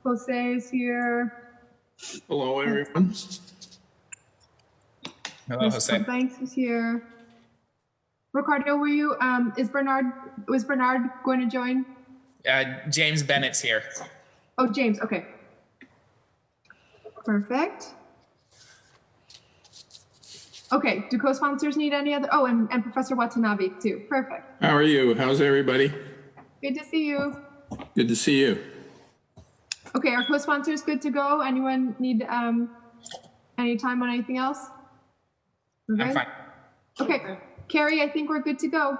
Jose is here. Hello, everyone. Hello, Jose. Banks is here. Ricardo, was Bernard going to join? James Bennett's here. Oh, James, okay. Perfect. Okay, do co-sponsors need any other? Oh, and Professor Watanabe too. Perfect. How are you? How's everybody? Good to see you. Good to see you. Okay, are co-sponsors good to go? Anyone need any time on anything else? We're good? I'm fine. Okay, Carrie, I think we're good to go.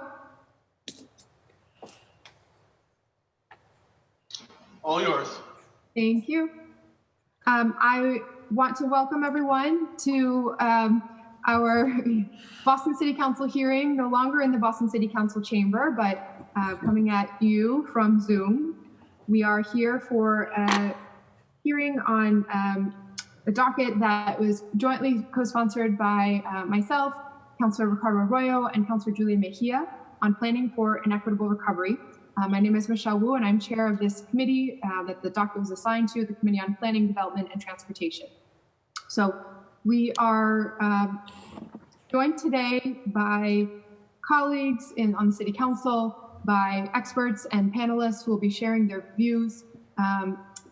All yours. Thank you. I want to welcome everyone to our Boston City Council hearing, no longer in the Boston City Council chamber, but coming at you from Zoom. We are here for a hearing on a docket that was jointly co-sponsored by myself, Councilor Ricardo Arroyo, and Councilor Julia Mejia on planning for an equitable recovery. My name is Michelle Wu, and I'm chair of this committee that the docket was assigned to, the Committee on Planning, Development, and Transportation. So we are joined today by colleagues on the City Council, by experts and panelists who will be sharing their views,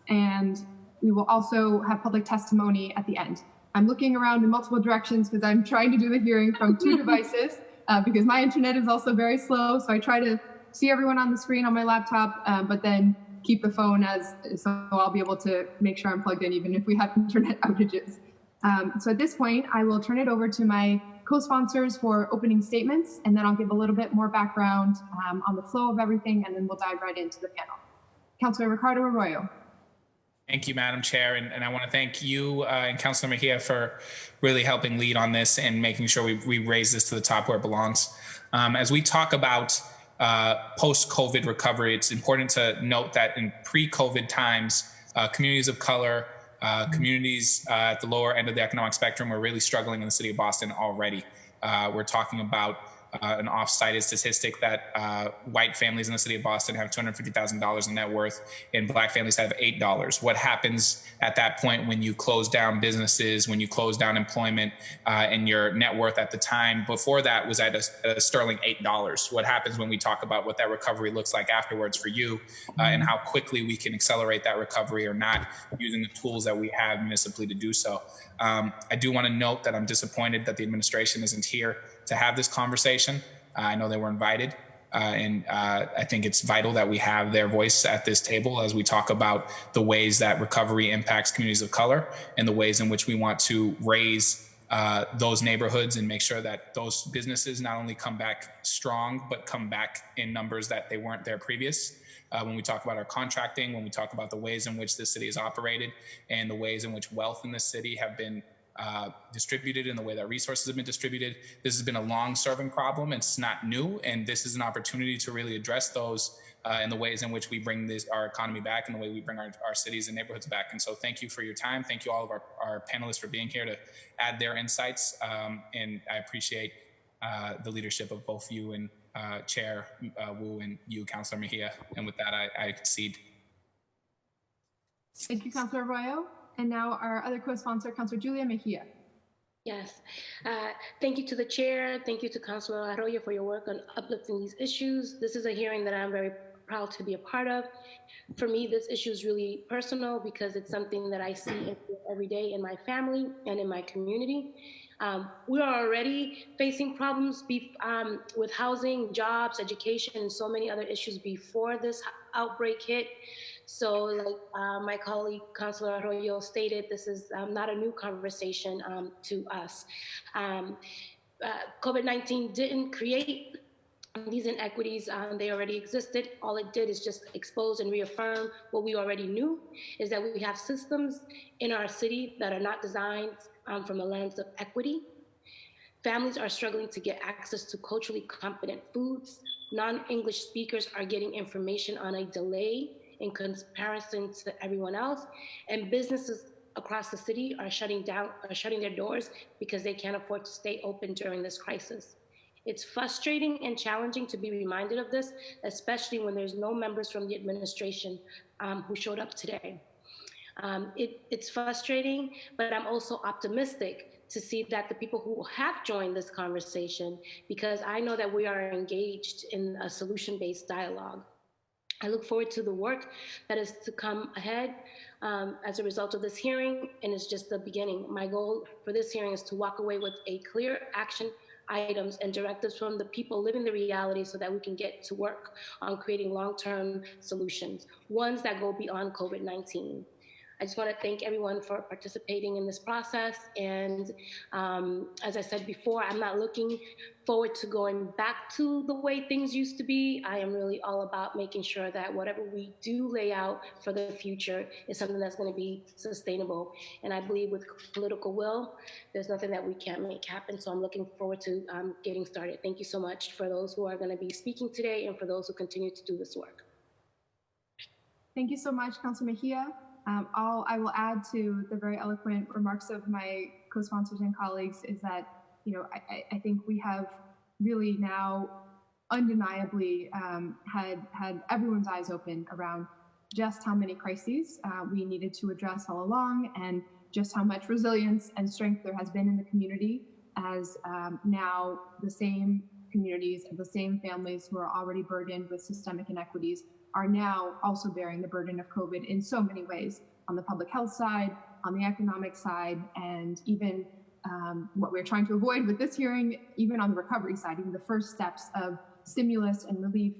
and we will also have public testimony at the end. I'm looking around in multiple directions because I'm trying to do the hearing from two devices because my internet is also very slow, so I try to see everyone on the screen on my laptop, but then keep the phone so I'll be able to make sure I'm plugged in even if we have internet outages. So at this point, I will turn it over to my co-sponsors for opening statements, and then I'll give a little bit more background on the flow of everything, and then we'll dive right into the panel. Councilor Ricardo Arroyo. Thank you, Madam Chair, and I want to thank you and Councilor Mejia for really helping lead on this and making sure we raise this to the top where it belongs. As we talk about post-COVID recovery, it's important to note that in pre-COVID times, communities of color, communities at the lower end of the economic spectrum were really struggling in the city of Boston already. We're talking about an off-cited statistic that white families in the city of Boston have $250,000 in net worth and black families have $8. What happens at that point when you close down businesses, when you close down employment, and your net worth at the time before that was at a sterling $8? What happens when we talk about what that recovery looks like afterwards for you and how quickly we can accelerate that recovery or not using the tools that we have municipally to do so? I do want to note that I'm disappointed that the administration isn't here to have this conversation. I know they were invited, and I think it's vital that we have their voice at this table as we talk about the ways that recovery impacts communities of color and the ways in which we want to raise those neighborhoods and make sure that those businesses not only come back strong, but come back in numbers that they weren't there previous. When we talk about our contracting, when we talk about the ways in which the city is operated and the ways in which wealth in the city have been distributed and the way that resources have been distributed. This has been a long-serving problem. It's not new, and this is an opportunity to really address those in the ways in which we bring our economy back and the way we bring our cities and neighborhoods back. And so thank you for your time. Thank you all of our panelists for being here to add their insights, and I appreciate the leadership of both you and Chair Wu and you, Councilor Mejia. And with that, I concede. Thank you, Councilor Arroyo. And now our other co-sponsor, Councilor Julia Mejia. Yes, thank you to the chair. Thank you to Councilor Arroyo for your work on uplifting these issues. This is a hearing that I'm very proud to be a part of. For me, this issue is really personal because it's something that I see every day in my family and in my community. We are already facing problems with housing, jobs, education, and so many other issues before this outbreak hit. So like my colleague, Councilor Arroyo stated, this is not a new conversation to us. COVID-19 didn't create these inequities, they already existed. All it did is just expose and reaffirm what we already knew, is that we have systems in our city that are not designed from a lens of equity. Families are struggling to get access to culturally competent foods. Non-English speakers are getting information on a delay in comparison to everyone else, and businesses across the city are shutting their doors because they can't afford to stay open during this crisis. It's frustrating and challenging to be reminded of this, especially when there's no members from the administration who showed up today. It's frustrating, but I'm also optimistic to see that the people who have joined this conversation, because I know that we are engaged in a solution-based dialogue. I look forward to the work that is to come ahead as a result of this hearing, and it's just the beginning. My goal for this hearing is to walk away with a clear action items and directives from the people living the reality so that we can get to work on creating long-term solutions, ones that go beyond COVID-19. I just want to thank everyone for participating in this process. And as I said before, I'm not looking forward to going back to the way things used to be. I am really all about making sure that whatever we do lay out for the future is something that's going to be sustainable. And I believe with political will, there's nothing that we can't make happen. So I'm looking forward to getting started. Thank you so much for those who are going to be speaking today and for those who continue to do this work. Thank you so much, Councilor Mejia. I will add to the very eloquent remarks of my co-sponsors and colleagues is that, I think we have really now undeniably had everyone's eyes open around just how many crises we needed to address all along, and just how much resilience and strength there has been in the community, as now the same communities and the same families who are already burdened with systemic inequities are now also bearing the burden of COVID in so many ways, on the public health side, on the economic side, and even what we're trying to avoid with this hearing, even on the recovery side, even the first steps of stimulus and relief.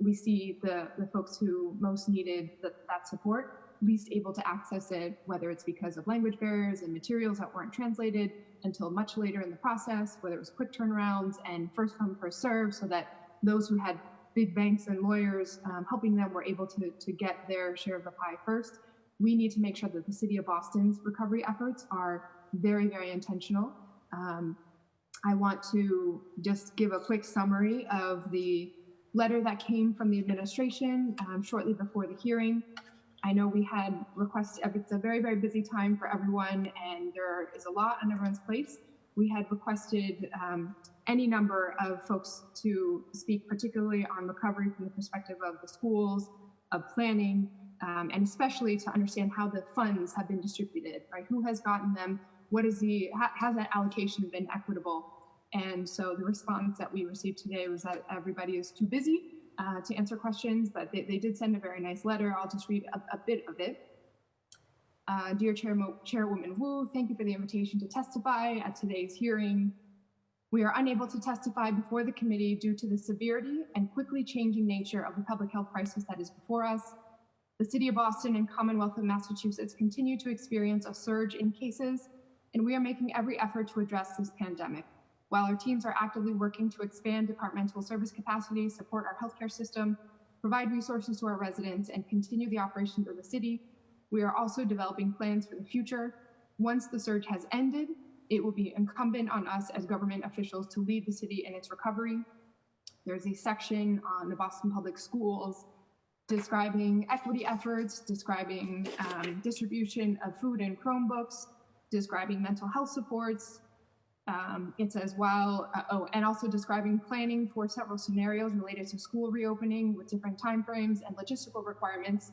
We see the folks who most needed that support least able to access it, whether it's because of language barriers and materials that weren't translated until much later in the process, whether it was quick turnarounds and first come, first serve, so that those who had big banks and lawyers helping them were able to get their share of the pie first. We need to make sure that the City of Boston's recovery efforts are very, very intentional. I want to just give a quick summary of the letter that came from the administration shortly before the hearing. I know we had requested, it's a very, very busy time for everyone, and there is a lot on everyone's plates. We had requested any number of folks to speak, particularly on recovery from the perspective of the schools, of planning, and especially to understand how the funds have been distributed, right? Who has gotten them? What is has that allocation been equitable? And so the response that we received today was that everybody is too busy to answer questions, but they did send a very nice letter. I'll just read a bit of it. Dear Chairwoman Wu, thank you for the invitation to testify at today's hearing. We are unable to testify before the committee due to the severity and quickly changing nature of the public health crisis that is before us. The City of Boston and Commonwealth of Massachusetts continue to experience a surge in cases, and we are making every effort to address this pandemic. While our teams are actively working to expand departmental service capacity, support our healthcare system, provide resources to our residents, and continue the operations of the city, we are also developing plans for the future. Once the surge has ended, it will be incumbent on us as government officials to lead the city in its recovery. There's a section on the Boston Public Schools describing equity efforts, describing distribution of food and Chromebooks, describing mental health supports. It says, and also describing planning for several scenarios related to school reopening with different timeframes and logistical requirements.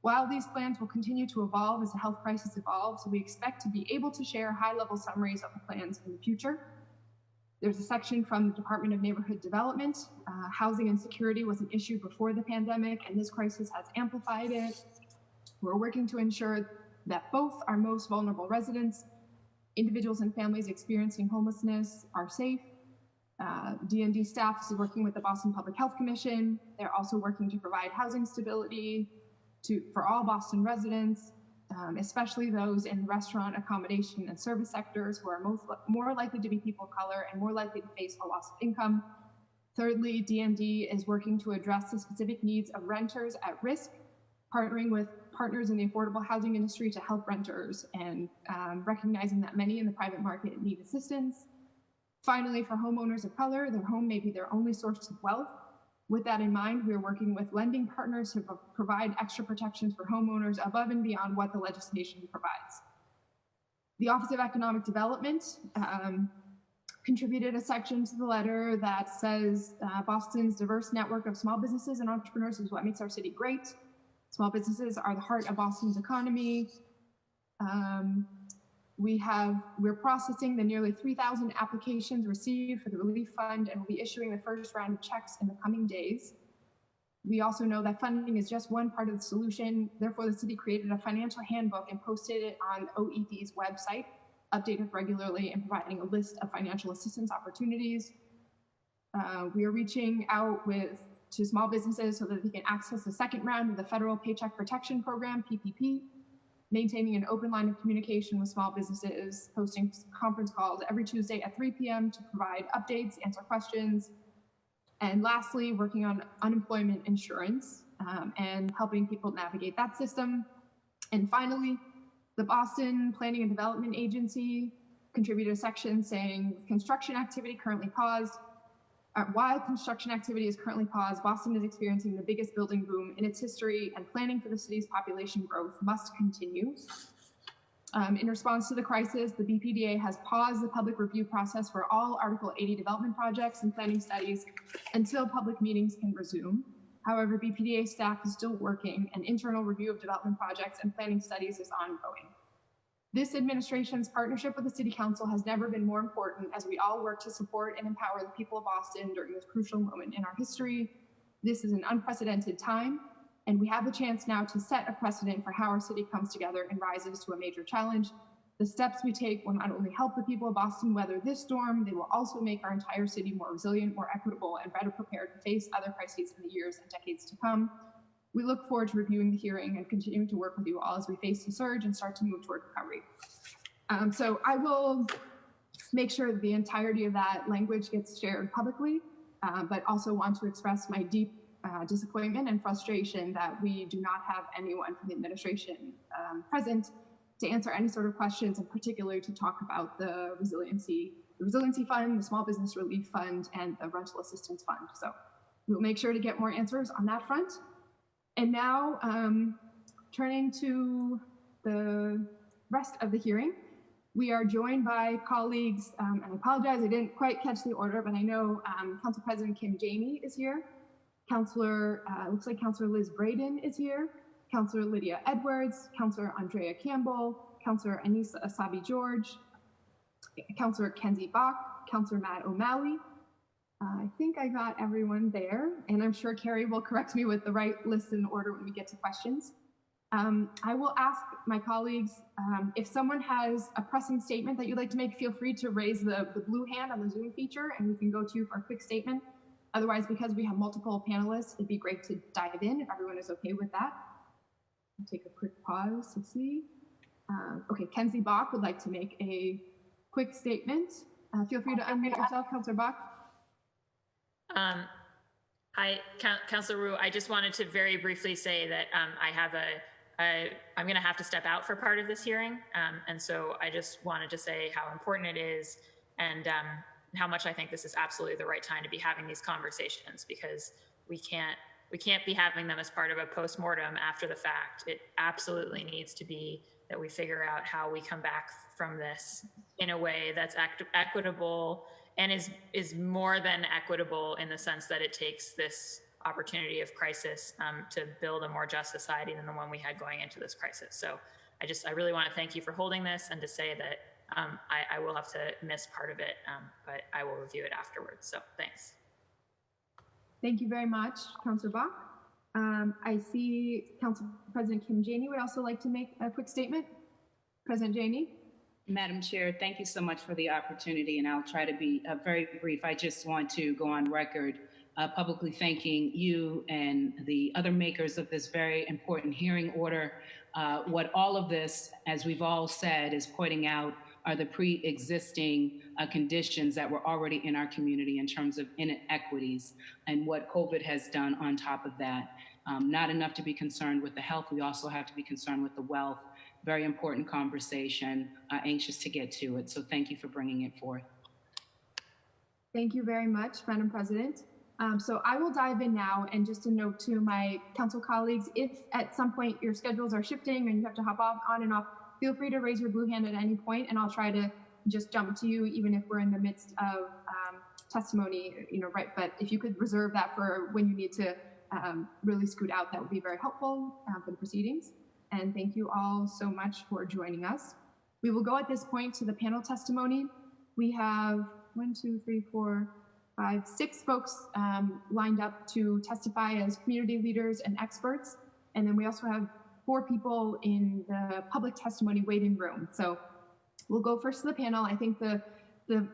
While these plans will continue to evolve as the health crisis evolves, we expect to be able to share high-level summaries of the plans in the future. There's a section from the Department of Neighborhood Development. Housing insecurity was an issue before the pandemic, and this crisis has amplified it. We're working to ensure that both our most vulnerable residents, individuals and families experiencing homelessness, are safe. D&D staff is working with the Boston Public Health Commission. They're also working to provide housing stability for all Boston residents, especially those in restaurant, accommodation, and service sectors who are more likely to be people of color and more likely to face a loss of income. Thirdly, D&D is working to address the specific needs of renters at risk, partnering with partners in the affordable housing industry to help renters, and recognizing that many in the private market need assistance. Finally, for homeowners of color, their home may be their only source of wealth. With that in mind, we are working with lending partners to provide extra protections for homeowners above and beyond what the legislation provides. The Office of Economic Development contributed a section to the letter that says Boston's diverse network of small businesses and entrepreneurs is what makes our city great. Small businesses are the heart of Boston's economy. We're processing the nearly 3,000 applications received for the relief fund and will be issuing the first round of checks in the coming days. We also know that funding is just one part of the solution. Therefore, the city created a financial handbook and posted it on OED's website, updated regularly and providing a list of financial assistance opportunities. We are reaching out to small businesses so that they can access the second round of the Federal Paycheck Protection Program, PPP, maintaining an open line of communication with small businesses, hosting conference calls every Tuesday at 3 p.m. to provide updates, answer questions, and lastly, working on unemployment insurance and helping people navigate that system. And finally, the Boston Planning and Development Agency contributed a section saying construction activity currently paused. While construction activity is currently paused, Boston is experiencing the biggest building boom in its history, and planning for the city's population growth must continue. In response to the crisis, the BPDA has paused the public review process for all Article 80 development projects and planning studies until public meetings can resume. However, BPDA staff is still working, and internal review of development projects and planning studies is ongoing. This administration's partnership with the City Council has never been more important as we all work to support and empower the people of Boston during this crucial moment in our history. This is an unprecedented time, and we have the chance now to set a precedent for how our city comes together and rises to a major challenge. The steps we take will not only help the people of Boston weather this storm, they will also make our entire city more resilient, more equitable, and better prepared to face other crises in the years and decades to come. We look forward to reviewing the hearing and continuing to work with you all as we face the surge and start to move toward recovery. So I will make sure that the entirety of that language gets shared publicly, but also want to express my deep disappointment and frustration that we do not have anyone from the administration present to answer any sort of questions, and particularly to talk about the resiliency fund, the small business relief fund, and the rental assistance fund. So we'll make sure to get more answers on that front. And now, turning to the rest of the hearing, we are joined by colleagues, and I apologize, I didn't quite catch the order, but I know Council President Kim Janey is here. Looks like Councilor Liz Braden is here. Councilor Lydia Edwards, Councilor Andrea Campbell, Councilor Anissa Asabi George, Councilor Kenzie Bach, Councilor Matt O'Malley. I think I got everyone there, and I'm sure Carrie will correct me with the right list and order when we get to questions. I will ask my colleagues, if someone has a pressing statement that you'd like to make, feel free to raise the blue hand on the Zoom feature, and we can go to you for a quick statement. Otherwise, because we have multiple panelists, it'd be great to dive in if everyone is okay with that. I'll take a quick pause to see. Okay, Kenzie Bach would like to make a quick statement. Feel free to unmute yourself, Councilor Bach. Hi, Councilor Wu. I just wanted to very briefly say that I'm going to have to step out for part of this hearing, and so I just wanted to say how important it is and how much I think this is absolutely the right time to be having these conversations, because we can't be having them as part of a postmortem after the fact. It absolutely needs to be that we figure out how we come back from this in a way that's equitable and is more than equitable in the sense that it takes this opportunity of crisis to build a more just society than the one we had going into this crisis. So I really want to thank you for holding this, and to say that I will have to miss part of it, but I will review it afterwards. So thanks. Thank you very much, Councilor Bach. I see Council President Kim Janey would also like to make a quick statement. President Janey. Madam Chair, thank you so much for the opportunity, and I'll try to be very brief. I just want to go on record publicly thanking you and the other makers of this very important hearing order. What all of this, as we've all said, is pointing out are the pre-existing conditions that were already in our community in terms of inequities, and what COVID has done on top of that. Not enough to be concerned with the health, we also have to be concerned with the wealth. Very important conversation, anxious to get to it. So thank you for bringing it forth. Thank you very much, Madam President. So I will dive in now, and just a note to my council colleagues, if at some point your schedules are shifting and you have to hop on and off, feel free to raise your blue hand at any point, and I'll try to just jump to you even if we're in the midst of testimony, right? But if you could reserve that for when you need to really scoot out, that would be very helpful for the proceedings. And thank you all so much for joining us. We will go at this point to the panel testimony. We have 6 folks lined up to testify as community leaders and experts. And then we also have 4 people in the public testimony waiting room. So we'll go first to the panel. I think the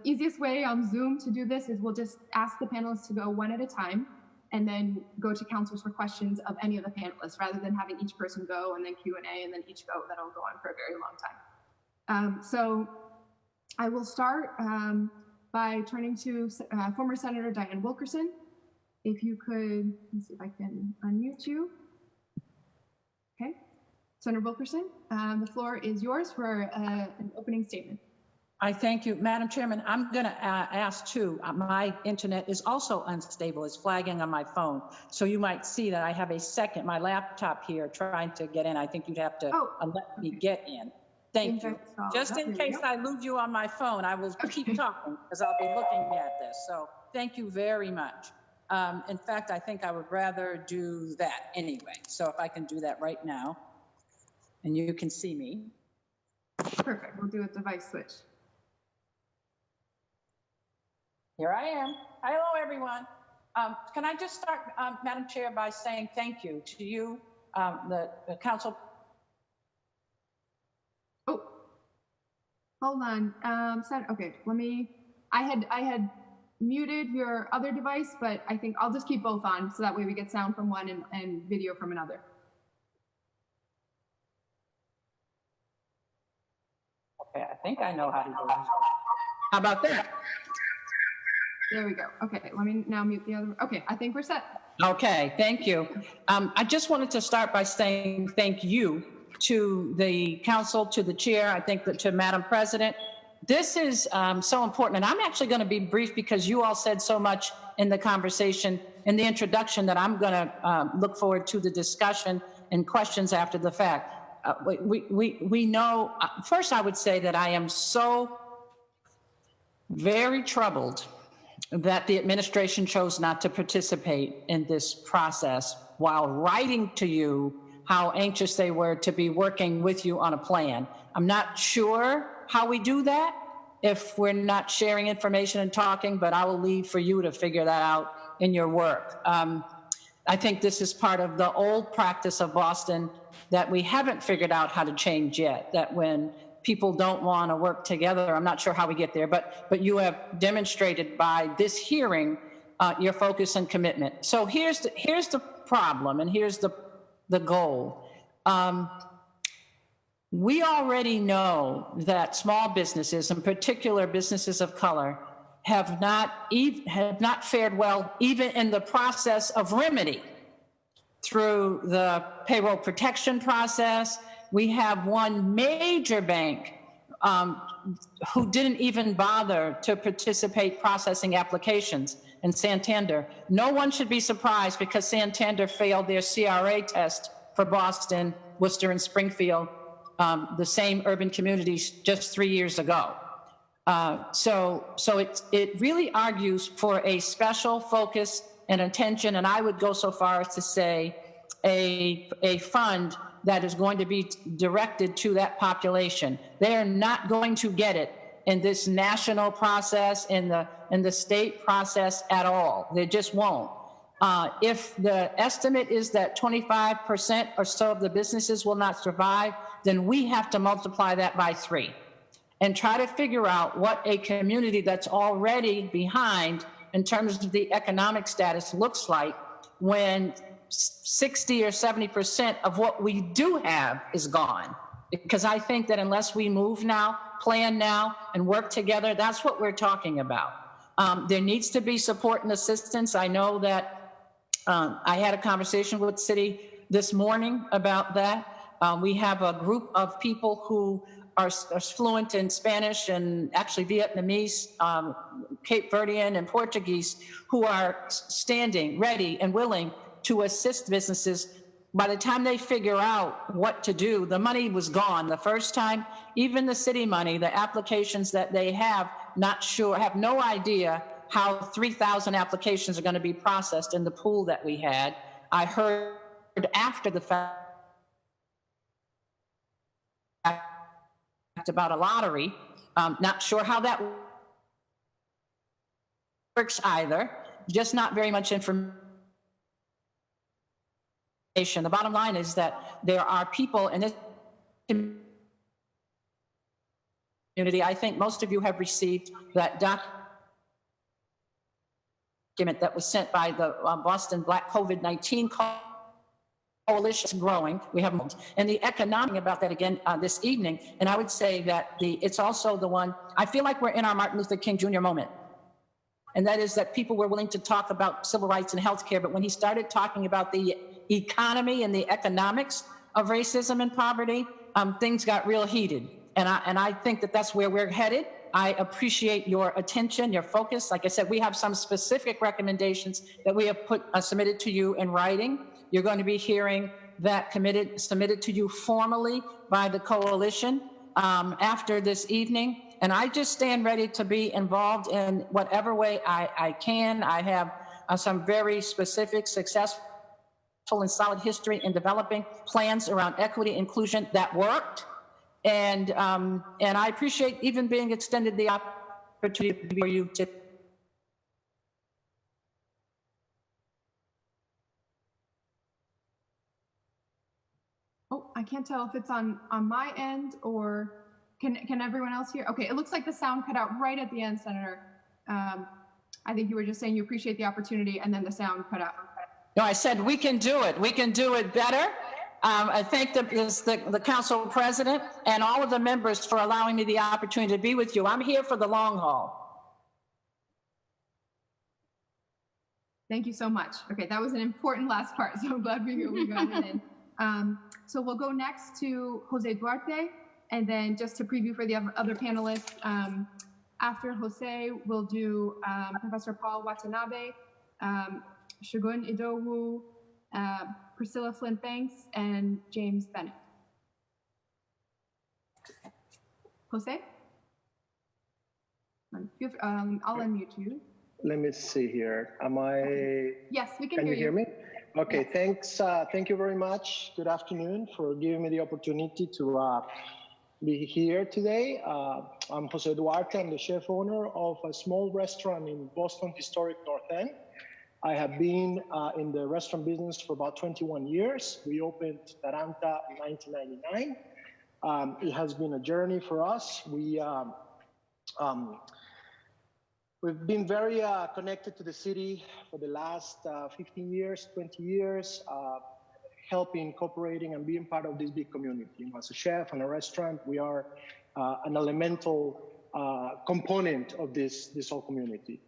easiest way on Zoom to do this is we'll just ask the panelists to go one at a time and then go to councils for questions of any of the panelists, rather than having each person go and then Q&A and then each go. That'll go on for a very long time. So I will start by turning to former Senator Diane Wilkerson. If you could, let's see if I can unmute you. Okay, Senator Wilkerson, the floor is yours for an opening statement. I thank you, Madam Chairman. I'm going to ask too. My internet is also unstable. It's flagging on my phone. So you might see that I have my laptop here trying to get in. I think you'd have to let me get in. Thank you. Just in case I lose you on my phone, I will keep talking because I'll be looking at this. So thank you very much. In fact, I think I would rather do that anyway. So if I can do that right now, and you can see me. Perfect. We'll do a device switch. Here I am. Hello, everyone. Can I just start, Madam Chair, by saying thank you to you, the council. Oh, hold on. Okay, I had muted your other device, but I think I'll just keep both on so that way we get sound from one and video from another. Okay, I think I know how to do it. How about that? There we go. Okay, let me now mute the other. Okay, I think we're set. Okay, thank you. I just wanted to start by saying thank you to the council, to the chair, I think that to Madam President. This is so important, and I'm actually going to be brief because you all said so much in the conversation, in the introduction, that I'm going to look forward to the discussion and questions after the fact. We know, first I would say that I am so very troubled that the administration chose not to participate in this process while writing to you how anxious they were to be working with you on a plan. I'm not sure how we do that if we're not sharing information and talking, but I will leave for you to figure that out in your work. I think this is part of the old practice of Boston that we haven't figured out how to change yet, that when people don't want to work together, I'm not sure how we get there, but you have demonstrated by this hearing your focus and commitment. So here's the problem, and here's the goal. We already know that small businesses, in particular businesses of color, have not fared well even in the process of remedy through the payroll protection process. We have one major bank who didn't even bother to participate processing applications in Santander. No one should be surprised because Santander failed their CRA test for Boston, Worcester, and Springfield, the same urban communities, just 3 years ago. So it really argues for a special focus and attention, and I would go so far as to say a fund that is going to be directed to that population. They are not going to get it in this national process, in the state process at all. They just won't. If the estimate is that 25% or so of the businesses will not survive, then we have to multiply that by 3 and try to figure out what a community that's already behind in terms of the economic status looks like when 60 or 70% of what we do have is gone. Because I think that unless we move now, plan now, and work together, that's what we're talking about. There needs to be support and assistance. I know that I had a conversation with the city this morning about that. We have a group of people who are fluent in Spanish and actually Vietnamese, Cape Verdean, and Portuguese, who are standing ready and willing to assist businesses. By the time they figure out what to do, the money was gone the first time. Even the city money, the applications that they have, not sure, have no idea how 3,000 applications are going to be processed in the pool that we had. I heard after the fact about a lottery. Not sure how that works either. Just not very much information. The bottom line is that there are people in this community. I think most of you have received that document that was sent by the Boston Black COVID-19 Coalition. Is growing. We have, and the economic about that again this evening. And I would say that it's also the one, I feel like we're in our Martin Luther King Jr. moment. And that is that people were willing to talk about civil rights and healthcare, but when he started talking about the economy and the economics of racism and poverty, things got real heated. And I think that that's where we're headed. I appreciate your attention, your focus. Like I said, we have some specific recommendations that we have submitted to you in writing. You're going to be hearing that submitted to you formally by the coalition after this evening. And I just stand ready to be involved in whatever way I can. I have some very specific, successful, and solid history in developing plans around equity inclusion that worked. And I appreciate even being extended the opportunity for you to. Oh, I can't tell if it's on my end or can everyone else hear? Okay, it looks like the sound cut out right at the end, Senator. I think you were just saying you appreciate the opportunity and then the sound cut out. No, I said we can do it. We can do it better. I thank the council president and all of the members for allowing me the opportunity to be with you. I'm here for the long haul. Thank you so much. Okay, that was an important last part, so I'm glad we got it in. So we'll go next to Jose Duarte, and then just to preview for the other panelists, after Jose, we'll do Professor Paul Watanabe, Shogun Idowu, Priscilla Flint Banks, and James Bennett. Jose? I'll unmute you. Let me see here. Am I? Yes, we can Can hear you hear me? Okay, thanks. Thank you very much. Good afternoon for giving me the opportunity to be here today. I'm Jose Duarte. I'm the chef owner of a small restaurant in Boston historic North End. I have been in the restaurant business for about 21 years. We opened Taranta in 1999. It has been a journey for us. We've been very connected to the city for the last 15 years, 20 years, helping, cooperating, and being part of this big community. You know, as a chef and a restaurant, we are an elemental component of this whole community.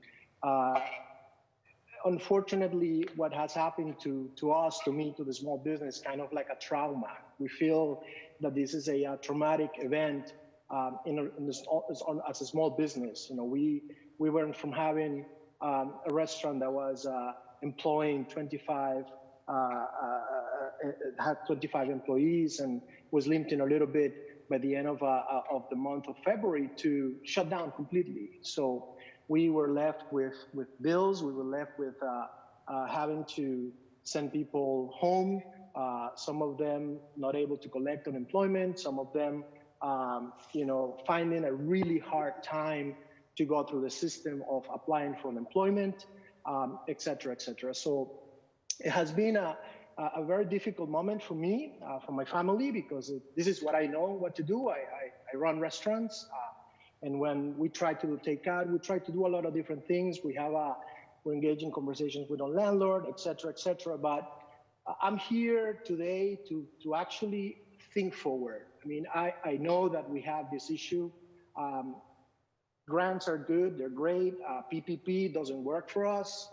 Unfortunately, what has happened to us, to me, to the small business, kind of like a trauma. We feel that this is a traumatic event as a small business. You know, we went from having a restaurant that was employing 25, had 25 employees and was limited a little bit by the end of the month of February to shut down completely. So we were left with bills. We were left with having to send people home. Some of them not able to collect unemployment. Some of them, finding a really hard time to go through the system of applying for unemployment, et cetera, et cetera. So it has been a very difficult moment for me, for my family, because this is what I know what to do. I run restaurants. And when we try to do takeout, we try to do a lot of different things. We're engaged in conversations with our landlord, et cetera, et cetera. But I'm here today to actually think forward. I mean, I know that we have this issue. Grants are good, they're great. PPP doesn't work for us.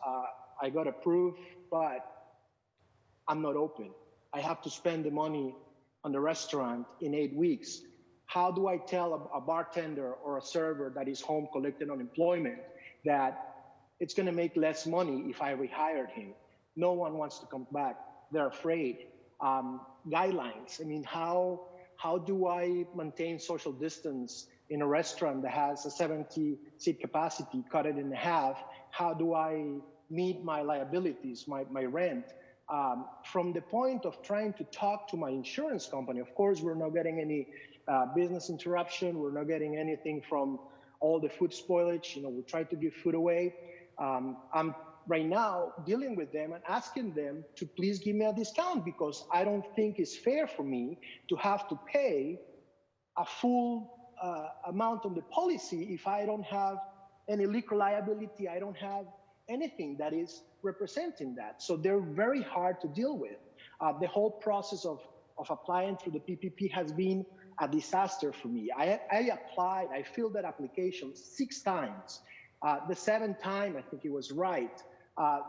I got approved, but I'm not open. I have to spend the money on the restaurant in 8 weeks. How do I tell a bartender or a server that is home collecting unemployment that it's going to make less money if I rehired him? No one wants to come back. They're afraid. Guidelines. I mean, how do I maintain social distance in a restaurant that has a 70-seat capacity, cut it in half? How do I meet my liabilities, my rent? From the point of trying to talk to my insurance company, of course, we're not getting any business interruption. We're not getting anything from all the food spoilage. You know, we try to give food away. I'm right now dealing with them and asking them to please give me a discount, because I don't think it's fair for me to have to pay a full amount on the policy if I don't have any liquor liability. I don't have anything that is representing that. So they're very hard to deal with. The whole process of applying through the PPP has been a disaster for me. I filled that application 6 times. The 7th time, I think it was right,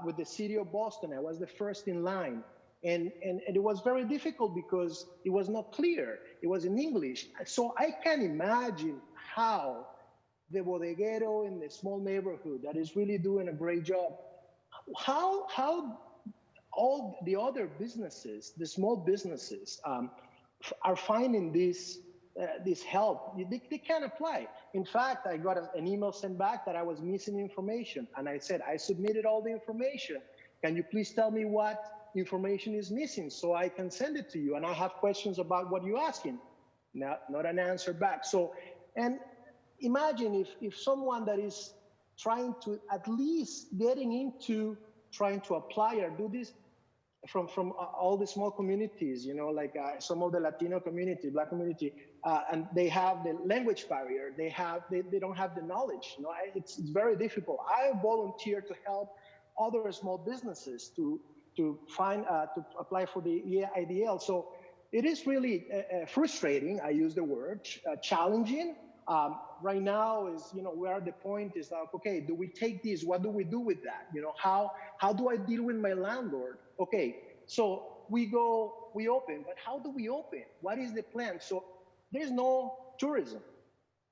with the city of Boston, I was the first in line. And it was very difficult because it was not clear. It was in English. So I can imagine how the bodeguero in the small neighborhood that is really doing a great job, how all the other businesses, the small businesses, are finding this help. They can't apply. In fact, I got an email sent back that I was missing information. And I said, I submitted all the information. Can you please tell me what information is missing so I can send it to you? And I have questions about what you're asking. Not an answer back. So, and imagine if someone that is trying to at least getting into trying to apply or do this from all the small communities, you know, like some of the Latino community, Black community, and they have the language barrier. They don't have the knowledge. You know, it's very difficult. I volunteer to help other small businesses to find to apply for the EIDL. So it is really frustrating. I use the word challenging. Right now is, you know, where the point is like, okay, do we take this? What do we do with that? You know, how do I deal with my landlord? Okay, so we open, but how do we open? What is the plan? So there's no tourism.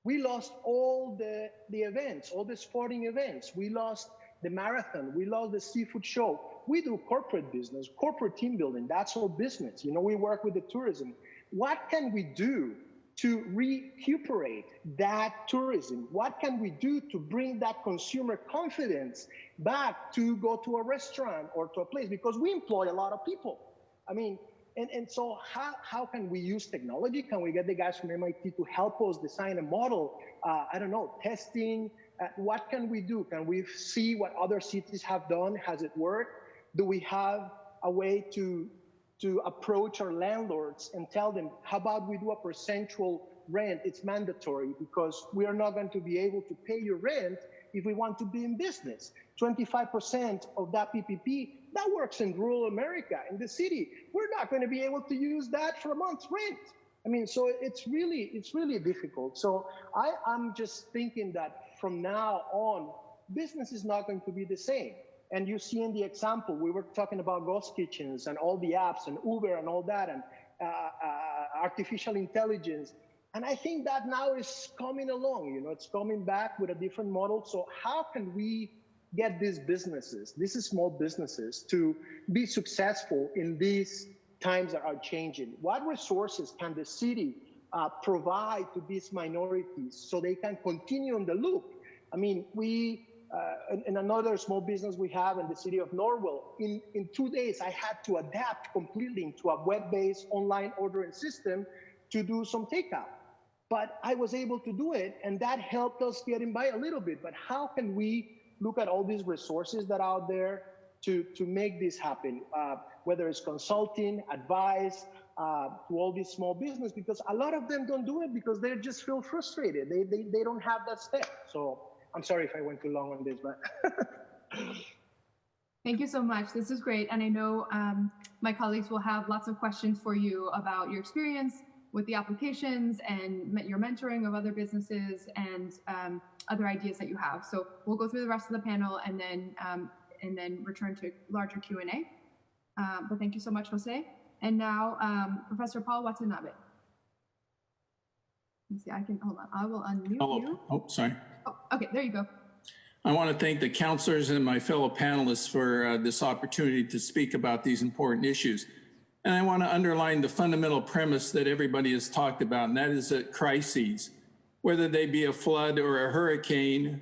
We lost all the events, all the sporting events. We lost the marathon. We lost the seafood show. We do corporate business, corporate team building. That's our business. You know, we work with the tourism. What can we do to recuperate that tourism? What can we do to bring that consumer confidence back to go to a restaurant or to a place? Because we employ a lot of people. I mean, and so how can we use technology? Can we get the guys from MIT to help us design a model? I don't know, testing. What can we do? Can we see what other cities have done? Has it worked? Do we have a way to approach our landlords and tell them, how about we do a percentual rent? It's mandatory because we are not going to be able to pay your rent if we want to be in business. 25% of that PPP, that works in rural America, in the city. We're not going to be able to use that for a month's rent. I mean, so it's really difficult. So I'm just thinking that from now on, business is not going to be the same. And you see in the example, we were talking about ghost kitchens and all the apps and Uber and all that and artificial intelligence. And I think that now is coming along, you know, it's coming back with a different model. So how can we get these businesses, these small businesses, to be successful in these times that are changing? What resources can the city provide to these minorities so they can continue on the loop? I mean, in another small business we have in the city of Norwell, in 2 days, I had to adapt completely into a web-based online ordering system to do some takeout. But I was able to do it, and that helped us getting by a little bit. But how can we look at all these resources that are out there to make this happen? Whether it's consulting, advice, to all these small business, because a lot of them don't do it because they just feel frustrated. They don't have that step. So I'm sorry if I went too long on this, but. Thank you so much. This is great. And I know my colleagues will have lots of questions for you about your experience with the applications and your mentoring of other businesses and other ideas that you have. So we'll go through the rest of the panel and then return to larger Q&A. But thank you so much, Jose. And now, Professor Paul Watanabe. Let me see, hold on. I will unmute you. Oh, sorry. Oh, okay, there you go. I want to thank the counselors and my fellow panelists for this opportunity to speak about these important issues. And I want to underline the fundamental premise that everybody has talked about, and that is that crises, whether they be a flood or a hurricane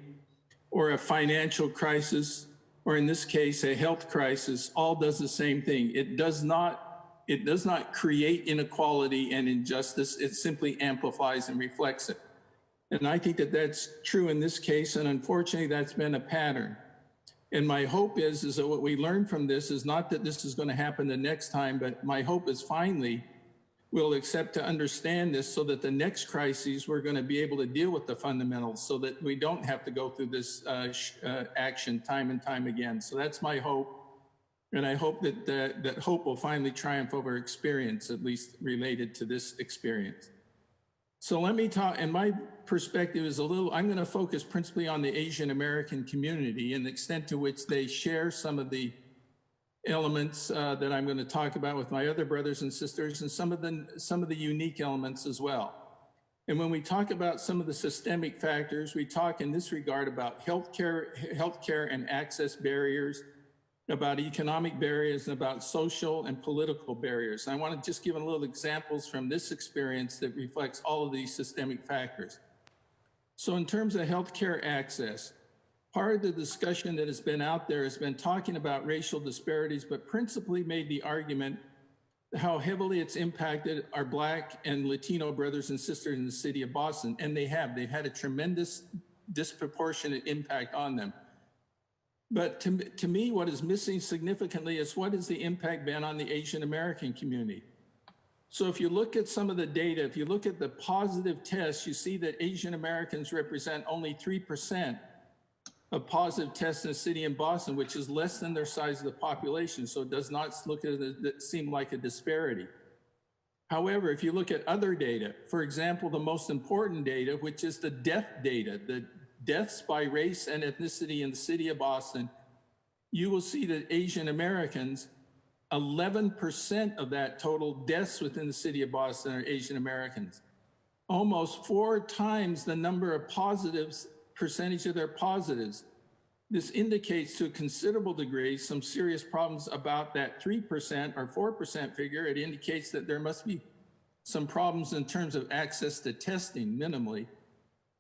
or a financial crisis or in this case, a health crisis, all does the same thing. It does not create inequality and injustice. It simply amplifies and reflects it. And I think that that's true in this case, and unfortunately, that's been a pattern. And my hope is that what we learn from this is not that this is going to happen the next time, but my hope is finally we'll accept to understand this so that the next crises we're going to be able to deal with the fundamentals so that we don't have to go through this action time and time again. So that's my hope. And I hope that that hope will finally triumph over experience, at least related to this experience. So let me talk, and my perspective is I'm going to focus principally on the Asian American community and the extent to which they share some of the elements that I'm going to talk about with my other brothers and sisters, and some of the unique elements as well. And when we talk about some of the systemic factors, we talk in this regard about healthcare and access barriers, about economic barriers, and about social and political barriers. And I want to just give a little examples from this experience that reflects all of these systemic factors. So in terms of healthcare access, part of the discussion that has been out there has been talking about racial disparities, but principally made the argument how heavily it's impacted our Black and Latino brothers and sisters in the city of Boston. And they've had a tremendous disproportionate impact on them. But to me, what is missing significantly is what has the impact been on the Asian American community? So if you look at some of the data, if you look at the positive tests, you see that Asian Americans represent only 3% of positive tests in the city in Boston, which is less than their size of the population. So it does not seem like a disparity. However, if you look at other data, for example, the most important data, which is the death data, the deaths by race and ethnicity in the city of Boston, you will see that Asian Americans, 11% of that total deaths within the city of Boston are Asian Americans. Almost 4 times the number of positives, percentage of their positives. This indicates to a considerable degree some serious problems about that 3% or 4% figure. It indicates that there must be some problems in terms of access to testing minimally.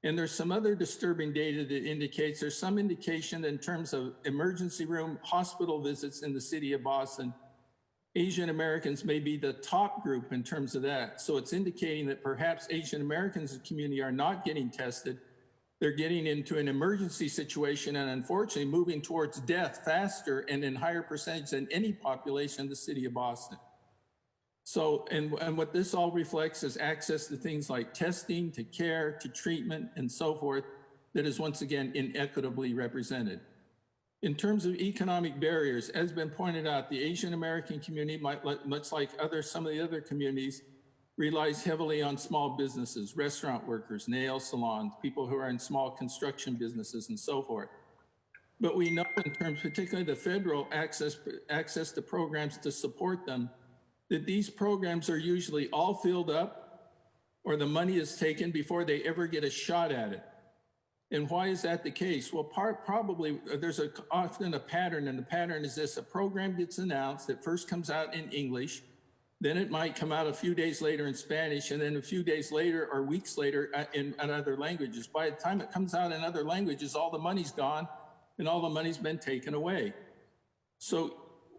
And there's some other disturbing data that indicates there's some indication that in terms of emergency room hospital visits in the city of Boston, Asian Americans may be the top group in terms of that. So it's indicating that perhaps Asian Americans in the community are not getting tested. They're getting into an emergency situation and unfortunately moving towards death faster and in higher percentage than any population in the city of Boston. So, and what this all reflects is access to things like testing, to care, to treatment, and so forth, that is once again inequitably represented. In terms of economic barriers, as been pointed out, the Asian American community, much like some of the other communities, relies heavily on small businesses, restaurant workers, nail salons, people who are in small construction businesses and so forth. But we know in terms, particularly the federal access to programs to support them, that these programs are usually all filled up or the money is taken before they ever get a shot at it. And why is that the case? Well, probably there's often a pattern, and the pattern is this: a program gets announced, it first comes out in English, then it might come out a few days later in Spanish, and then a few days later or weeks later in other languages. By the time it comes out in other languages, all the money's gone and all the money's been taken away. So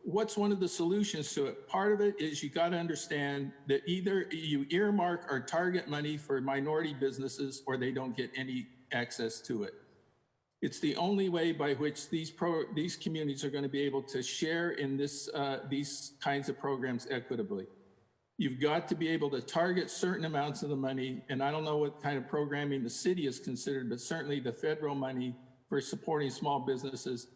what's one of the solutions to it? Part of it is you got to understand that either you earmark or target money for minority businesses or they don't get any access to it. It's the only way by which these communities are going to be able to share in these kinds of programs equitably. You've got to be able to target certain amounts of the money, and I don't know what kind of programming the city is considered, but certainly the federal money for supporting small businesses.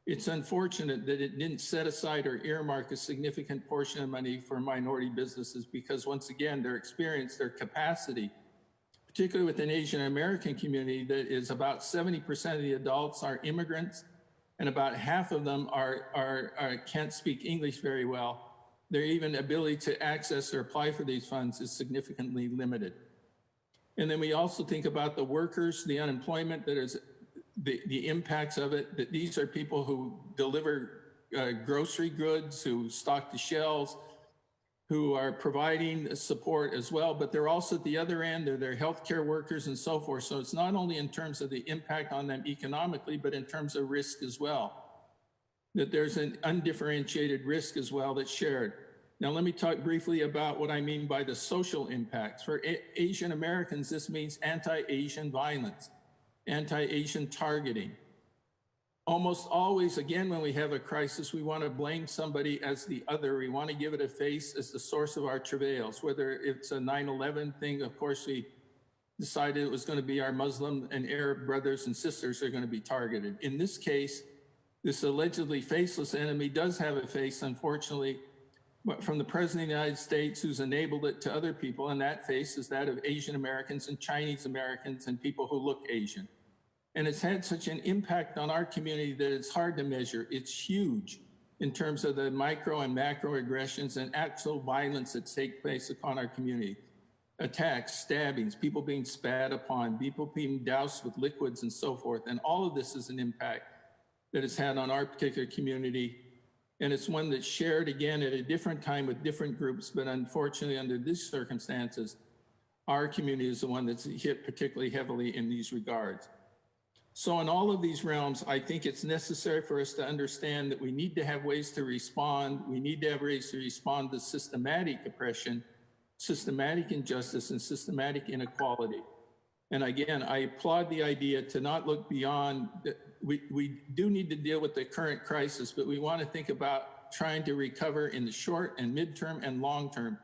It's unfortunate that it didn't set aside or earmark a significant portion of money for minority businesses because, once again, their experience, their capacity, particularly with an Asian American community that is about 70% of the adults are immigrants and about half of them can't speak English very well. Their even ability to access or apply for these funds is significantly limited. And then we also think about the workers, the unemployment that is the impacts of it, that these are people who deliver grocery goods, who stock the shelves, who are providing support as well, but they're also at the other end, they're healthcare workers and so forth. So it's not only in terms of the impact on them economically, but in terms of risk as well. that there's an undifferentiated risk as well that's shared. Now, let me talk briefly about what I mean by the social impacts. For Asian Americans, this means anti-Asian violence, anti-Asian targeting. Almost always, again, when we have a crisis, we want to blame somebody as the other. We want to give it a face as the source of our travails. Whether it's a 9/11 thing, of course, we decided it was going to be our Muslim and Arab brothers and sisters are going to be targeted. In this case, this allegedly faceless enemy does have a face, unfortunately, from the President of the United States, who's enabled it to other people, and that face is that of Asian Americans and Chinese Americans and people who look Asian. And it's had such an impact on our community that it's hard to measure. It's huge in terms of the micro and macro aggressions and actual violence that take place upon our community. Attacks, stabbings, people being spat upon, people being doused with liquids and so forth. And all of this is an impact that it's had on our particular community. And it's one that's shared again at a different time with different groups, but unfortunately under these circumstances, our community is the one that's hit particularly heavily in these regards. So in all of these realms, I think it's necessary for us to understand that we need to have ways to respond. We need to have ways to respond to systematic oppression, systematic injustice, and systematic inequality. And again, I applaud the idea to not look beyond. We do need to deal with the current crisis, but we want to think about trying to recover in the short and midterm and long term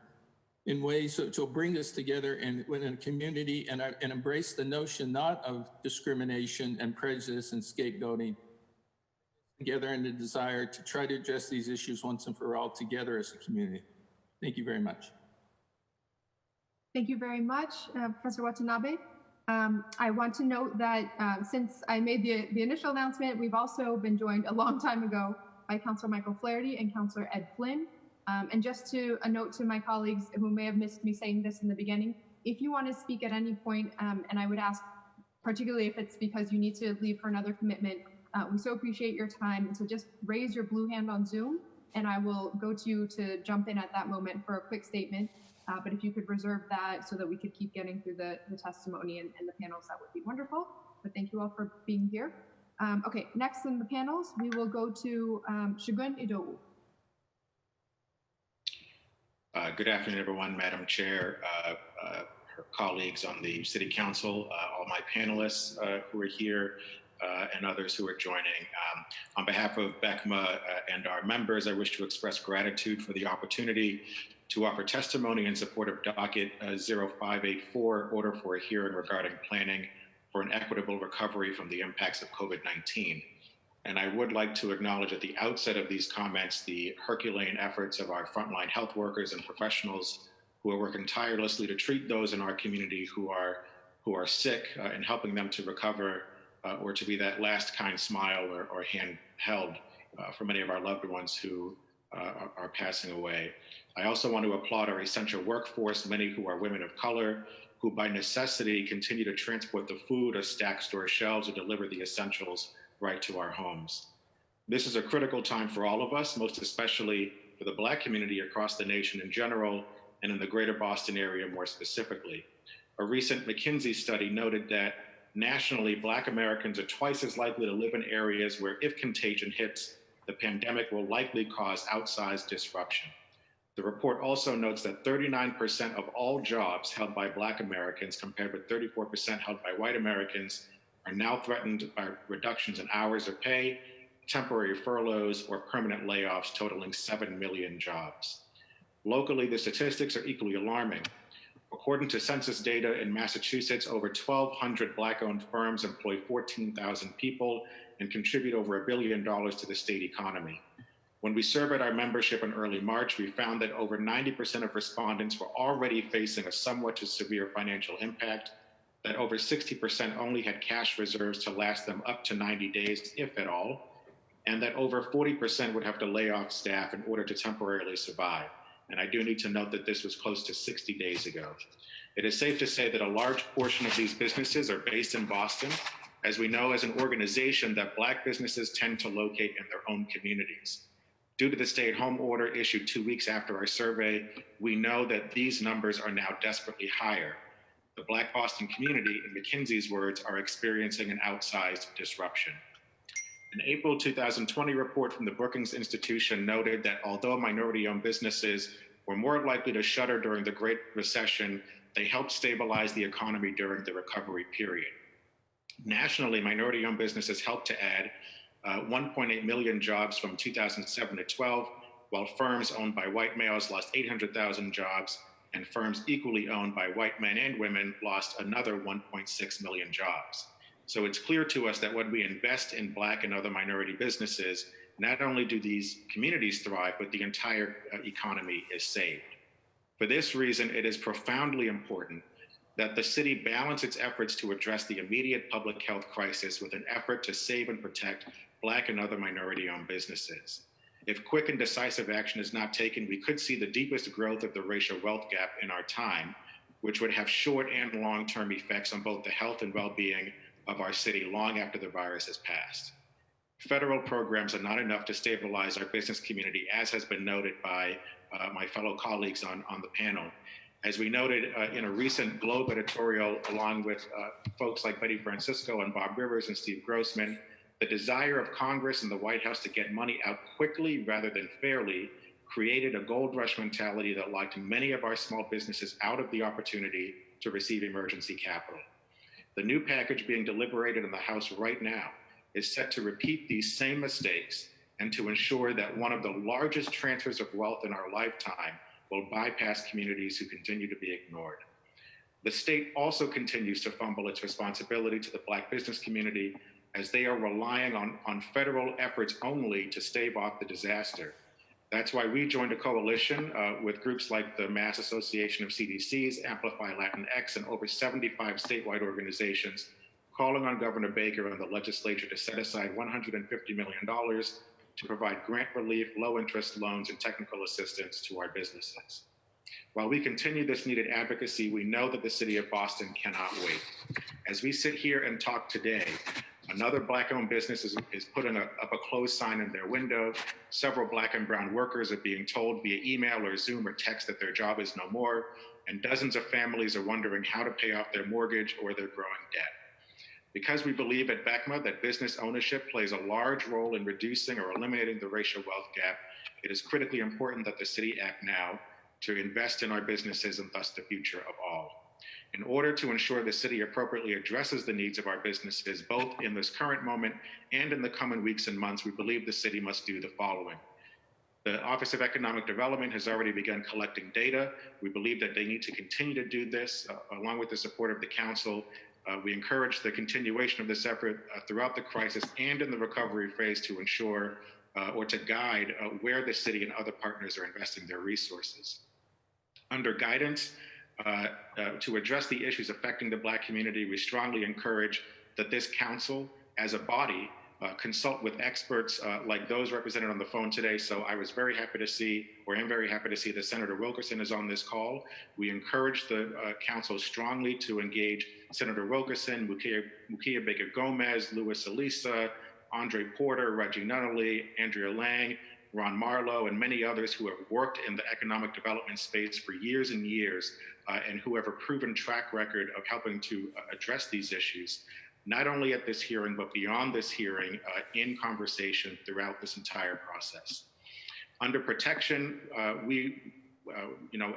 in ways that will bring us together within a community and embrace the notion not of discrimination and prejudice and scapegoating, together in the desire to try to address these issues once and for all together as a community. Thank you very much. Thank you very much, Professor Watanabe. I want to note that since I made the initial announcement, we've also been joined a long time ago by Councilor Michael Flaherty and Councilor Ed Flynn. And just a note to my colleagues who may have missed me saying this in the beginning, if you want to speak at any point, and I would ask, particularly if it's because you need to leave for another commitment, we so appreciate your time. So just raise your blue hand on Zoom, and I will go to you to jump in at that moment for a quick statement. But if you could reserve that so that we could keep getting through the testimony and the panels, that would be wonderful. But thank you all for being here. Okay, next in the panels, we will go to Shagun Idowu. Good afternoon, everyone, Madam Chair, her colleagues on the City Council, all my panelists who are here, and others who are joining. On behalf of BECMA and our members, I wish to express gratitude for the opportunity to offer testimony in support of Docket 0584, Order for a Hearing regarding planning for an equitable recovery from the impacts of COVID-19. And I would like to acknowledge at the outset of these comments the Herculean efforts of our frontline health workers and professionals who are working tirelessly to treat those in our community who are sick and helping them to recover or to be that last kind smile or hand held for many of our loved ones who are passing away. I also want to applaud our essential workforce, many who are women of color, who by necessity continue to transport the food or stack store shelves or deliver the essentials right to our homes. This is a critical time for all of us, most especially for the Black community across the nation in general, and in the greater Boston area more specifically. A recent McKinsey study noted that nationally, Black Americans are twice as likely to live in areas where if contagion hits, the pandemic will likely cause outsized disruption. The report also notes that 39% of all jobs held by Black Americans, compared with 34% held by white Americans, are now threatened by reductions in hours or pay, temporary furloughs, or permanent layoffs totaling 7 million jobs. Locally, the statistics are equally alarming. According to census data in Massachusetts, over 1,200 Black-owned firms employ 14,000 people and contribute over $1 billion to the state economy. When we surveyed our membership in early March, we found that over 90% of respondents were already facing a somewhat to severe financial impact, that over 60% only had cash reserves to last them up to 90 days, if at all, and that over 40% would have to lay off staff in order to temporarily survive. And I do need to note that this was close to 60 days ago. It is safe to say that a large portion of these businesses are based in Boston, as we know as an organization that Black businesses tend to locate in their own communities. Due to the stay-at-home order issued 2 weeks after our survey, we know that these numbers are now desperately higher. The Black Boston community, in McKinsey's words, are experiencing an outsized disruption. An April 2020 report from the Brookings Institution noted that although minority-owned businesses were more likely to shutter during the Great Recession, they helped stabilize the economy during the recovery period. Nationally, minority-owned businesses helped to add 1.8 million jobs from 2007 to 12, while firms owned by white males lost 800,000 jobs, and firms equally owned by white men and women lost another 1.6 million jobs. So it's clear to us that when we invest in Black and other minority businesses, not only do these communities thrive, but the entire economy is saved. For this reason, it is profoundly important that the city balance its efforts to address the immediate public health crisis with an effort to save and protect Black and other minority-owned businesses. If quick and decisive action is not taken, we could see the deepest growth of the racial wealth gap in our time, which would have short and long-term effects on both the health and well-being of our city long after the virus has passed. Federal programs are not enough to stabilize our business community, as has been noted by my fellow colleagues on the panel. As we noted in a recent Globe editorial, along with folks like Betty Francisco and Bob Rivers and Steve Grossman, the desire of Congress and the White House to get money out quickly rather than fairly created a gold rush mentality that locked many of our small businesses out of the opportunity to receive emergency capital. The new package being deliberated in the House right now is set to repeat these same mistakes and to ensure that one of the largest transfers of wealth in our lifetime will bypass communities who continue to be ignored. The state also continues to fumble its responsibility to the Black business community as they are relying on federal efforts only to stave off the disaster. That's why we joined a coalition with groups like the Mass Association of CDCs, Amplify Latinx, and over 75 statewide organizations, calling on Governor Baker and the legislature to set aside $150 million to provide grant relief, low-interest loans, and technical assistance to our businesses. While we continue this needed advocacy, we know that the city of Boston cannot wait. As we sit here and talk today, another Black-owned business is putting up a closed sign in their window. Several Black and brown workers are being told via email or Zoom or text that their job is no more, and dozens of families are wondering how to pay off their mortgage or their growing debt. Because we believe at BECMA that business ownership plays a large role in reducing or eliminating the racial wealth gap, it is critically important that the city act now to invest in our businesses and thus the future of all. In order to ensure the city appropriately addresses the needs of our businesses, both in this current moment and in the coming weeks and months, we believe the city must do the following. The Office of Economic Development has already begun collecting data. We believe that they need to continue to do this along with the support of the council. We encourage the continuation of this effort throughout the crisis and in the recovery phase to ensure or to guide where the city and other partners are investing their resources. Under guidance, to address the issues affecting the Black community, we strongly encourage that this council, as a body, consult with experts like those represented on the phone today. So I was very happy to see, or am very happy to see that Senator Wilkerson is on this call. We encourage the council strongly to engage Senator Wilkerson, Mukia Baker Gomez, Louis Elisa, Andre Porter, Reggie Nunnally, Andrea Lang, Ron Marlowe, and many others who have worked in the economic development space for years and years and who have a proven track record of helping to address these issues, not only at this hearing, but beyond this hearing in conversation throughout this entire process. Under protection, we,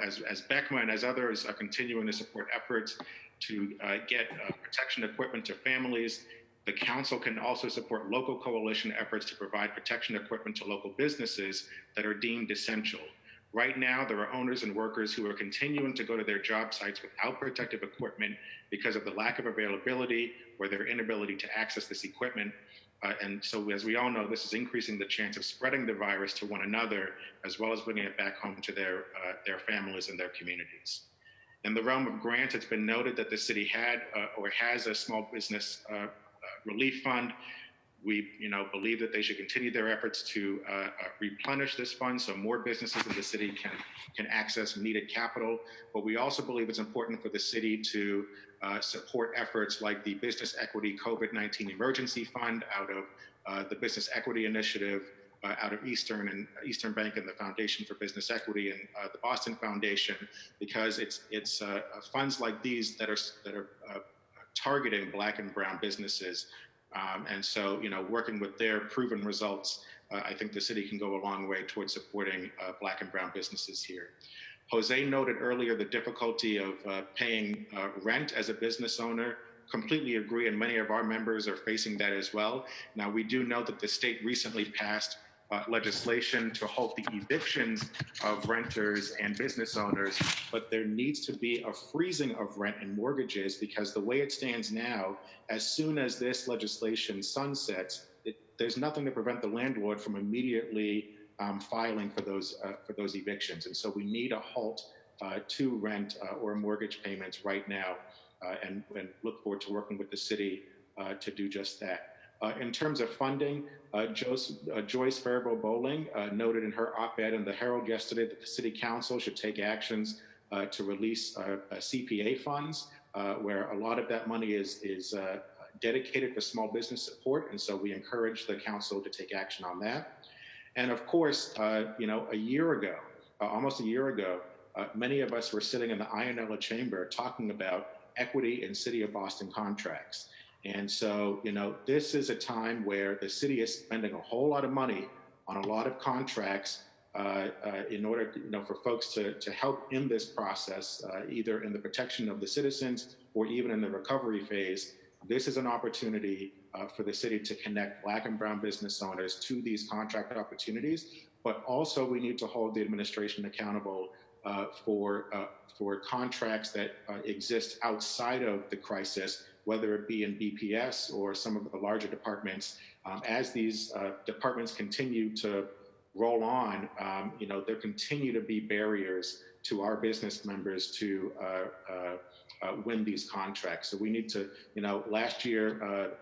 as BECMA and as others are continuing to support efforts to get protection equipment to families. The council can also support local coalition efforts to provide protection equipment to local businesses that are deemed essential. Right now, there are owners and workers who are continuing to go to their job sites without protective equipment because of the lack of availability or their inability to access this equipment. And so, as we all know, this is increasing the chance of spreading the virus to one another, as well as bringing it back home to their families and their communities. In the realm of grants, it's been noted that the city had or has a small business relief fund. We believe that they should continue their efforts to replenish this fund so more businesses in the city can access needed capital. But we also believe it's important for the city to support efforts like the Business Equity COVID-19 Emergency Fund out of the Business Equity Initiative, out of Eastern Bank and the Foundation for Business Equity and the Boston Foundation, because it's funds like these that are targeting Black and brown businesses And so, working with their proven results, I think the city can go a long way towards supporting Black and brown businesses here. Jose noted earlier the difficulty of paying rent as a business owner. Completely agree, and many of our members are facing that as well. Now, we do know that the state recently passed legislation to halt the evictions of renters and business owners, but there needs to be a freezing of rent and mortgages, because the way it stands now, as soon as this legislation sunsets, there's nothing to prevent the landlord from immediately filing for those evictions. And so we need a halt to rent or mortgage payments right now, and look forward to working with the city to do just that. In terms of funding, Joyce Faribault Bowling noted in her op-ed in the Herald yesterday that the City Council should take actions to release CPA funds, where a lot of that money is dedicated to small business support. And so we encourage the council to take action on that. And of course, almost a year ago, many of us were sitting in the Ionella chamber talking about equity in City of Boston contracts. And so, this is a time where the city is spending a whole lot of money on a lot of contracts in order, for folks to help in this process, either in the protection of the citizens or even in the recovery phase. This is an opportunity for the city to connect Black and brown business owners to these contract opportunities, but also we need to hold the administration accountable for contracts that exist outside of the crisis, whether it be in BPS or some of the larger departments. As these departments continue to roll on, there continue to be barriers to our business members to win these contracts. So we need to, last year,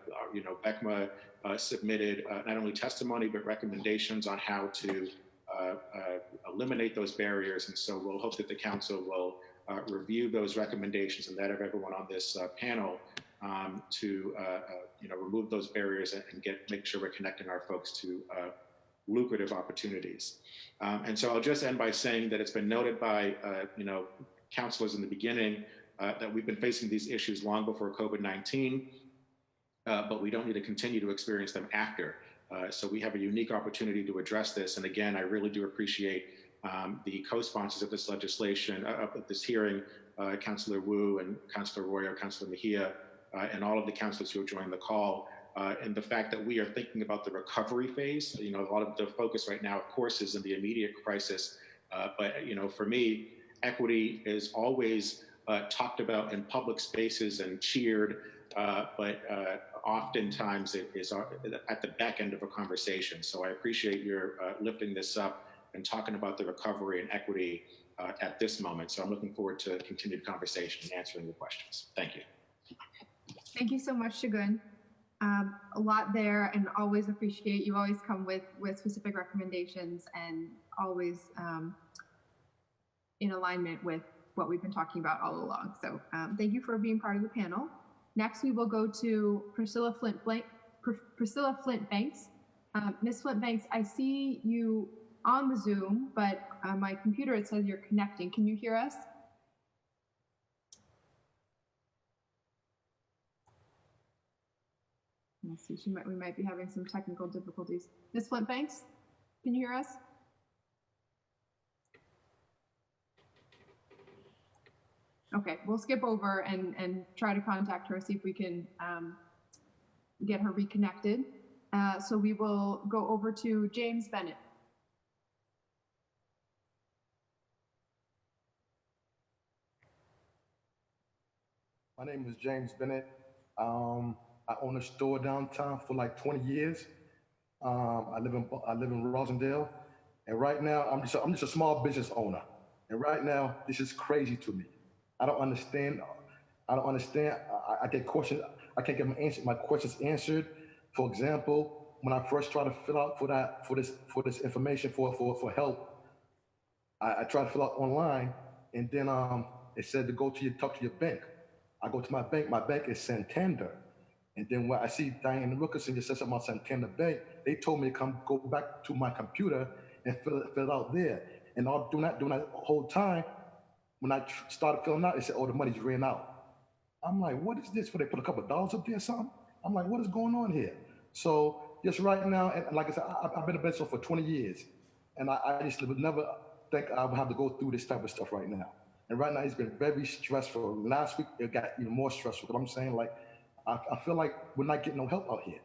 BECMA submitted not only testimony, but recommendations on how to eliminate those barriers. And so we'll hope that the council will review those recommendations and that of everyone on this panel to remove those barriers and make sure we're connecting our folks to lucrative opportunities. And so I'll just end by saying that it's been noted by councilors in the beginning that we've been facing these issues long before COVID-19, but we don't need to continue to experience them after. So we have a unique opportunity to address this. And again, I really do appreciate the co-sponsors of this legislation, of this hearing, Councilor Wu and Councilor Arroyo, Councilor Mejia, and all of the councilors who have joined the call, and the fact that we are thinking about the recovery phase. A lot of the focus right now, of course, is in the immediate crisis. But for me, equity is always talked about in public spaces and cheered, but oftentimes it is at the back end of a conversation. So I appreciate your lifting this up and talking about the recovery and equity at this moment. So I'm looking forward to continued conversation and answering the questions. Thank you. Thank you so much, Shagun. A lot there, and always appreciate you always come with specific recommendations and always in alignment with what we've been talking about all along. So thank you for being part of the panel. Next, we will go to Priscilla Flint-Banks. Ms. Flint-Banks, I see you on the Zoom, but my computer, it says you're connecting. Can you hear us? Let's see, we might be having some technical difficulties. Ms. Flint-Banks, can you hear us? Okay, we'll skip over and try to contact her, see if we can get her reconnected. So we will go over to James Bennett. My name is James Bennett. I own a store downtown for like 20 years. I live in Rosendale, and right now I'm just a small business owner. And right now, this is crazy to me. I don't understand. I get questions. I can't get my questions answered. For example, when I first tried to fill out for this information for help, I tried to fill out online, and then it said to talk to your bank. I go to my bank. My bank is Santander. And then when I see Diane Wilkerson just said something about Santander Bank, they told me to go back to my computer and fill it out there. And during that whole time, when I started filling out, it said, "Oh, the money's ran out." I'm like, "What is this? Where they put a couple of dollars up there or something?" I'm like, what is going on here? So just right now, and like I said, I've been a business for 20 years, and I just would never think I would have to go through this type of stuff right now. And right now, it's been very stressful. Last week, it got even more stressful. But I'm saying, like, I feel like we're not getting no help out here.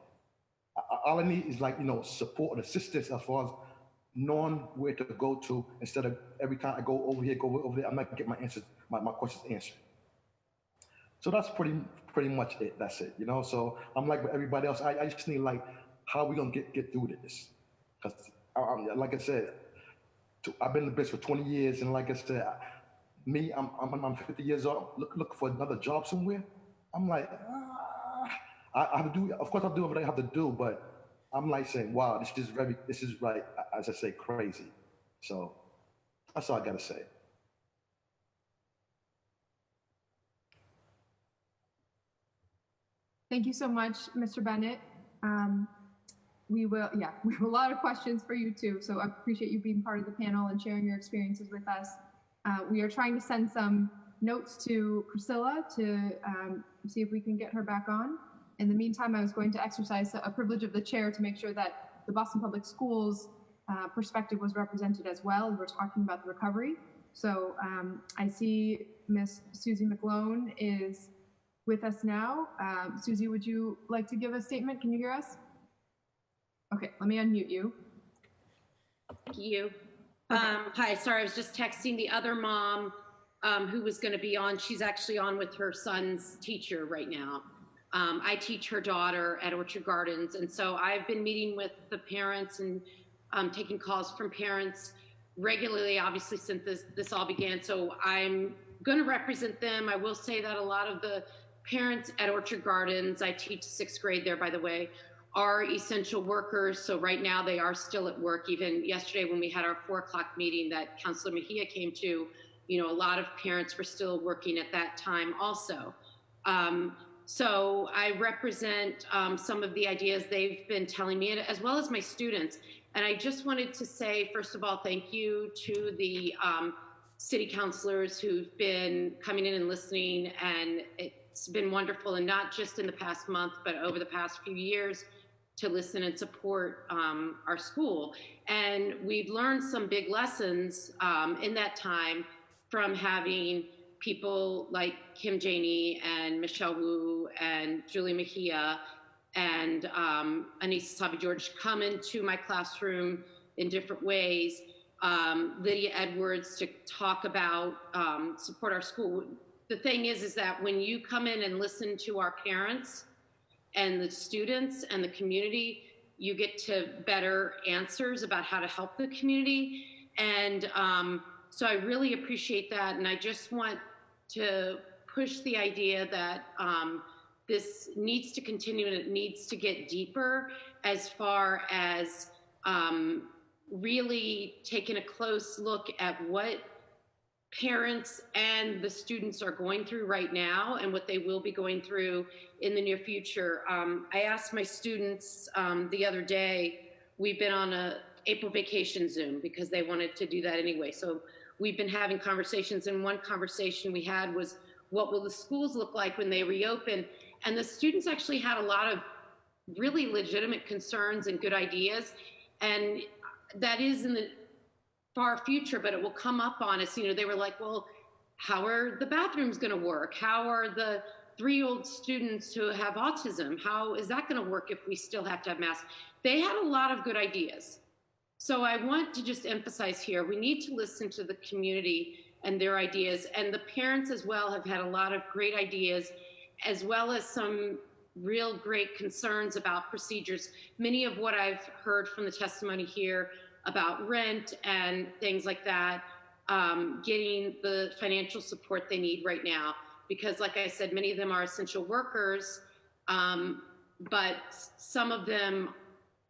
All I need is, like, support and assistance as far as knowing where to go to, instead of every time I go over here, go over there, I'm not gonna get my answers, my questions answered. So that's pretty much it. That's it. So I'm like with everybody else. I just need, like, how we gonna get through this? Because like I said, I've been in the business for 20 years, and like I said, I'm 50 years old. Look for another job somewhere. I'm like, I have to do. Of course, I'll do what I have to do, but I'm like saying, wow, this is right, as I say, crazy. So that's all I gotta say. Thank you so much, Mr. Bennett. We have a lot of questions for you too, so I appreciate you being part of the panel and sharing your experiences with us. We are trying to send some notes to Priscilla to see if we can get her back on. In the meantime, I was going to exercise a privilege of the chair to make sure that the Boston Public Schools perspective was represented as well, as we're talking about the recovery. So I see Miss Susie McLone is with us now. Susie, would you like to give a statement? Can you hear us? Okay, let me unmute you. Thank you. Hi, sorry, I was just texting the other mom who was going to be on. She's actually on with her son's teacher right now. I teach her daughter at Orchard Gardens, and so I've been meeting with the parents and taking calls from parents regularly, obviously, since this all began. So I'm going to represent them. I will say that a lot of the parents at Orchard Gardens, I teach 6th grade there, by the way, are essential workers. So right now they are still at work. Even yesterday when we had our 4 o'clock meeting that Councilor Mejia came to, a lot of parents were still working at that time also. So I represent some of the ideas they've been telling me, as well as my students. And I just wanted to say, first of all, thank you to the city councilors who've been coming in and listening. And it's been wonderful, and not just in the past month, but over the past few years, to listen and support our school. And we've learned some big lessons in that time from having people like Kim Janey and Michelle Wu and Julie Mejia and Anissa Sabi-George come into my classroom in different ways. Lydia Edwards to talk about support our school. The thing is that when you come in and listen to our parents and the students and the community, you get to better answers about how to help the community. And so I really appreciate that. And I just want to push the idea that this needs to continue, and it needs to get deeper as far as really taking a close look at what parents and the students are going through right now and what they will be going through in the near future. I asked my students the other day, we've been on a April vacation Zoom because they wanted to do that anyway. So we've been having conversations, and one conversation we had was, what will the schools look like when they reopen? And the students actually had a lot of really legitimate concerns and good ideas. And that is in the far future, but it will come up on us. They were like, well, how are the bathrooms going to work? How are the 3-year-old students who have autism? How is that going to work if we still have to have masks? They had a lot of good ideas. So I want to just emphasize here, we need to listen to the community and their ideas. And the parents as well have had a lot of great ideas, as well as some real great concerns about procedures. Many of what I've heard from the testimony here about rent and things like that, getting the financial support they need right now. Because like I said, many of them are essential workers, but some of them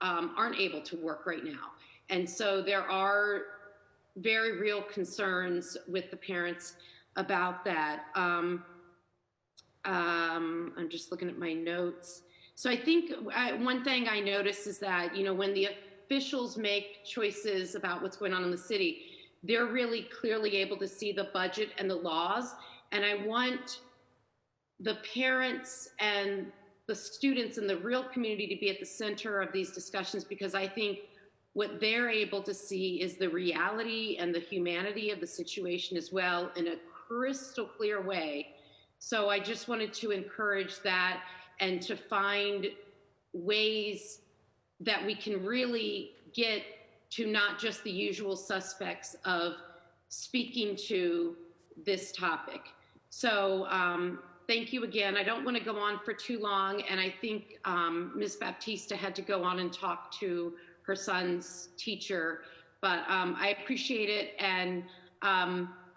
aren't able to work right now. And so there are very real concerns with the parents about that. I'm just looking at my notes. So I think one thing I noticed is that, when the officials make choices about what's going on in the city, they're really clearly able to see the budget and the laws. And I want the parents and the students and the real community to be at the center of these discussions, because I think what they're able to see is the reality and the humanity of the situation as well in a crystal clear way. So I just wanted to encourage that and to find ways that we can really get to not just the usual suspects of speaking to this topic. So thank you again. I don't want to go on for too long, and I think Ms. Baptista had to go on and talk to her son's teacher, but I appreciate it. And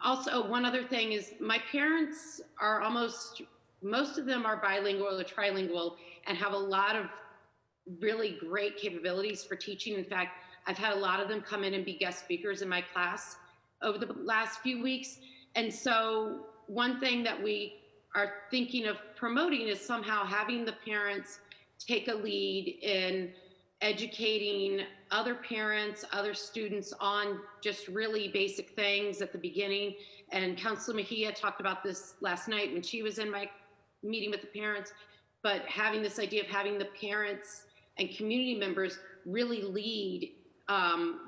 also, one other thing is my parents are most of them are bilingual or trilingual and have a lot of really great capabilities for teaching. In fact, I've had a lot of them come in and be guest speakers in my class over the last few weeks. And so one thing that we are thinking of promoting is somehow having the parents take a lead in educating other parents, other students on just really basic things at the beginning. And Councilor Mejia talked about this last night when she was in my meeting with the parents, but having this idea of having the parents and community members really lead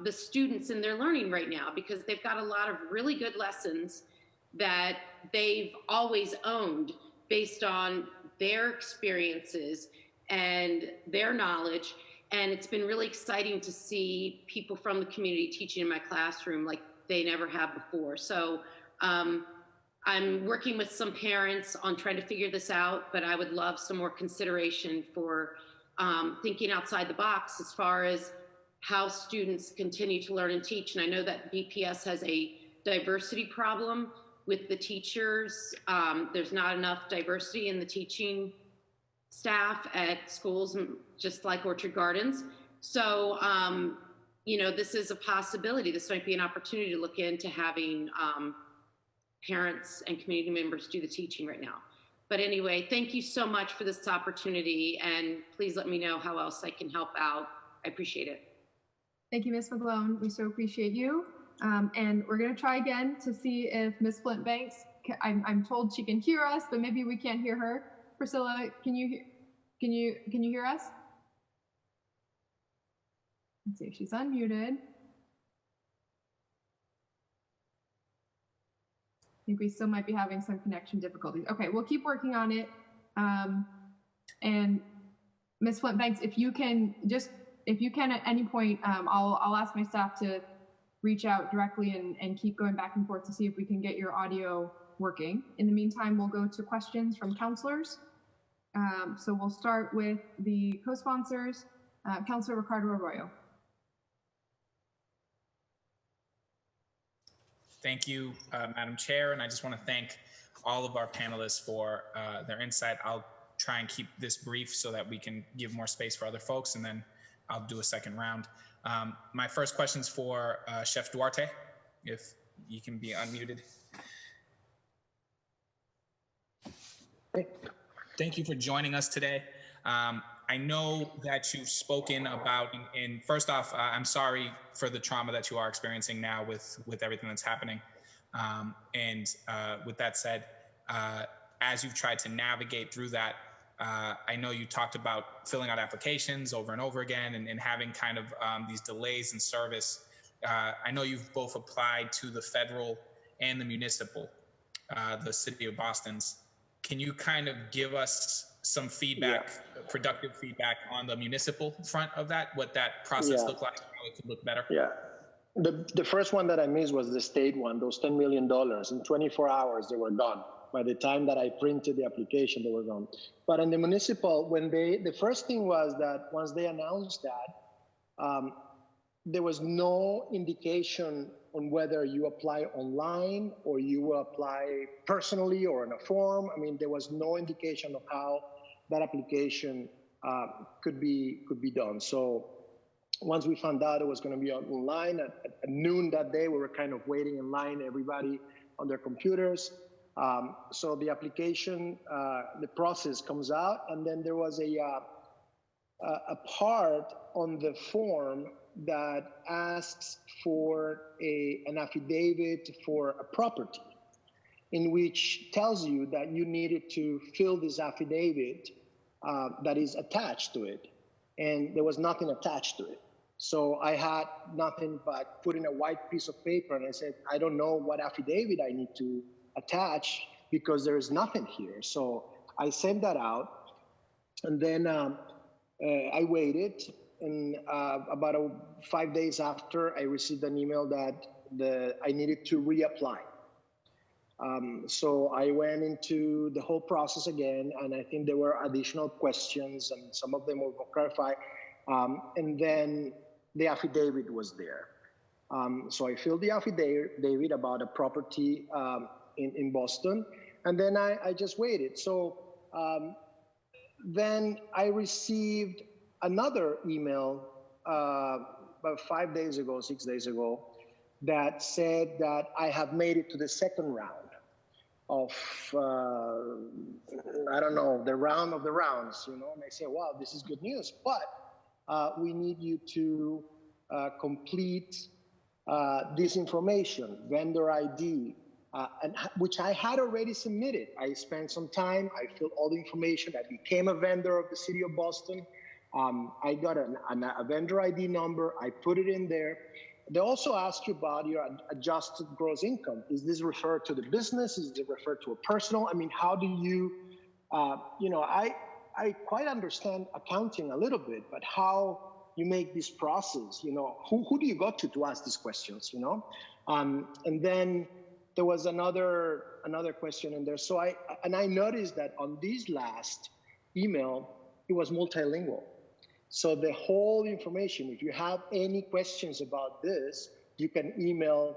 the students in their learning right now, because they've got a lot of really good lessons that they've always owned based on their experiences and their knowledge. And it's been really exciting to see people from the community teaching in my classroom like they never have before. So I'm working with some parents on trying to figure this out, but I would love some more consideration for thinking outside the box as far as how students continue to learn and teach. And I know that BPS has a diversity problem with the teachers. There's not enough diversity in the teaching staff at schools, just like Orchard Gardens. So, you know, this is a possibility. This might be an opportunity to look into having parents and community members do the teaching right now. But anyway, thank you so much for this opportunity, and please let me know how else I can help out. I appreciate it. Thank you, Ms. McGlone. We so appreciate you. And we're going to try again to see if Ms. Flint Banks, I'm told she can hear us, but maybe we can't hear her. Priscilla, can you hear us? Let's see if she's unmuted. I think we still might be having some connection difficulties. Okay, we'll keep working on it. And Ms. Flint Banks, if you can at any point, I'll ask my staff to reach out directly and keep going back and forth to see if we can get your audio working. In the meantime, we'll go to questions from counselors. So we'll start with the co-sponsors, Councilor Ricardo Arroyo. Thank you, Madam Chair, and I just want to thank all of our panelists for their insight. I'll try and keep this brief so that we can give more space for other folks, and then I'll do a second round. My first question is for Chef Duarte, if you can be unmuted. Thank you for joining us today. I know that you've spoken about, and first off, I'm sorry for the trauma that you are experiencing now with everything that's happening. With that said, as you've tried to navigate through that, I know you talked about filling out applications over and over again and having kind of these delays in service. I know you've both applied to the federal and the municipal, the city of Boston's. Can you kind of give us some feedback, productive feedback on the municipal front of that, what that process looked like, how it could look better? Yeah. The first one that I missed was the state one, those $10 million. In 24 hours, they were gone. By the time that I printed the application, they were gone. But in the municipal, the first thing was that once they announced that, there was no indication on whether you apply online or you apply personally or in a form. I mean, there was no indication of how that application could be done. So once we found out it was going to be online at noon that day, we were kind of waiting in line, everybody on their computers. So the application, the process comes out, and then there was a part on the form that asks for an affidavit for a property, in which tells you that you needed to fill this affidavit that is attached to it, and there was nothing attached to it. So I had nothing but put in a white piece of paper, and I said, I don't know what affidavit I need to attach because there is nothing here. So I sent that out, and then I waited, and about 5 days after, I received an email that I needed to reapply. So I went into the whole process again, and I think there were additional questions, and some of them were clarified. And then the affidavit was there. So I filled the affidavit about a property in Boston, and then I just waited. So then I received another email about 5 days ago, 6 days ago, that said that I have made it to the second round of, I don't know, the round of the rounds, you know, and I say, wow, this is good news, but we need you to complete this information, vendor ID, which I had already submitted. I spent some time, I filled all the information, I became a vendor of the city of Boston. I got a vendor ID number, I put it in there. They also ask you about your adjusted gross income. Is this referred to the business? Is it referred to a personal? I mean, how do you, you know, I quite understand accounting a little bit, but how you make this process, you know, who do you go to ask these questions, you know? And then there was another question in there. So I noticed that on this last email, it was multilingual. So the whole information, if you have any questions about this, you can email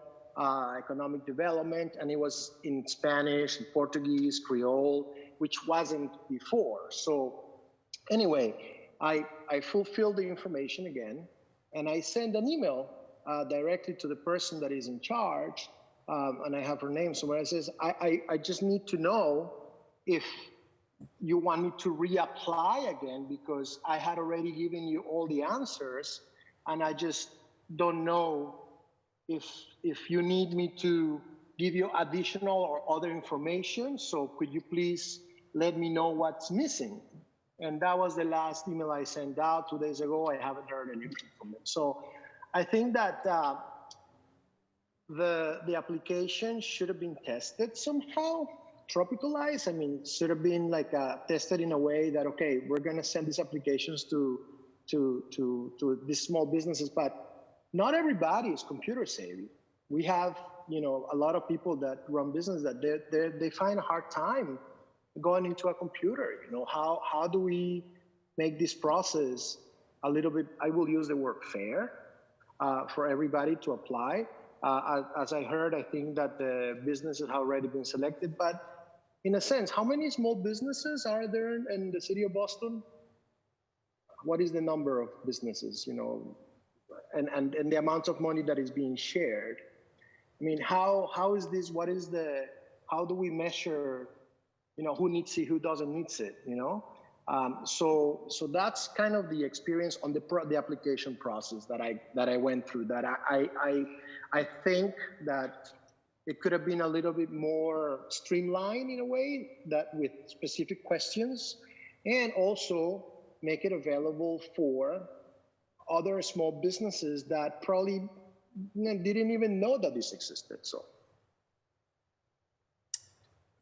economic development, and it was in Spanish, Portuguese, Creole, which wasn't before. So anyway, I fulfilled the information again, and I sent an email directly to the person that is in charge, and I have her name somewhere. It says, I just need to know if you want me to reapply again, because I had already given you all the answers, and I just don't know if you need me to give you additional or other information. So could you please let me know what's missing? And that was the last email I sent out 2 days ago. I haven't heard anything from them. So I think that the application should have been tested somehow, tropicalized. I mean, should have been like tested in a way that, okay, we're going to send these applications to these small businesses, but not everybody is computer savvy. We have, you know, a lot of people that run business that they find a hard time going into a computer. You know, how do we make this process a little bit, I will use the word fair, for everybody to apply. As I heard, I think that the businesses have already been selected, but in a sense, how many small businesses are there in the city of Boston? What is the number of businesses, you know, and the amount of money that is being shared? I mean, how is this, how do we measure, you know, who needs it, who doesn't need it, you know? So that's kind of the experience on the application process that I went through, that I think that it could have been a little bit more streamlined in a way, that with specific questions, and also make it available for other small businesses that probably didn't even know that this existed. So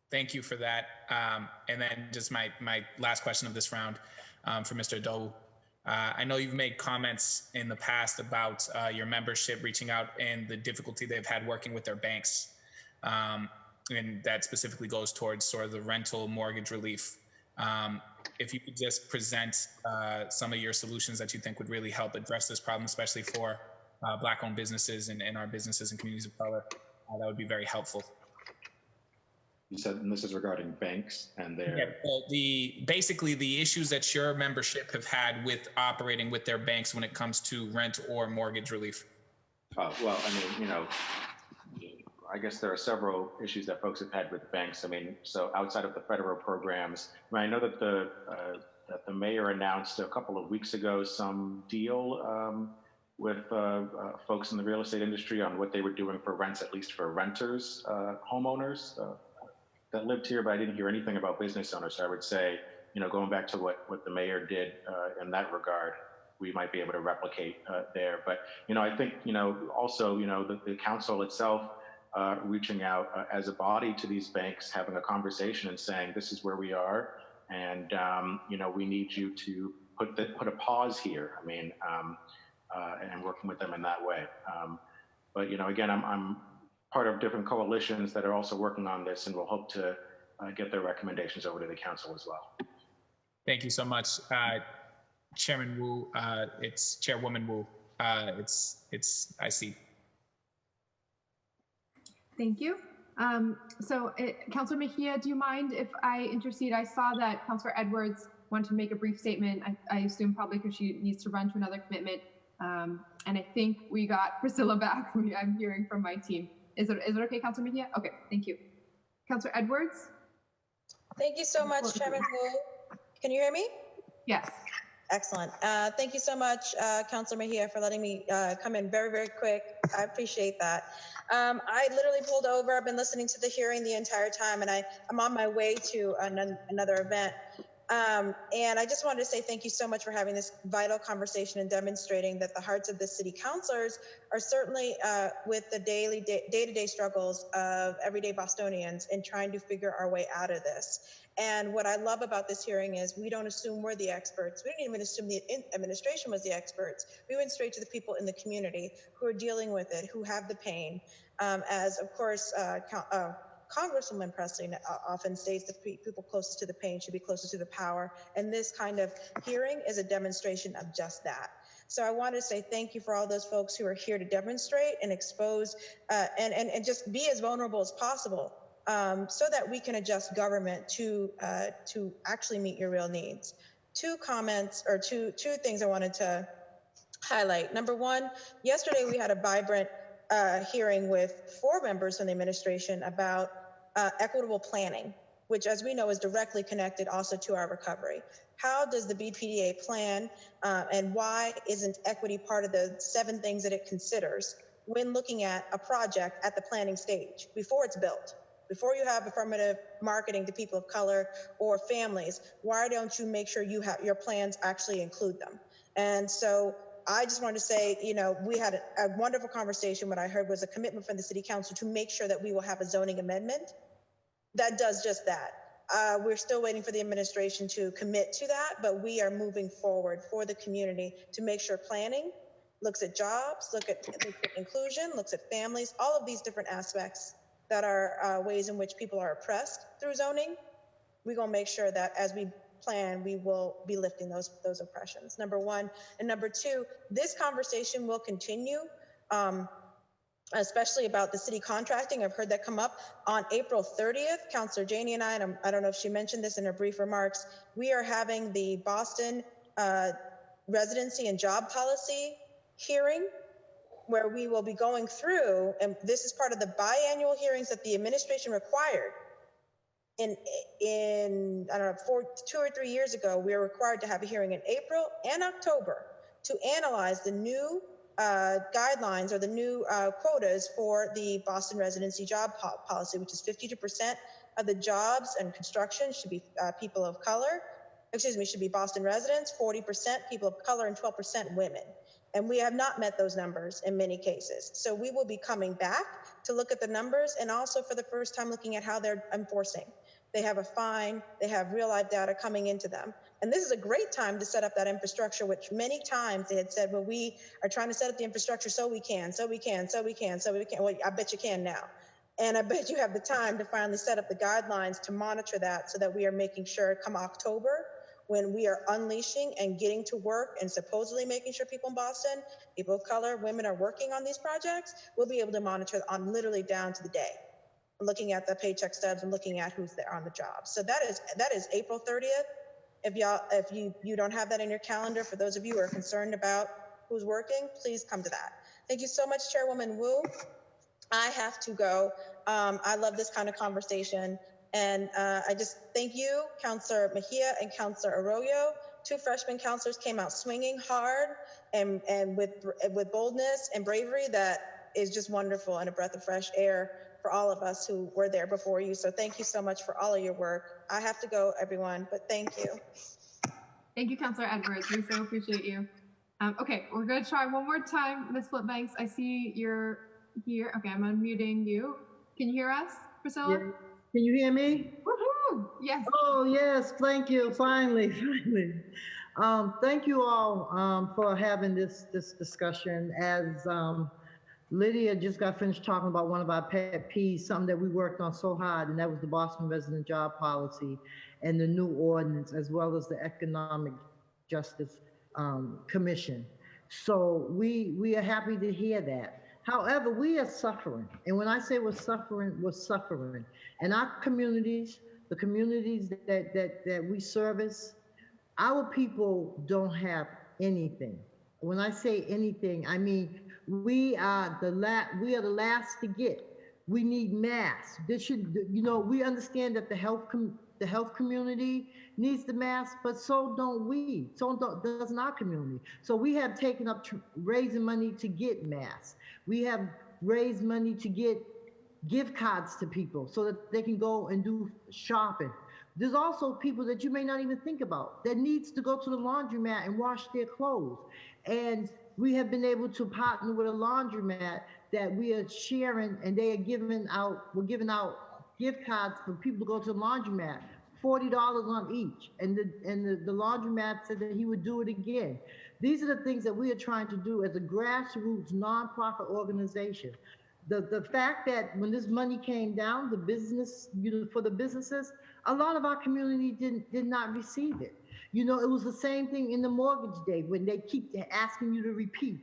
thank you for that. And then just my last question of this round for Mr. Doe. I know you've made comments in the past about your membership reaching out and the difficulty they've had working with their banks. And that specifically goes towards sort of the rental mortgage relief. If you could just present some of your solutions that you think would really help address this problem, especially for Black-owned businesses and our businesses and communities of color, that would be very helpful. You said, and this is regarding banks and their... Yeah, basically the issues that your membership have had with operating with their banks when it comes to rent or mortgage relief. Well, I mean, you know, I guess there are several issues that folks have had with banks. I mean, so outside of the federal programs, I mean, I know that the mayor announced a couple of weeks ago some deal with folks in the real estate industry on what they were doing for rents, at least for renters, homeowners that lived here, but I didn't hear anything about business owners. So I would say going back to what the mayor did in that regard, we might be able to replicate there. But, I think, also, the council itself reaching out as a body to these banks, having a conversation and saying, this is where we are. And, we need you to put a pause here. I mean, and working with them in that way. But, again, I'm part of different coalitions that are also working on this, and we'll hope to get their recommendations over to the council as well. Thank you so much, Chairman Wu. It's Chairwoman Wu. I see. Thank you. Councilor Mejia, do you mind if I intercede? I saw that Councilor Edwards wanted to make a brief statement. I assume probably because she needs to run to another commitment. And I think we got Priscilla back. I'm hearing from my team. Is it okay, Councilor Mejia? Okay, thank you. Councilor Edwards? Thank you so much, Chairman Wu. Can you hear me? Yes. Excellent. Thank you so much, Councilor Mejia, for letting me come in very, very quick. I appreciate that. I literally pulled over. I've been listening to the hearing the entire time, and I'm on my way to another event. And I just wanted to say thank you so much for having this vital conversation and demonstrating that the hearts of the city councilors are certainly with the day-to-day struggles of everyday Bostonians in trying to figure our way out of this. And what I love about this hearing is we don't assume we're the experts. We didn't even assume the administration was the experts. We went straight to the people in the community who are dealing with it, who have the pain. As of course, Congresswoman Presley often states that people closest to the pain should be closest to the power. And this kind of hearing is a demonstration of just that. So I want to say thank you for all those folks who are here to demonstrate and expose and just be as vulnerable as possible. So that we can adjust government to actually meet your real needs. Two comments or two things I wanted to highlight. Number one, yesterday we had a vibrant hearing with 4 members from the administration about equitable planning, which as we know is directly connected also to our recovery. How does the BPDA plan and why isn't equity part of the 7 things that it considers when looking at a project at the planning stage before it's built? Before you have affirmative marketing to people of color or families, why don't you make sure your plans actually include them? And so I just wanted to say, we had a wonderful conversation. What I heard was a commitment from the city council to make sure that we will have a zoning amendment that does just that. We're still waiting for the administration to commit to that, but we are moving forward for the community to make sure planning looks at jobs, looks at inclusion, looks at families, all of these different aspects that are ways in which people are oppressed through zoning. We're gonna make sure that as we plan, we will be lifting those oppressions, number one. And number two, this conversation will continue, especially about the city contracting. I've heard that come up on April 30th. Councilor Janey and I don't know if she mentioned this in her brief remarks, we are having the Boston residency and job policy hearing, where we will be going through, and this is part of the biannual hearings that the administration required. In I don't know, 2 or 3 years ago, we were required to have a hearing in April and October to analyze the new guidelines or the new quotas for the Boston residency job policy, which is 52% of the jobs and construction should be people of color. Should be Boston residents, 40% people of color, and 12% women. And we have not met those numbers in many cases. So we will be coming back to look at the numbers and also for the first time looking at how they're enforcing. They have a fine, they have real life data coming into them. And this is a great time to set up that infrastructure, which many times they had said, well, we are trying to set up the infrastructure so we can. Well, I bet you can now. And I bet you have the time to finally set up the guidelines to monitor that so that we are making sure come October, when we are unleashing and getting to work and supposedly making sure people in Boston, people of color, women are working on these projects, we'll be able to monitor on literally down to the day, looking at the paycheck stubs and looking at who's there on the job. So that is April 30th. If you don't have that in your calendar, for those of you who are concerned about who's working, please come to that. Thank you so much, Chairwoman Wu. I have to go. I love this kind of conversation. And I just thank you, Councilor Mejia and Councilor Arroyo. 2 freshman councilors came out swinging hard and with boldness and bravery that is just wonderful and a breath of fresh air for all of us who were there before you. So thank you so much for all of your work. I have to go, everyone, but thank you. Thank you, Councilor Edwards. We so appreciate you. Okay, we're going to try one more time. Ms. Flipbanks, I see you're here. Okay, I'm unmuting you. Can you hear us, Priscilla? Yeah. Can you hear me? Woohoo! Yes. Oh, yes. Thank you. Finally. Thank you all for having this discussion. As Lydia just got finished talking about one of our pet peeves, something that we worked on so hard, and that was the Boston Resident Job Policy and the new ordinance, as well as the Economic Justice Commission. So we are happy to hear that. However, we are suffering. And when I say we're suffering, we're suffering. And our communities, the communities that we service, our people don't have anything. When I say anything, I mean we are the last to get. We need masks. This should, we understand that the health community needs the mask, but so don't we. So doesn't our community. So we have taken up raising money to get masks. We have raised money to get gift cards to people so that they can go and do shopping. There's also people that you may not even think about that needs to go to the laundromat and wash their clothes. And we have been able to partner with a laundromat that we are sharing, and we're giving out gift cards for people to go to the laundromat, $40 on each. And the laundromat said that he would do it again. These are the things that we are trying to do as a grassroots nonprofit organization. The fact that when this money came down, the business, for the businesses, a lot of our community did not receive it. It was the same thing in the mortgage day when they keep asking you to repeat.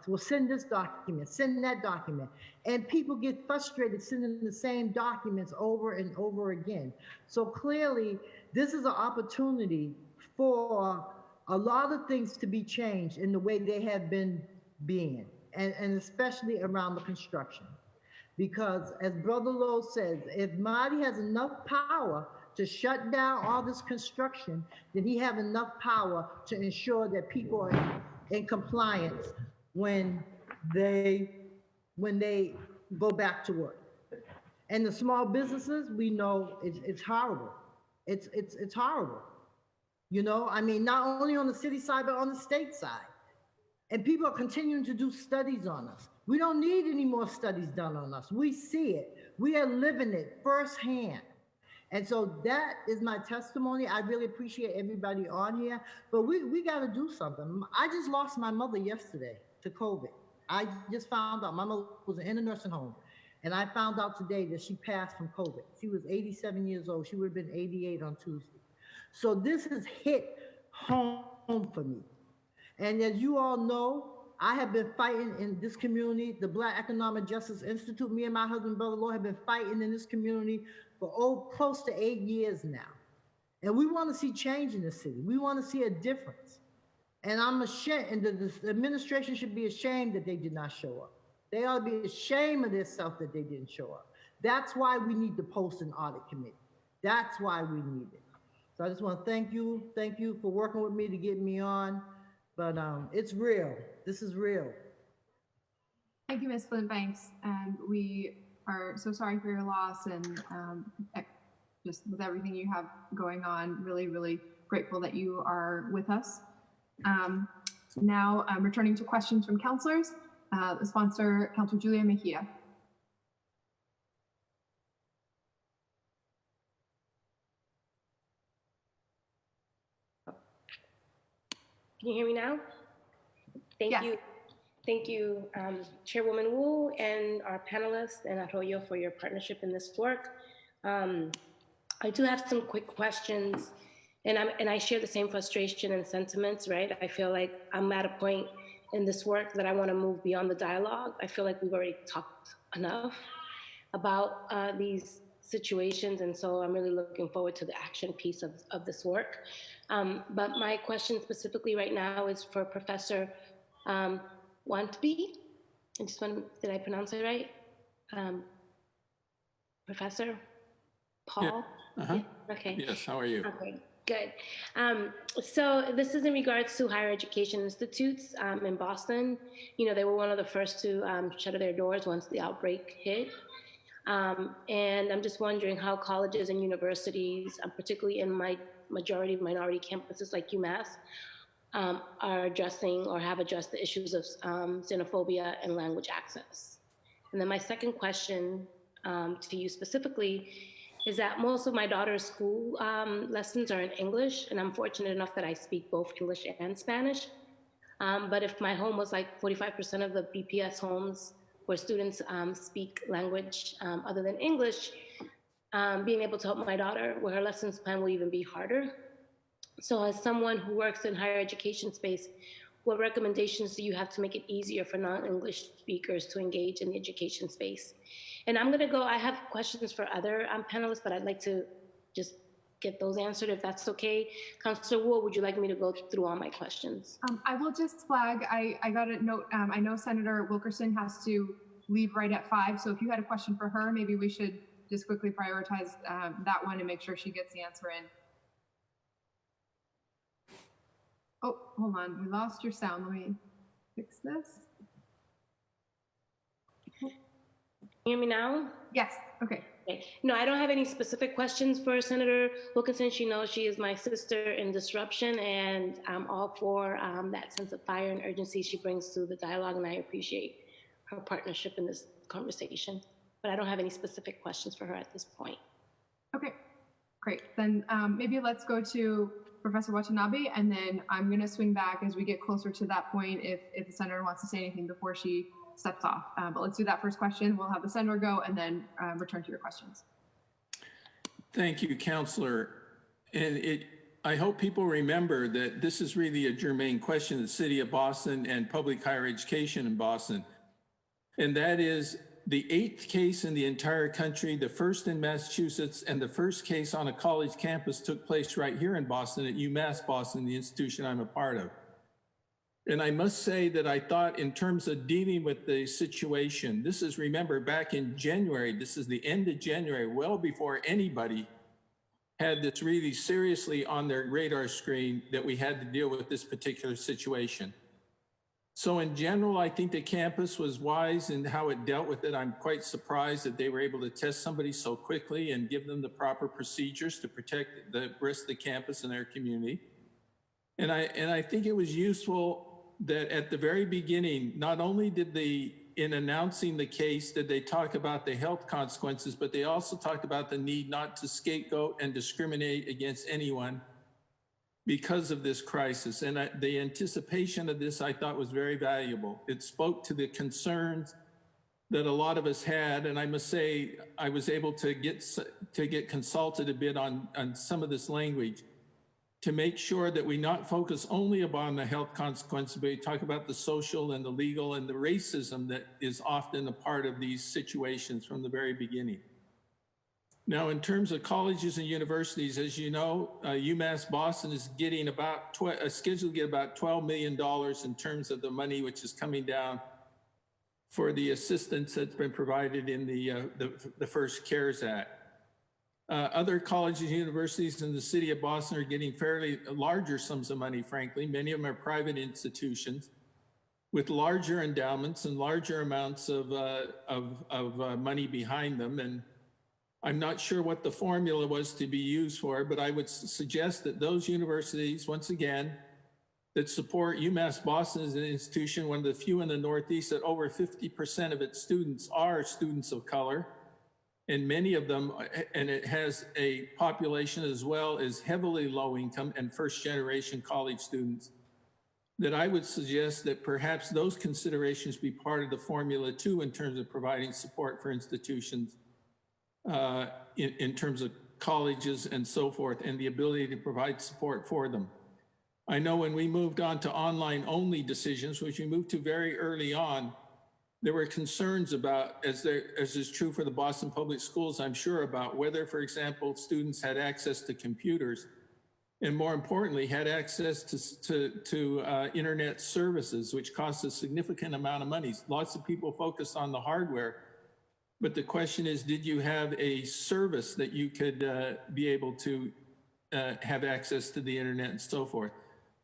So send this document, send that document. And people get frustrated sending the same documents over and over again. So clearly, this is an opportunity for a lot of things to be changed in the way they have been being, and especially around the construction. Because as Brother Lowe says, if Marty has enough power to shut down all this construction, then he have enough power to ensure that people are in compliance when they go back to work. And the small businesses, we know it's horrible. It's horrible. I mean, not only on the city side, but on the state side. And people are continuing to do studies on us. We don't need any more studies done on us. We see it. We are living it firsthand. And so that is my testimony. I really appreciate everybody on here, but we got to do something. I just lost my mother yesterday to COVID. I just found out my mother was in a nursing home, and I found out today that she passed from COVID. She was 87 years old. She would have been 88 on Tuesday. So this has hit home for me. And as you all know, I have been fighting in this community, the Black Economic Justice Institute. Me and my husband, Brother Lord, have been fighting in this community for close to 8 years now. And we want to see change in the city. We want to see a difference. And I'm ashamed, and the administration should be ashamed that they did not show up. They ought to be ashamed of themselves that they didn't show up. That's why we need to post an audit committee. That's why we need it. So I just want to thank you. Thank you for working with me to get me on. But it's real. This is real. Thank you, Ms. Flintbanks. And we are so sorry for your loss, and just with everything you have going on, really, really grateful that you are with us. Now, returning to questions from councilors, the sponsor, Councilor Julia Mejia. Can you hear me now? Thank Yes. you. Thank you, Chairwoman Wu and our panelists and Arroyo for your partnership in this work. I do have some quick questions, and I share the same frustration and sentiments, right? I feel like I'm at a point in this work that I want to move beyond the dialogue. I feel like we've already talked enough about these situations, and so I'm really looking forward to the action piece of this work. But my question specifically right now is for Professor Wantby. Did I pronounce it right? Professor Paul? Yeah. Uh-huh. Yeah. Okay. Yes, how are you? Okay, good. So this is in regards to higher education institutes in Boston. They were one of the first to shutter their doors once the outbreak hit. And I'm just wondering how colleges and universities, particularly in my majority minority campuses like UMass, are addressing or have addressed the issues of xenophobia and language access. And then my second question to you specifically is that most of my daughter's school lessons are in English, and I'm fortunate enough that I speak both English and Spanish. But if my home was like 45% of the BPS homes where students speak language other than English, being able to help my daughter with her lessons plan will even be harder. So as someone who works in higher education space, what recommendations do you have to make it easier for non-English speakers to engage in the education space? And I have questions for other panelists, but I'd like to just get those answered if that's okay. Councilor Wu, would you like me to go through all my questions? I will just flag, I got a note, I know Senator Wilkerson has to leave right at 5, so if you had a question for her, maybe we should just quickly prioritize that one and make sure she gets the answer in. Oh, hold on, we lost your sound. Let me fix this. Can you hear me now? Yes, okay. Okay. No, I don't have any specific questions for Senator Wilkinson. She knows she is my sister in disruption, and I'm all for that sense of fire and urgency she brings to the dialogue, and I appreciate her partnership in this conversation. But I don't have any specific questions for her at this point. Okay, great. Then maybe let's go to Professor Watanabe, and then I'm going to swing back as we get closer to that point if the senator wants to say anything before she steps off. But let's do that first question. We'll have the senator go and then return to your questions. Thank you, Counselor. And I hope people remember that this is really a germane question in the city of Boston and public higher education in Boston. And that is the 8th case in the entire country, the first in Massachusetts, and the first case on a college campus took place right here in Boston at UMass Boston, the institution I'm a part of. And I must say that I thought in terms of dealing with the situation, this is, remember, back in January, this is the end of January, well before anybody had this really seriously on their radar screen that we had to deal with this particular situation. So in general, I think the campus was wise in how it dealt with it. I'm quite surprised that they were able to test somebody so quickly and give them the proper procedures to protect the rest of the campus and their community. And I think it was useful that at the very beginning, not only did in announcing the case, did they talk about the health consequences, but they also talked about the need not to scapegoat and discriminate against anyone because of this crisis. And the anticipation of this, I thought, was very valuable. It spoke to the concerns that a lot of us had. And I must say, I was able to get consulted a bit on some of this language to make sure that we not focus only upon the health consequences, but we talk about the social and the legal and the racism that is often a part of these situations from the very beginning. Now, in terms of colleges and universities, as you know, UMass Boston is getting about scheduled to get about $12 million in terms of the money which is coming down for the assistance that's been provided in the first CARES Act. Other colleges and universities in the city of Boston are getting fairly larger sums of money, frankly. Many of them are private institutions with larger endowments and larger amounts of money behind them. And I'm not sure what the formula was to be used for, but I would suggest that those universities, once again, that support UMass Boston as an institution, one of the few in the Northeast, that over 50% of its students are students of color. And many of them, and it has a population as well as heavily low income and first generation college students, that I would suggest that perhaps those considerations be part of the formula too in terms of providing support for institutions in terms of colleges and so forth, and the ability to provide support for them. I know when we moved on to online only decisions, which we moved to very early on, there were concerns about, as is true for the Boston Public Schools, I'm sure, about whether, for example, students had access to computers, and more importantly, had access to internet services, which cost a significant amount of money. Lots of people focused on the hardware, but the question is, did you have a service that you could be able to have access to the internet and so forth?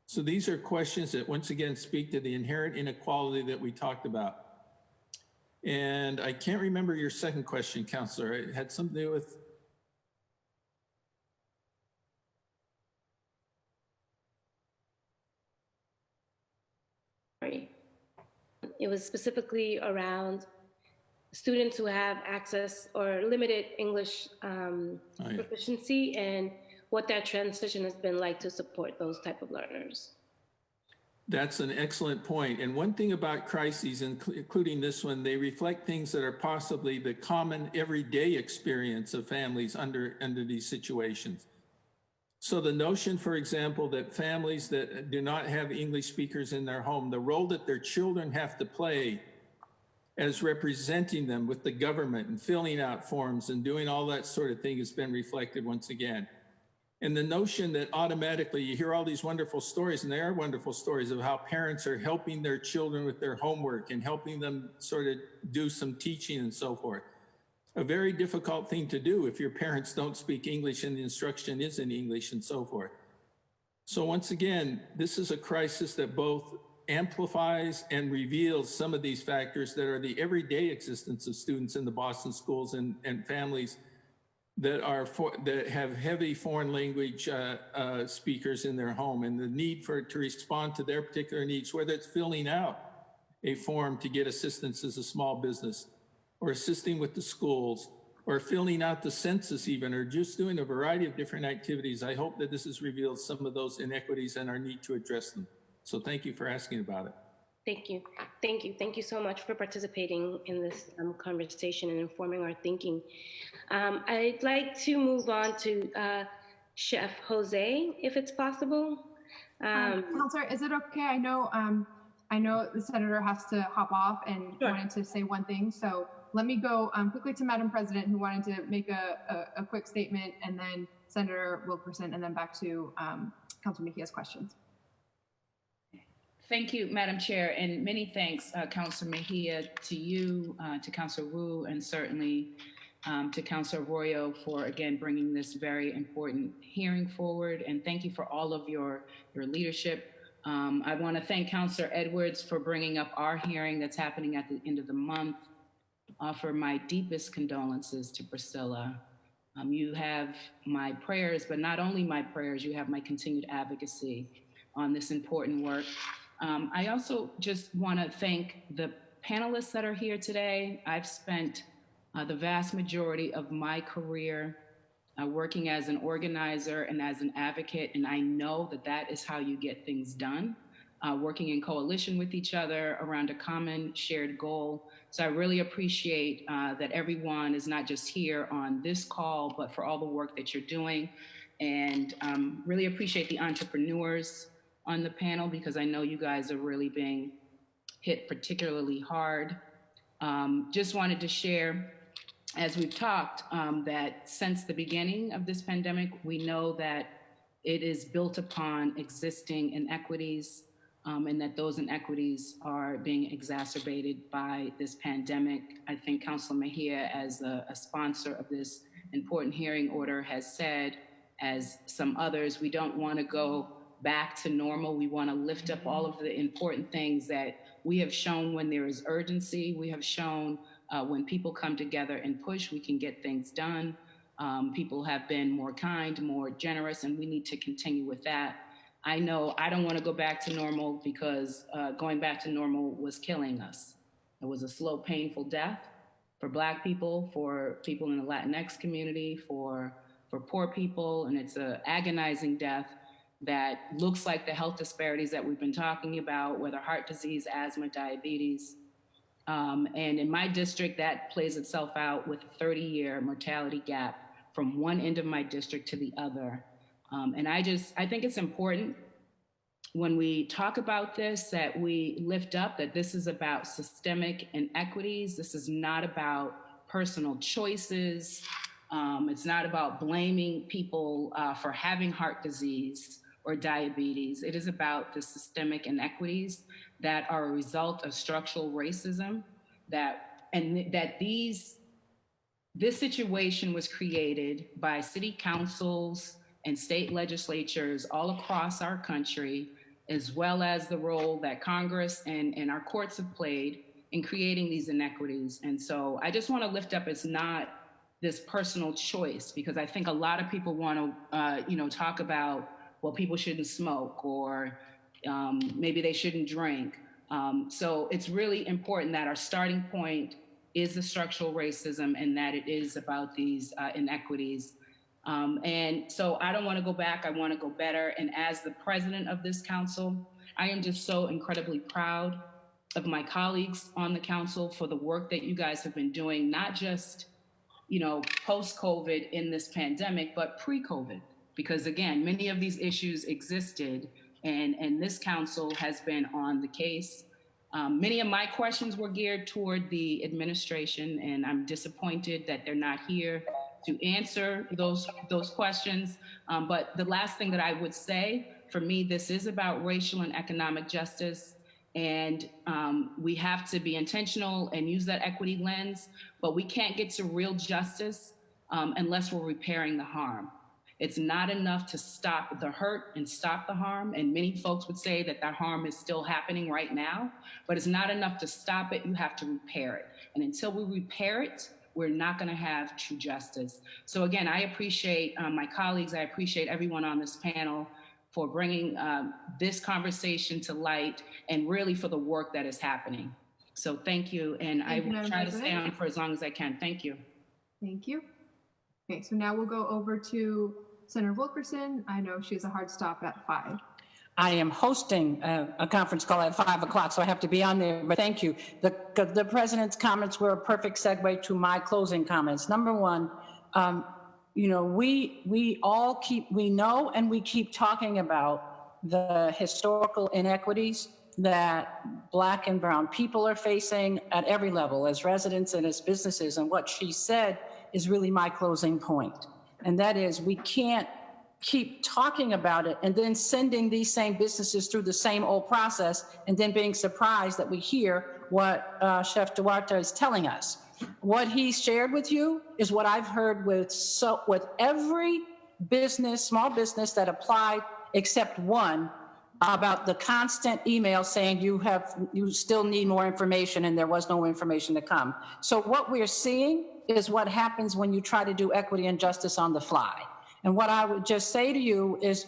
So these are questions that once again speak to the inherent inequality that we talked about. And I can't remember your second question, Counselor. It had something to do with. Sorry. It was specifically around students who have access or limited English proficiency and what that transition has been like to support those type of learners. That's an excellent point. And one thing about crises, including this one, they reflect things that are possibly the common everyday experience of families under these situations. So the notion, for example, that families that do not have English speakers in their home, the role that their children have to play as representing them with the government and filling out forms and doing all that sort of thing has been reflected once again. And the notion that automatically you hear all these wonderful stories, and they are wonderful stories of how parents are helping their children with their homework and helping them sort of do some teaching and so forth. A very difficult thing to do if your parents don't speak English and the instruction is in English and so forth. So once again, this is a crisis that both amplifies and reveals some of these factors that are the everyday existence of students in the Boston schools and families that have heavy foreign language speakers in their home, and the need to respond to their particular needs, whether it's filling out a form to get assistance as a small business, or assisting with the schools, or filling out the census even, or just doing a variety of different activities. I hope that this has revealed some of those inequities and our need to address them. So thank you for asking about it. Thank you. Thank you. Thank you so much for participating in this conversation and informing our thinking. I'd like to move on to Chef Jose, if it's possible. Counselor, is it okay? I know the senator has to hop off and wanted to say one thing. So let me go quickly to Madam President, who wanted to make a quick statement, and then Senator Wilkerson, and then back to Councilor Mejia's questions. Thank you, Madam Chair, and many thanks, Councilor Mejia, to you, to Councilor Wu, and certainly to Councilor Arroyo for, again, bringing this very important hearing forward. And thank you for all of your leadership. I want to thank Councilor Edwards for bringing up our hearing that's happening at the end of the month. Offer my deepest condolences to Priscilla. You have my prayers, but not only my prayers, you have my continued advocacy on this important work. I also just want to thank the panelists that are here today. I've spent the vast majority of my career working as an organizer and as an advocate, and I know that that is how you get things done, working in coalition with each other around a common shared goal. So I really appreciate that everyone is not just here on this call, but for all the work that you're doing, and really appreciate the entrepreneurs on the panel, because I know you guys are really being hit particularly hard. Just wanted to share, as we've talked, that since the beginning of this pandemic, we know that it is built upon existing inequities, and that those inequities are being exacerbated by this pandemic. I think Councilor Mejia, as a sponsor of this important hearing order, has said, as some others, we don't want to go back to normal. We want to lift up all of the important things that we have shown when there is urgency. We have shown when people come together and push, we can get things done. People have been more kind, more generous, and we need to continue with that. I know I don't want to go back to normal, because going back to normal was killing us. It was a slow, painful death for Black people, for people in the Latinx community, for poor people, and it's an agonizing death that looks like the health disparities that we've been talking about, whether heart disease, asthma, diabetes. And in my district, that plays itself out with a 30-year mortality gap from one end of my district to the other. And I think it's important when we talk about this that we lift up that this is about systemic inequities. This is not about personal choices. It's not about blaming people for having heart disease or diabetes. It is about the systemic inequities that are a result of structural racism, this situation was created by city councils and state legislatures all across our country, as well as the role that Congress and our courts have played in creating these inequities. And so I just want to lift up, it's not this personal choice, because I think a lot of people want to, talk about, well, people shouldn't smoke, or maybe they shouldn't drink. So it's really important that our starting point is the structural racism, and that it is about these inequities. And so I don't want to go back, I want to go better. And as the president of this council, I am just so incredibly proud of my colleagues on the council for the work that you guys have been doing, not just, post-COVID in this pandemic, but pre-COVID. Because again, many of these issues existed, and this council has been on the case. Many of my questions were geared toward the administration, and I'm disappointed that they're not here to answer those questions. But the last thing that I would say, for me, this is about racial and economic justice. And we have to be intentional and use that equity lens, but we can't get to real justice unless we're repairing the harm. It's not enough to stop the hurt and stop the harm. And many folks would say that harm is still happening right now, but it's not enough to stop it. You have to repair it. And until we repair it, we're not going to have true justice. So again, I appreciate my colleagues. I appreciate everyone on this panel for bringing this conversation to light, and really for the work that is happening. So thank you, and I will try to stay on for as long as I can. Thank you. Thank you. Okay, so now we'll go over to Senator Wilkerson. I know she has a hard stop at 5. I am hosting a conference call at 5 o'clock, so I have to be on there, but thank you. The president's comments were a perfect segue to my closing comments. Number one, we all know and we keep talking about the historical inequities that Black and brown people are facing at every level, as residents and as businesses. And what she said is really my closing point. And that is, we can't keep talking about it and then sending these same businesses through the same old process and then being surprised that we hear what Chef Duarte is telling us. What he shared with you is what I've heard with every business, small business that applied except one, about the constant email saying you still need more information and there was no information to come. So what we're seeing is what happens when you try to do equity and justice on the fly. And what I would just say to you is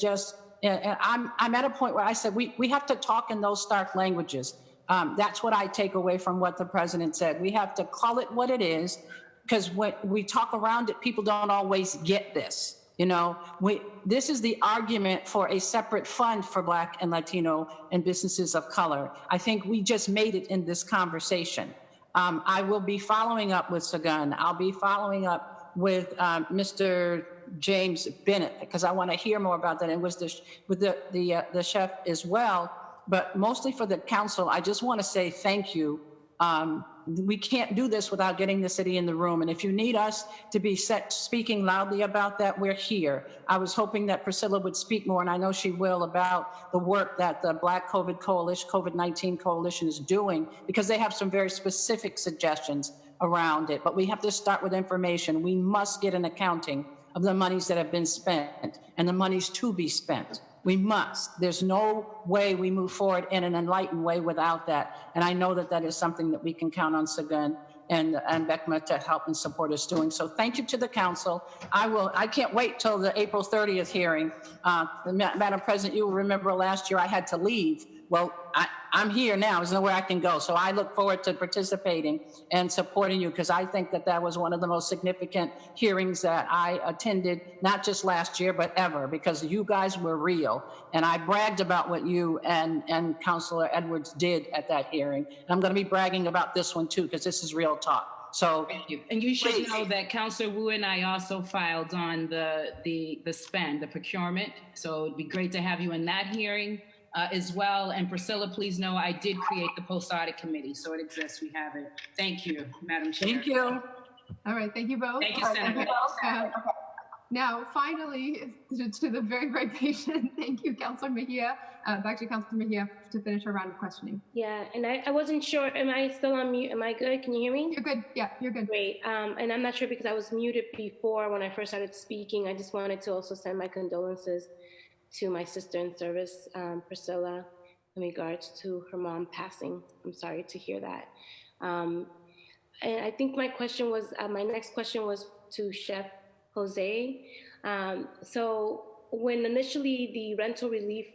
and I'm at a point where I said we have to talk in those stark languages. That's what I take away from what the president said. We have to call it what it is, because when we talk around it, people don't always get this. This is the argument for a separate fund for Black and Latino and businesses of color. I think we just made it in this conversation. I will be following up with Sagan. I'll be following up with Mr. James Bennett, because I want to hear more about that, and with the chef as well. But mostly for the council, I just want to say thank you. We can't do this without getting the city in the room. And if you need us to be speaking loudly about that, we're here. I was hoping that Priscilla would speak more, and I know she will, about the work that the Black COVID-19 Coalition is doing, because they have some very specific suggestions around it. But we have to start with information. We must get an accounting of the monies that have been spent and the monies to be spent. We must. There's no way we move forward in an enlightened way without that. And I know that is something that we can count on Sagan and Beckma to help and support us doing. So thank you to the council. I can't wait till the April 30th hearing. Madam President, you will remember last year I had to leave. Well, I'm here now. There's nowhere I can go. So I look forward to participating and supporting you, because I think that was one of the most significant hearings that I attended, not just last year, but ever, because you guys were real. And I bragged about what you and Councilor Edwards did at that hearing. And I'm going to be bragging about this one too, because this is real talk. So thank you. And you should know that Councilor Wu and I also filed on the spend, the procurement. So it'd be great to have you in that hearing as well. And Priscilla, please know I did create the post-audit committee, so it exists. We have it. Thank you, Madam Chair. Thank you. All right, thank you both. Thank you, Senator. Now, finally, to the very, very patient, thank you, Councilor Mejia. Back to Councilor Mejia to finish our round of questioning. Yeah, and I wasn't sure, am I still on mute? Am I good? Can you hear me? You're good, yeah, you're good. Great, and I'm not sure because I was muted before when I first started speaking. I just wanted to also send my condolences to my sister in service, Priscilla, in regards to her mom passing. I'm sorry to hear that. And I think my question was, my next question was to Chef Jose. So when initially the rental relief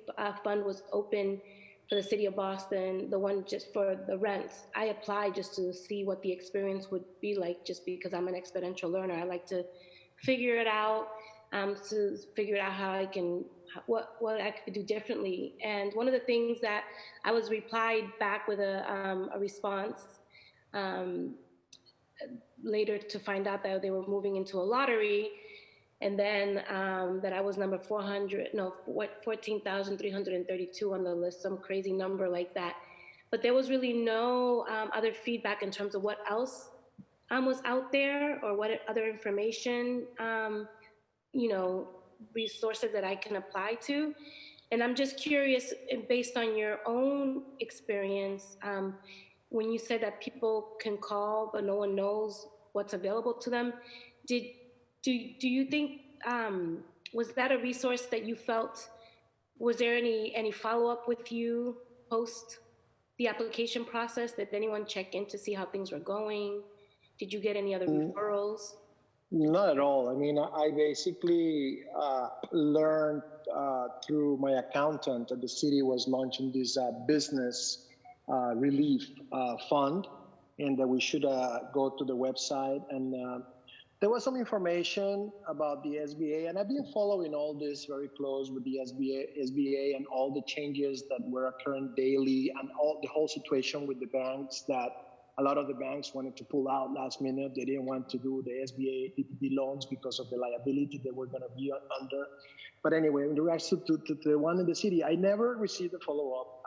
fund was open for the city of Boston, the one just for the rents, I applied just to see what the experience would be like, just because I'm an exponential learner. I like to figure it out, to figure out how I can, what I could do differently. And one of the things that I was replied back with a response later to find out that they were moving into a lottery, and then that I was number 14,332 on the list, some crazy number like that. But there was really no other feedback in terms of what else was out there, or what other information, resources that I can apply to. And I'm just curious, based on your own experience, when you said that people can call, but no one knows what's available to them, do you think, was that a resource that you felt, was there any follow-up with you post the application process? Did anyone check in to see how things were going? Did you get any other referrals? Not at all. I mean, I basically learned through my accountant that the city was launching this business relief fund, and that we should go to the website. And there was some information about the SBA, and I've been following all this very close with the SBA and all the changes that were occurring daily, and the whole situation with the banks, that a lot of the banks wanted to pull out last minute. They didn't want to do the SBA PPP loans because of the liability they were going to be under. But anyway, in regards to the one in the city, I never received a follow-up.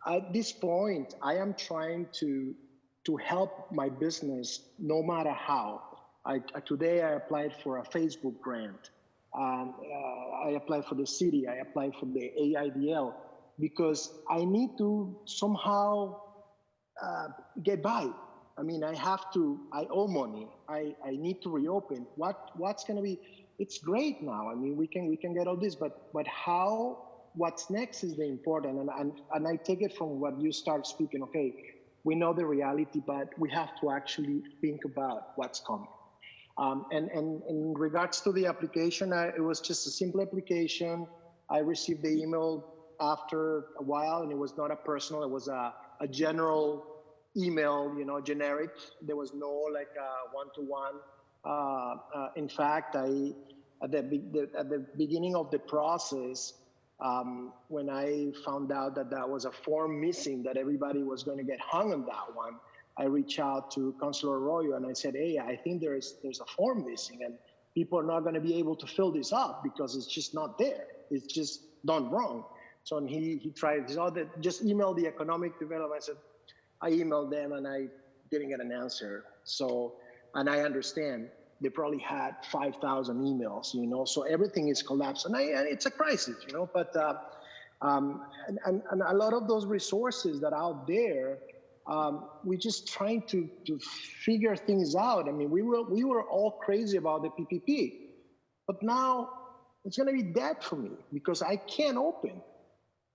At this point, I am trying to help my business no matter how. Today, I applied for a Facebook grant. I applied for the city. I applied for the AIDL because I need to somehow get by. I mean, I owe money. I need to reopen. What's going to be? It's great now. I mean, we can get all this, but how? What's next is the important. And I take it from what you start speaking. Okay, we know the reality, but we have to actually think about what's coming. And in regards to the application, it was just a simple application. I received the email after a while, and it was not a personal, it was a general email, generic. There was no like one-to-one. In fact, at the beginning of the process, when I found out that was a form missing, that everybody was going to get hung on that one, I reached out to Councilor Arroyo and I said, hey, I think there's a form missing, and people are not going to be able to fill this up because it's just not there. It's just done wrong. So he tried, just email the economic development. I said, I emailed them and I didn't get an answer. So, and I understand they probably had 5,000 emails, so everything is collapsed, and it's a crisis, but and a lot of those resources that are out there, we're just trying to figure things out. I mean, we were all crazy about the PPP, but now it's going to be dead for me because I can't open.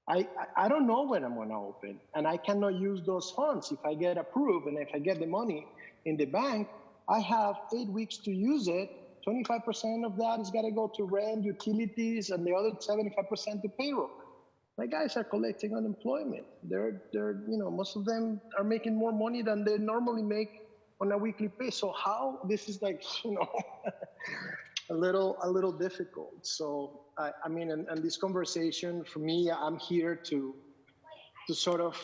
I don't know when I'm going to open, and I cannot use those funds. If I get approved and if I get the money in the bank, I have 8 weeks to use it. 25% of that is got to go to rent, utilities, and the other 75% to payroll. My guys are collecting unemployment. They're most of them are making more money than they normally make on a weekly pay. So how this is like, a little difficult. So I mean, and this conversation for me, I'm here to sort of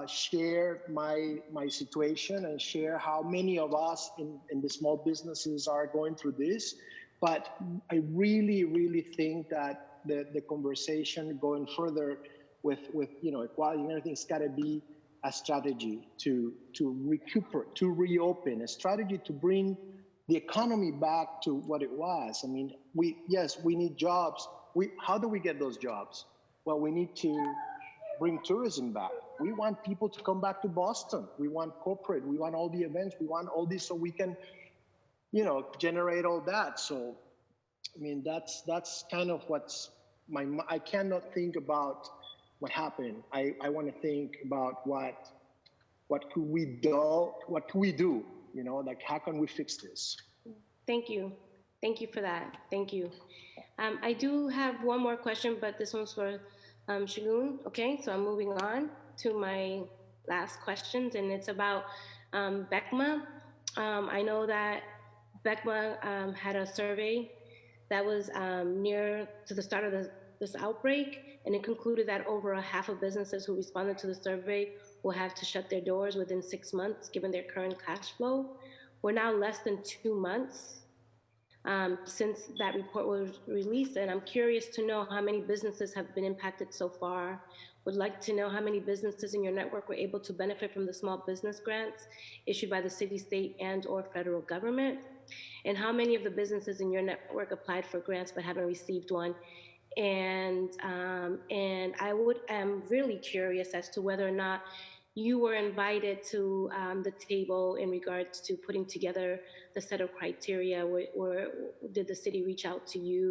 share my situation and share how many of us in the small businesses are going through this. But I really, really think that the conversation going further with equality and everything's got to be a strategy to recuperate, to reopen, a strategy to bring the economy back to what it was. I mean, we need jobs. How do we get those jobs? Well, we need to bring tourism back. We want people to come back to Boston. We want corporate. We want all the events. We want all this so we can, generate all that. So, I mean, that's kind of what's I cannot think about what happened. I want to think about what what could we do? What can we do? You know, like how can we fix this? Thank you. Thank you for that. Thank you. I do have one more question, but this one's for Shagun. Okay, so I'm moving on to my last questions, and it's about BECMA. I know that BECMA had a survey that was near to the start of this outbreak, and it concluded that over a half of businesses who responded to the survey will have to shut their doors within 6 months, given their current cash flow. We're now less than 2 months since that report was released, and I'm curious to know how many businesses have been impacted so far. Would like to know how many businesses in your network were able to benefit from the small business grants issued by the city, state, and/or federal government, and how many of the businesses in your network applied for grants but haven't received one. And am really curious as to whether or not you were invited to the table in regards to putting together the set of criteria, or did the city reach out to you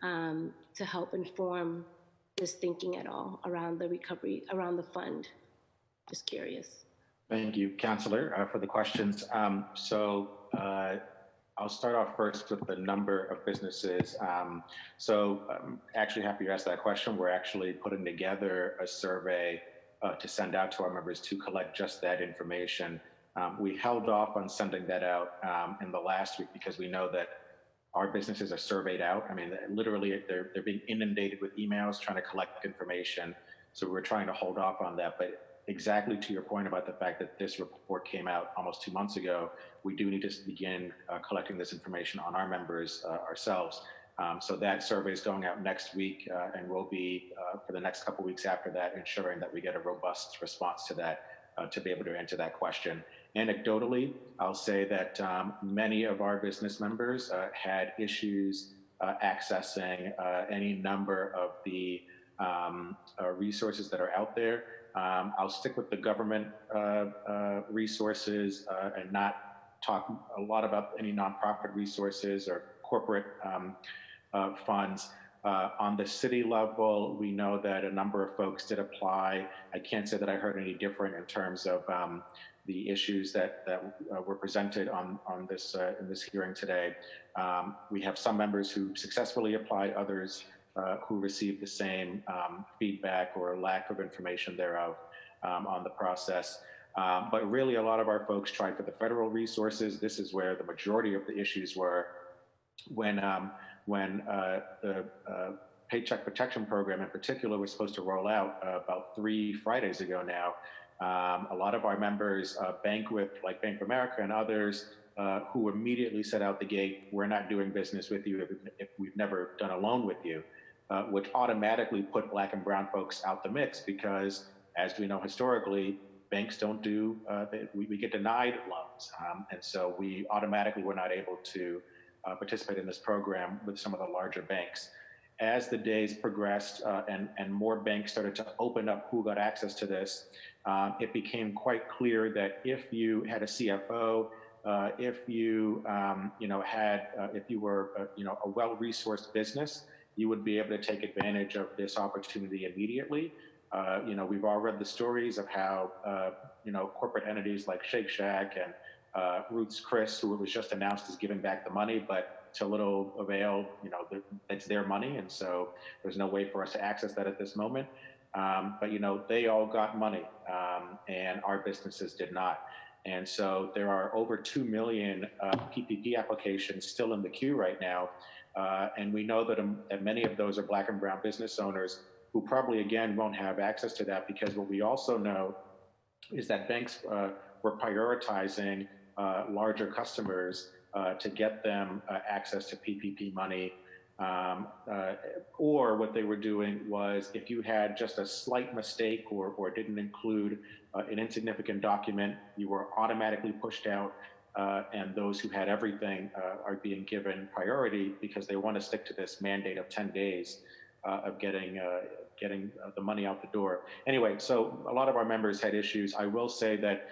to help inform this thinking at all around the recovery, around the fund? Just curious. Thank you, Councillor, for the questions. I'll start off first with the number of businesses. I'm actually happy you asked that question. We're actually putting together a survey to send out to our members to collect just that information. We held off on sending that out in the last week because we know that our businesses are surveyed out. I mean, literally, they're being inundated with emails trying to collect information. So we're trying to hold off on that. But exactly to your point about the fact that this report came out almost 2 months ago, we do need to begin collecting this information on our members ourselves. So that survey is going out next week and will be for the next couple of weeks after that, ensuring that we get a robust response to that to be able to answer that question. Anecdotally, I'll say that many of our business members had issues accessing any number of the resources that are out there. I'll stick with the government resources and not talk a lot about any nonprofit resources or corporate funds. On the city level, we know that a number of folks did apply. I can't say that I heard any different in terms of the issues that were presented on this in this hearing today. We have some members who successfully applied, others who received the same feedback or lack of information thereof on the process. But really, a lot of our folks tried for the federal resources. This is where the majority of the issues were when the Paycheck Protection Program in particular was supposed to roll out about 3 Fridays ago now. A lot of our members bank with, like Bank of America and others, who immediately set out the gate, we're not doing business with you if we've never done a loan with you, which automatically put Black and brown folks out the mix because, as we know historically, banks don't do, we get denied loans. And so we automatically were not able to participate in this program with some of the larger banks. As the days progressed and more banks started to open up who got access to this, it became quite clear that if you had a CFO, if you if you were a well-resourced business, you would be able to take advantage of this opportunity immediately. We've all read the stories of how corporate entities like Shake Shack and Ruth's Chris, who it was just announced as giving back the money, but to little avail, it's their money, and so there's no way for us to access that at this moment. But they all got money, and our businesses did not. And so there are over 2 million PPP applications still in the queue right now, and we know that many of those are Black and brown business owners who probably again won't have access to that, because what we also know is that banks were prioritizing larger customers to get them access to PPP money. Or what they were doing was, if you had just a slight mistake or didn't include an insignificant document, you were automatically pushed out, and those who had everything are being given priority because they want to stick to this mandate of 10 days of getting the money out the door. Anyway, so a lot of our members had issues. I will say that,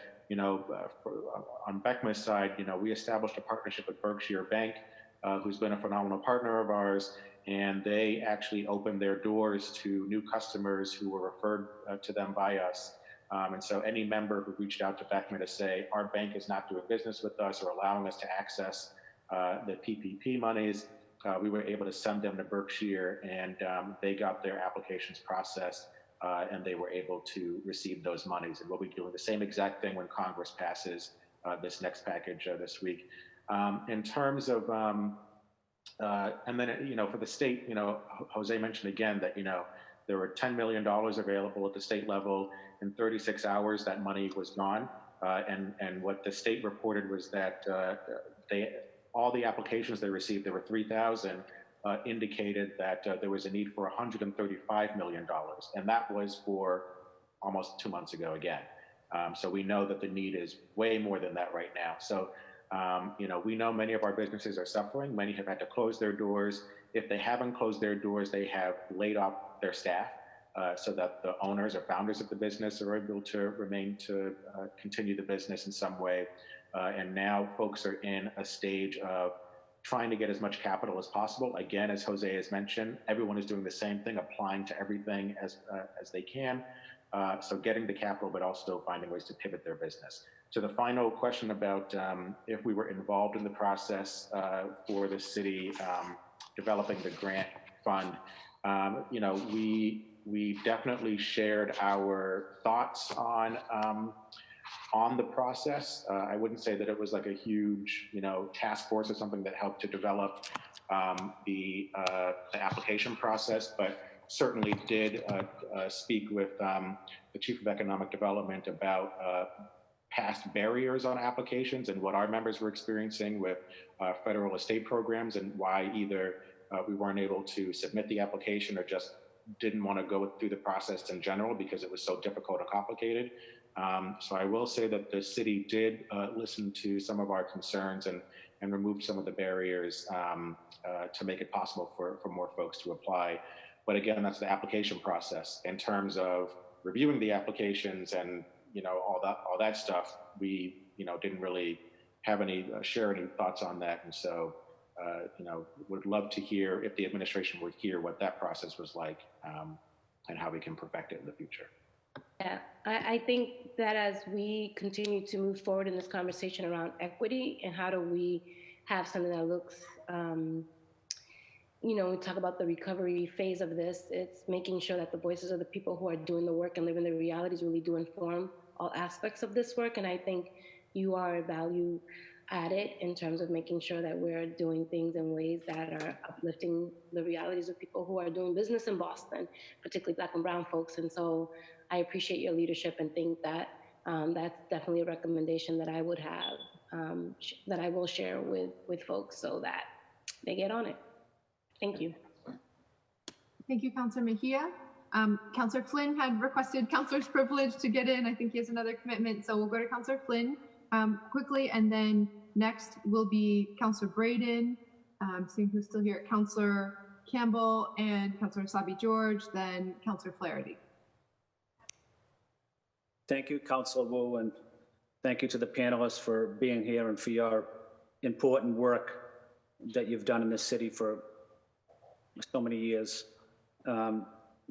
on BECMA's side, we established a partnership with Berkshire Bank, who's been a phenomenal partner of ours, and they actually opened their doors to new customers who were referred to them by us. And so any member who reached out to Beckman to say, our bank is not doing business with us or allowing us to access the PPP monies, we were able to send them to Berkshire, and they got their applications processed, and they were able to receive those monies. And we'll be doing the same exact thing when Congress passes this next package this week. In terms of, and then, you know, for the state, you know, Jose mentioned again that, you know, there were $10 million available at the state level. In 36 hours, that money was gone. And what the state reported was that all the applications they received, there were 3,000, indicated that there was a need for $135 million. And that was for almost 2 months ago again. So we know that the need is way more than that right now. So, you know, we know many of our businesses are suffering. Many have had to close their doors. If they haven't closed their doors, they have laid off their staff so that the owners or founders of the business are able to remain to continue the business in some way. And now folks are in a stage of trying to get as much capital as possible. Again, as Jose has mentioned, everyone is doing the same thing, applying to everything as they can. So getting the capital, but also finding ways to pivot their business. To the final question about if we were involved in the process for the city developing the grant fund, you know, we definitely shared our thoughts on the process. I wouldn't say that it was like a huge, you know, task force or something that helped to develop the application process, but certainly did speak with the Chief of Economic Development about past barriers on applications and what our members were experiencing with federal estate programs, and why either we weren't able to submit the application or just didn't want to go through the process in general because it was so difficult and complicated. So I will say that the city did listen to some of our concerns and removed some of the barriers to make it possible for more folks to apply. But again, that's the application process. In terms of reviewing the applications and, you know, all that stuff, we, you know, didn't really have any share any thoughts on that. And so, you know, would love to hear, if the administration were here, what that process was like, and how we can perfect it in the future. Yeah, I think that as we continue to move forward in this conversation around equity and how do we have something that looks, you know, we talk about the recovery phase of this, it's making sure that the voices of the people who are doing the work and living the realities really do inform all aspects of this work. And I think you are a value added in terms of making sure that we're doing things in ways that are uplifting the realities of people who are doing business in Boston, particularly Black and brown folks. And so I appreciate your leadership and think that that's definitely a recommendation that I would have, that I will share with folks so that they get on it. Thank you. Thank you, Councilor Mejia. Councilor Flynn had requested councilor's privilege to get in. I think he has another commitment, so we'll go to Councilor Flynn quickly, and then next will be Councilor Braden, seeing who's still here, Councilor Campbell and Councilor Sabi George, then Councilor Flaherty. Thank you, Councilor Wu, and thank you to the panelists for being here and for your important work that you've done in this city for so many years.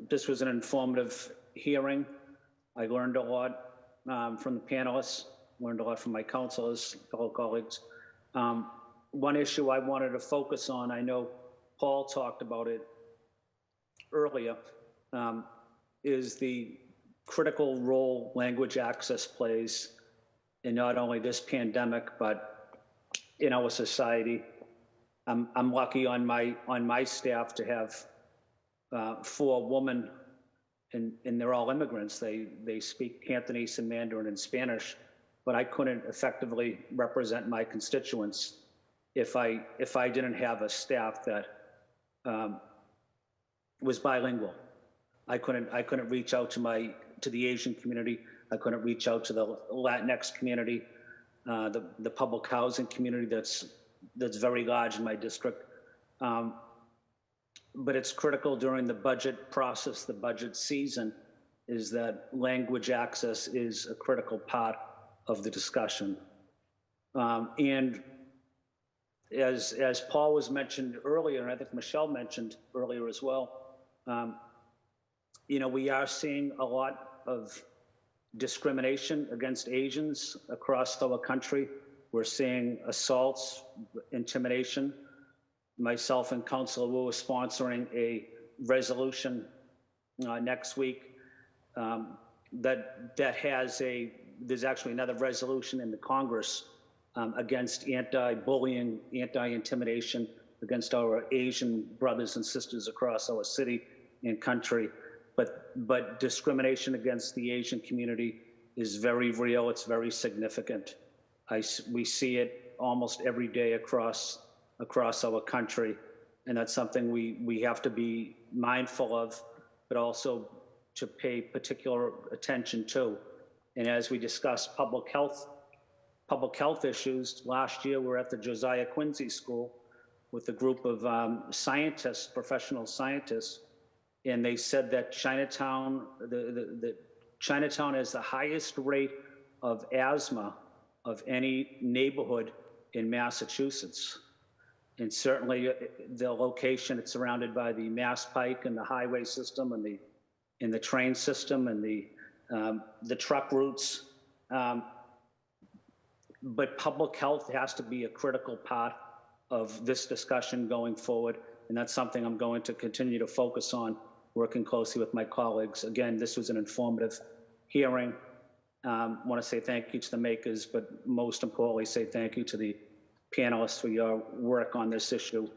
This was an informative hearing. I learned a lot from the panelists, learned a lot from my councilors, fellow colleagues. One issue I wanted to focus on, I know Paul talked about it earlier, is the critical role language access plays in not only this pandemic, but in our society. I'm lucky on my staff to have 4 women, and they're all immigrants. They speak Cantonese and Mandarin and Spanish, but I couldn't effectively represent my constituents if I didn't have a staff that was bilingual. I couldn't reach out to the Asian community. I couldn't reach out to the Latinx community, the public housing community that's very large in my district. But it's critical during the budget process, the budget season, is that language access is a critical part of the discussion. And as Paul was mentioned earlier, and I think Michelle mentioned earlier as well, you know, we are seeing a lot of discrimination against Asians across our country. We're seeing assaults, intimidation. Myself and Councilor Wu are sponsoring a resolution next week that has there's actually another resolution in the Congress against anti-bullying, anti-intimidation against our Asian brothers and sisters across our city and country. But discrimination against the Asian community is very real. It's very significant. We see it almost every day across our country, and that's something we have to be mindful of, but also to pay particular attention to. And as we discussed public health issues, last year we were at the Josiah Quincy School with a group of scientists, professional scientists, and they said that Chinatown has the highest rate of asthma of any neighborhood in Massachusetts. And certainly the location, it's surrounded by the Mass Pike and the highway system and the train system and the truck routes. But public health has to be a critical part of this discussion going forward. And that's something I'm going to continue to focus on, working closely with my colleagues. Again, this was an informative hearing. Want to say thank you to the makers, but most importantly, say thank you to the panelists for your work on this issue.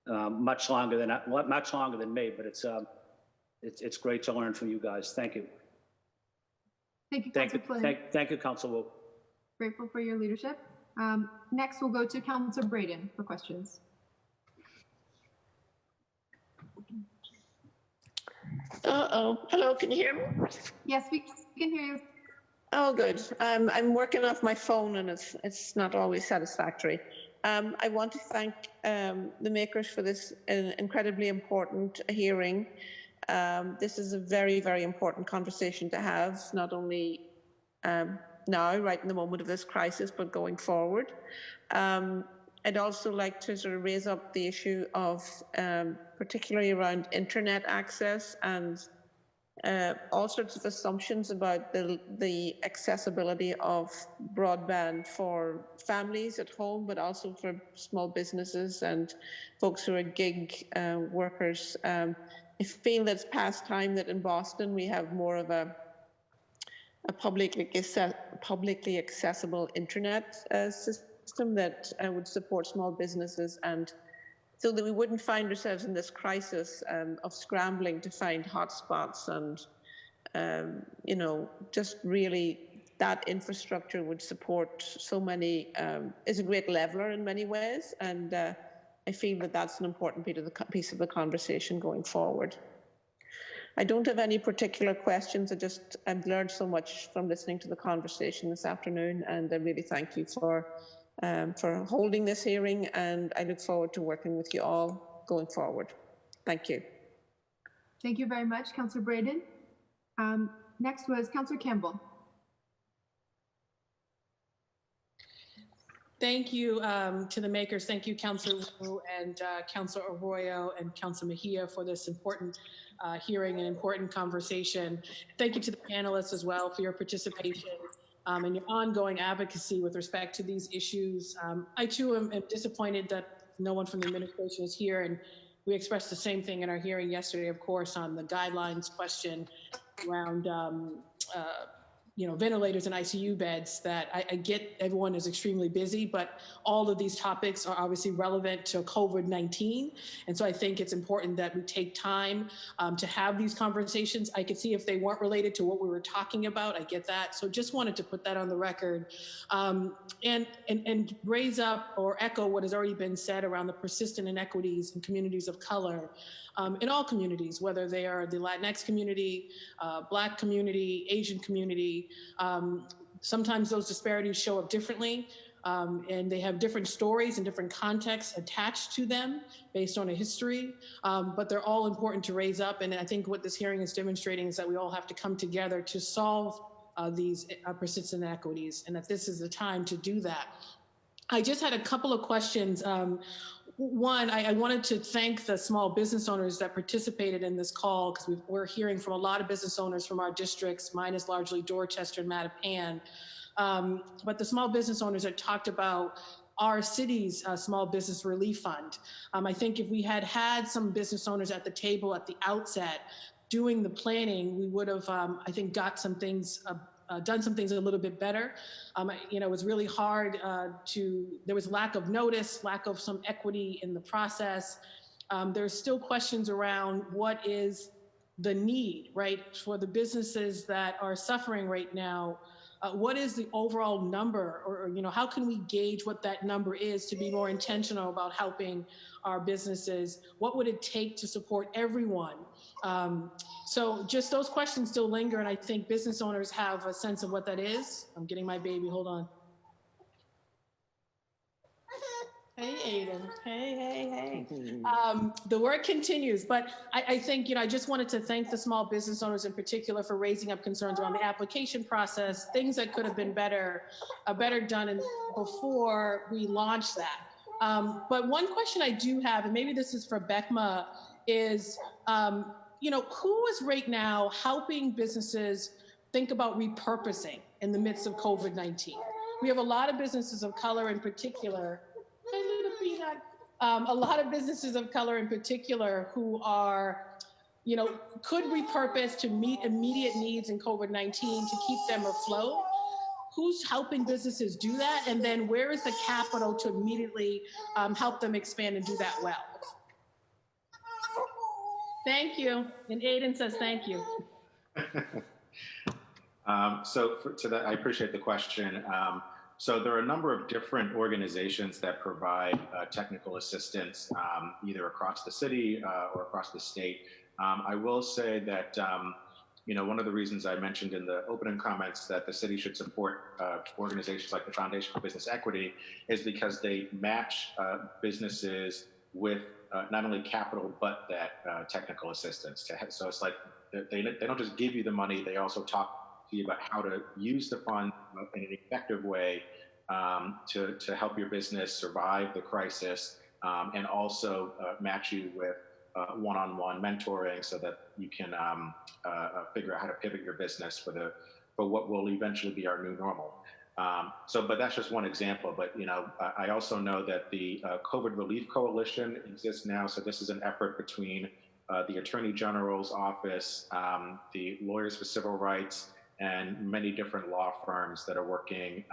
Much longer than me, but it's great to learn from you guys. Thank you. Thank you, Councilor Flynn. Thank you, Councilor Wu. Grateful for your leadership. Next, we'll go to Councilor Braden for questions. Hello, can you hear me? Yes, we can hear you. Oh, good. I'm working off my phone and it's not always satisfactory. I want to thank the makers for this incredibly important hearing. This is a very, very important conversation to have, not only now, right in the moment of this crisis, but going forward. I'd also like to sort of raise up the issue of particularly around internet access and all sorts of assumptions about the accessibility of broadband for families at home, but also for small businesses and folks who are gig workers. I feel that it's past time that in Boston we have more of a publicly accessible internet system that would support small businesses, and so that we wouldn't find ourselves in this crisis of scrambling to find hotspots and, you know, just really that infrastructure would support so many, is a great leveler in many ways. And I feel that that's an important piece of the conversation going forward. I don't have any particular questions. I've learned so much from listening to the conversation this afternoon, and I really thank you for holding this hearing, and I look forward to working with you all going forward. Thank you. Thank you very much, Councillor Braden. Next was Councillor Campbell. Thank you to the makers. Thank you, Councillor Wu and Councillor Arroyo and Councillor Mejia for this important hearing and important conversation. Thank you to the panelists as well for your participation and your ongoing advocacy with respect to these issues. I too am disappointed that no one from the administration is here, and we expressed the same thing in our hearing yesterday, of course, on the guidelines question around ventilators and ICU beds. That I get everyone is extremely busy, but all of these topics are obviously relevant to COVID-19. And so I think it's important that we take time to have these conversations. I could see if they weren't related to what we were talking about, I get that. So just wanted to put that on the record and raise up or echo what has already been said around the persistent inequities in communities of color. In all communities, whether they are the Latinx community, Black community, Asian community. Sometimes those disparities show up differently, and they have different stories and different contexts attached to them based on a history, but they're all important to raise up. And I think what this hearing is demonstrating is that we all have to come together to solve these persistent inequities, and that this is the time to do that. I just had a couple of questions. One, I wanted to thank the small business owners that participated in this call, because we're hearing from a lot of business owners from our districts. Mine is largely Dorchester and Mattapan. But the small business owners that talked about our city's small business relief fund. I think if we had had some business owners at the table at the outset doing the planning, we would have, I think, got some things done some things a little bit better. It was really hard there was lack of notice, lack of some equity in the process. There's still questions around what is the need, right, for the businesses that are suffering right now. What is the overall number, or how can we gauge what that number is to be more intentional about helping our businesses? What would it take to support everyone? So just those questions still linger, and I think business owners have a sense of what that is. I'm getting my baby, hold on. Hey, Aiden. Hey. The work continues, but I think, I just wanted to thank the small business owners in particular for raising up concerns around the application process, things that could have been better done before we launched that. But one question I do have, and maybe this is for BECMA, is, who is right now helping businesses think about repurposing in the midst of COVID-19? We have a lot of businesses of color in particular. Hey, little peanut. A lot of businesses of color in particular who are, could repurpose to meet immediate needs in COVID-19 to keep them afloat. Who's helping businesses do that? And then where is the capital to immediately help them expand and do that well? Thank you. And Aiden says thank you. To that, I appreciate the question. So there are a number of different organizations that provide technical assistance, either across the city or across the state. I will say that, one of the reasons I mentioned in the opening comments that the city should support organizations like the Foundation for Business Equity is because they match businesses with not only capital, but that technical assistance. So it's like they don't just give you the money, they also talk to you about how to use the fund in an effective way to help your business survive the crisis, and also match you with one-on-one mentoring so that you can figure out how to pivot your business for what will eventually be our new normal. But that's just one example. But I also know that the COVID Relief Coalition exists now. So this is an effort between the Attorney General's office, the Lawyers for Civil Rights, and many different law firms that are working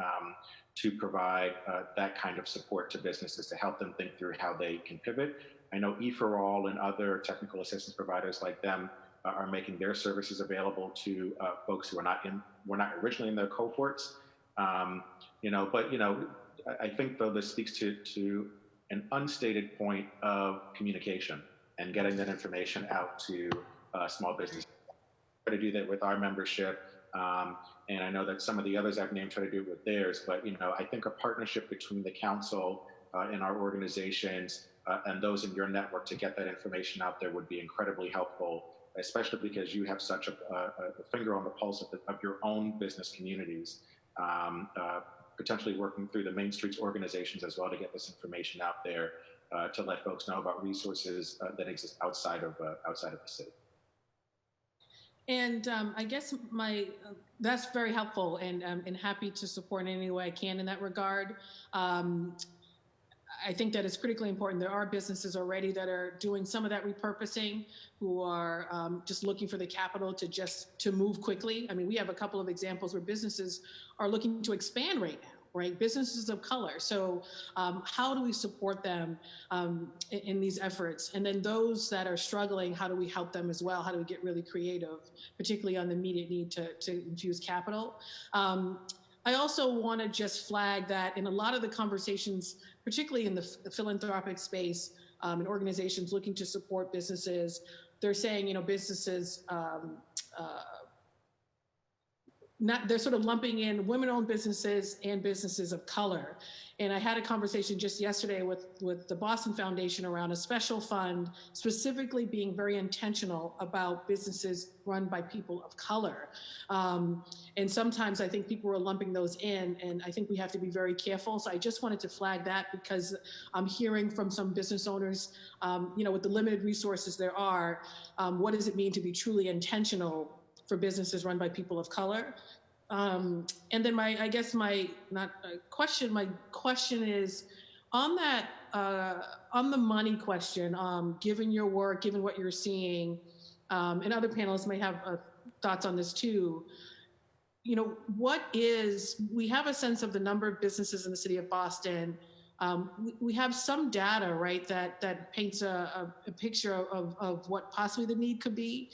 to provide that kind of support to businesses to help them think through how they can pivot. I know E4All and other technical assistance providers like them are making their services available to folks who were not originally in their cohorts. I think though this speaks to an unstated point of communication and getting that information out to small businesses. Try to do that with our membership. And I know that some of the others I've named try to do it with theirs, but I think a partnership between the council and our organizations and those in your network to get that information out there would be incredibly helpful, especially because you have such a finger on the pulse of your own business communities, potentially working through the Main Streets organizations as well to get this information out there to let folks know about resources that exist outside of the city. And I guess that's very helpful, and happy to support in any way I can in that regard. I think that it's critically important. There are businesses already that are doing some of that repurposing, who are just looking for the capital to move quickly. I mean, we have a couple of examples where businesses are looking to expand right now, right? Businesses of color. So how do we support them in these efforts? And then those that are struggling, how do we help them as well? How do we get really creative, particularly on the immediate need to infuse capital? I also want to just flag that in a lot of the conversations, particularly in the philanthropic space, and organizations looking to support businesses, they're saying, businesses they're sort of lumping in women-owned businesses and businesses of color. And I had a conversation just yesterday with the Boston Foundation around a special fund specifically being very intentional about businesses run by people of color. And sometimes I think people are lumping those in, and I think we have to be very careful. So I just wanted to flag that because I'm hearing from some business owners, with the limited resources there are, what does it mean to be truly intentional for businesses run by people of color? And then my question is on that, on the money question, given your work, given what you're seeing, and other panelists may have thoughts on this too. We have a sense of the number of businesses in the city of Boston. We have some data, right, that paints a picture of what possibly the need could be.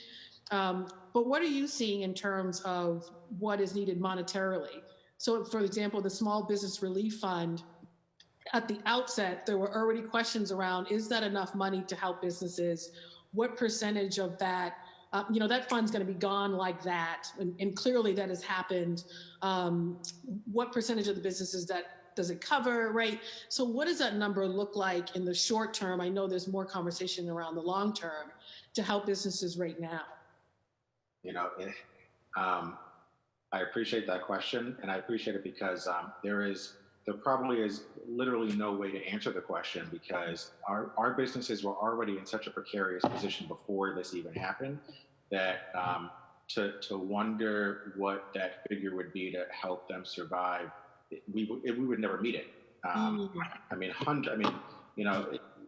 But what are you seeing in terms of what is needed monetarily? So, for example, the Small Business Relief Fund, at the outset, there were already questions around, is that enough money to help businesses? What percentage of that, that fund's going to be gone like that? And clearly that has happened. What percentage of the businesses does it cover, right? So what does that number look like in the short term? I know there's more conversation around the long term to help businesses right now. I appreciate that question, and I appreciate it because there probably is literally no way to answer the question because our businesses were already in such a precarious position before this even happened that to wonder what that figure would be to help them survive, we would never meet it.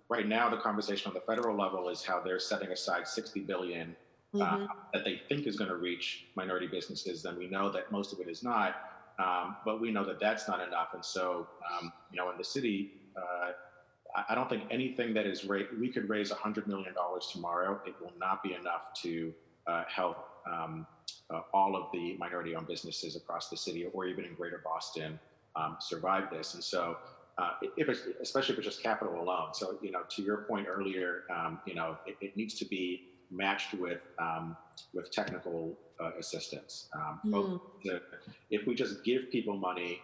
Right now the conversation on the federal level is how they're setting aside $60 billion that they think is going to reach minority businesses. Then we know that most of it is not, but we know that that's not enough. And so, in the city, I don't think anything that is we could raise $100 million tomorrow. It will not be enough to help all of the minority-owned businesses across the city or even in Greater Boston survive this. And so, especially if it's just capital alone. So, to your point earlier, it needs to be matched with technical assistance. If we just give people money,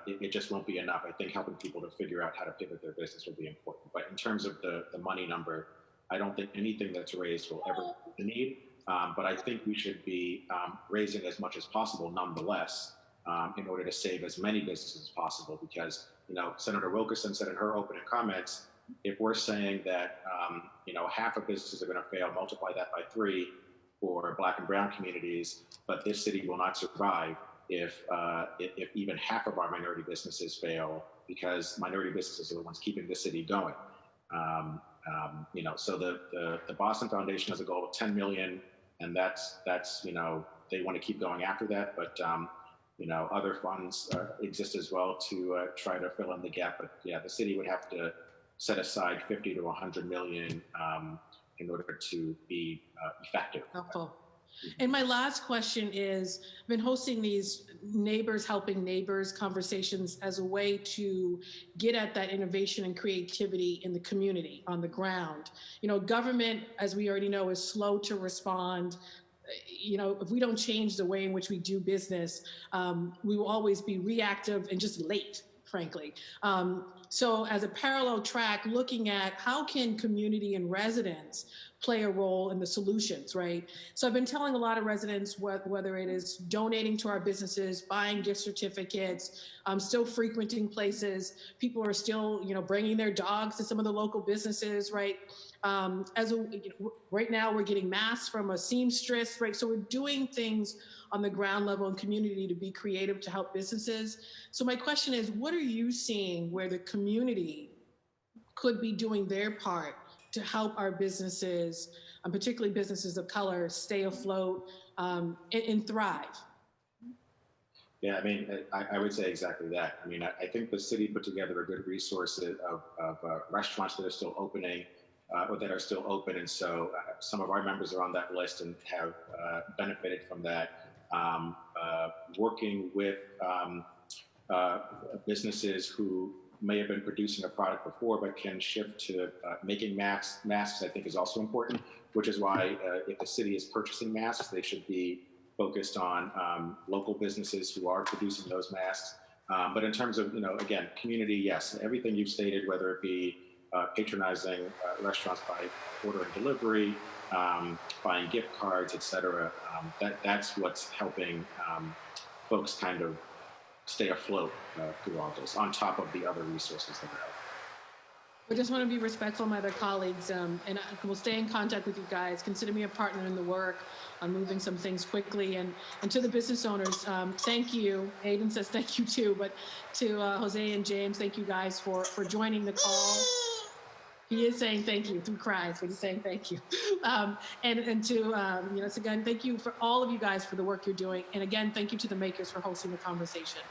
it just won't be enough. I think helping people to figure out how to pivot their business will be important. But in terms of the money number, I don't think anything that's raised will ever meet the need. But I think we should be raising as much as possible nonetheless in order to save as many businesses as possible. Because, Senator Wilkerson said in her opening comments, if we're saying that, half of businesses are going to fail, multiply that by 3 for Black and brown communities, but this city will not survive if even half of our minority businesses fail, because minority businesses are the ones keeping the city going. So the Boston Foundation has a goal of 10 million, and that's they want to keep going after that, but other funds exist as well to try to fill in the gap. But yeah, the city would have to set aside 50 to 100 million in order to be effective. Helpful. And my last question is, I've been hosting these neighbors helping neighbors conversations as a way to get at that innovation and creativity in the community on the ground. Government, as we already know, is slow to respond. If we don't change the way in which we do business, we will always be reactive and just late, frankly. So as a parallel track, looking at how can community and residents play a role in the solutions, right? So I've been telling a lot of residents, whether it is donating to our businesses, buying gift certificates, still frequenting places, people are still, bringing their dogs to some of the local businesses, right? Right now we're getting masks from a seamstress, right? So we're doing things on the ground level and community to be creative to help businesses. So my question is, what are you seeing where the community could be doing their part to help our businesses, particularly businesses of color, stay afloat and thrive? Yeah, I would say exactly that. I think the city put together a good resource of restaurants that are still opening or that are still open. And so some of our members are on that list and have benefited from that. Working with businesses who may have been producing a product before but can shift to making masks, I think is also important, which is why if the city is purchasing masks, they should be focused on local businesses who are producing those masks. But in terms of, again, community, yes, everything you've stated, whether it be patronizing restaurants by order and delivery, buying gift cards, et cetera, that's what's helping folks kind of stay afloat through all this, on top of the other resources that are out. I just want to be respectful of my other colleagues, and I will stay in contact with you guys. Consider me a partner in the work on moving some things quickly. And to the business owners, thank you. Aiden says thank you too, but to Jose and James, thank you guys for joining the call. He is saying thank you through cries, but he's saying thank you. And to, so again, thank you for all of you guys for the work you're doing. And again, thank you to the makers for hosting the conversation.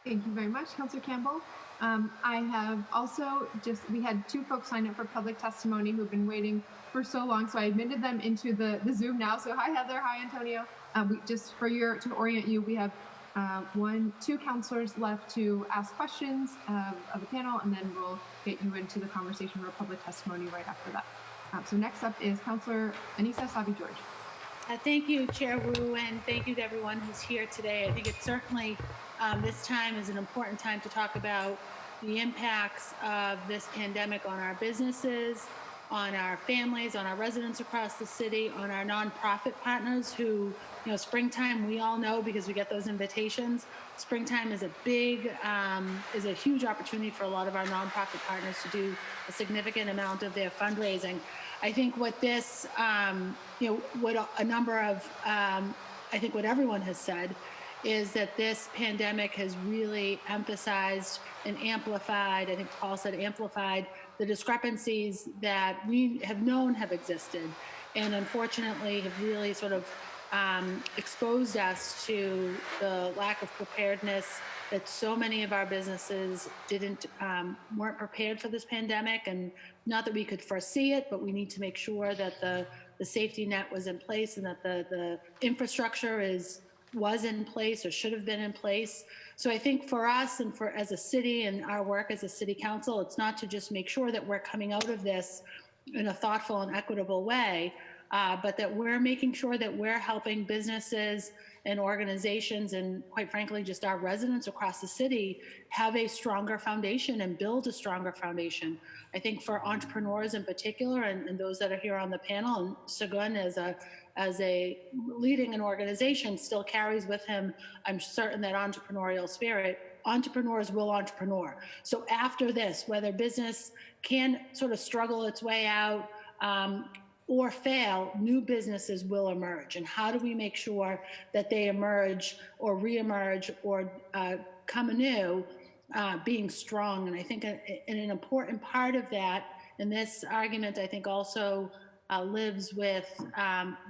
Thank you very much, Councilor Campbell. I have also we had 2 folks sign up for public testimony who've been waiting for so long, so I admitted them into the Zoom now. So hi, Heather. Hi, Antonio. Just to orient you, we have 2 counselors left to ask questions of the panel, and then we'll get you into the conversation for public testimony right after that. So next up is Councilor Anissa Savi-George. Thank you, Chair Wu, and thank you to everyone who's here today. I think it's certainly this time is an important time to talk about the impacts of this pandemic on our businesses, on our families, on our residents across the city, on our nonprofit partners who, springtime, we all know because we get those invitations. Springtime is a huge opportunity for a lot of our nonprofit partners to do a significant amount of their fundraising. I think what this, what a number of, I think what everyone has said is that this pandemic has really emphasized and amplified, I think Paul said amplified, the discrepancies that we have known have existed and unfortunately have really sort of exposed us to the lack of preparedness that so many of our businesses weren't prepared for this pandemic. And not that we could foresee it, but we need to make sure that the safety net was in place and that the infrastructure was in place or should have been in place. So I think for us and as a city and our work as a city council, it's not to just make sure that we're coming out of this in a thoughtful and equitable way, but that we're making sure that we're helping businesses and organizations and quite frankly, just our residents across the city have a stronger foundation and build a stronger foundation. I think for entrepreneurs in particular and those that are here on the panel, and Segun as a leading an organization still carries with him, I'm certain, that entrepreneurial spirit. Entrepreneurs will entrepreneur. So after this, whether business can sort of struggle its way out or fail, new businesses will emerge. And how do we make sure that they emerge or reemerge or come anew, being strong? And I think an important part of that, and this argument I think also lives with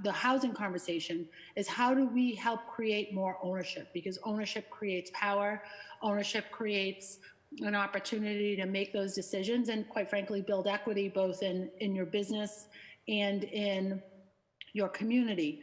the housing conversation, is how do we help create more ownership? Because ownership creates power, ownership creates an opportunity to make those decisions and quite frankly build equity both in your business and in your community.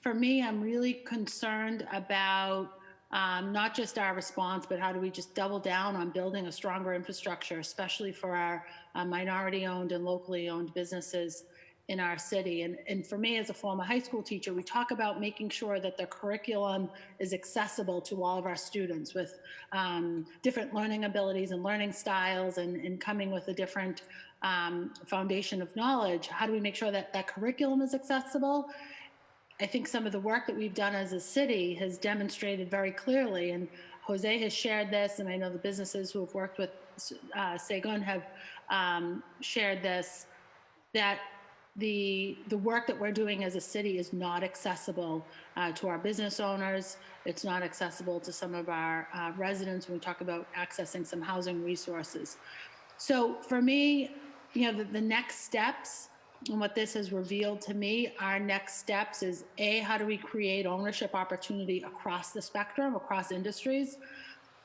For me, I'm really concerned about not just our response, but how do we just double down on building a stronger infrastructure, especially for our minority owned and locally owned businesses in our city. And for me as a former high school teacher, we talk about making sure that the curriculum is accessible to all of our students with different learning abilities and learning styles and coming with a different foundation of knowledge. How do we make sure that that curriculum is accessible? I think some of the work that we've done as a city has demonstrated very clearly, and Jose has shared this, and I know the businesses who have worked with Segun have shared this, that the work that we're doing as a city is not accessible to our business owners. It's not accessible to some of our residents when we talk about accessing some housing resources. So for me, the next steps, and what this has revealed to me, our next steps is how do we create ownership opportunity across the spectrum, across industries,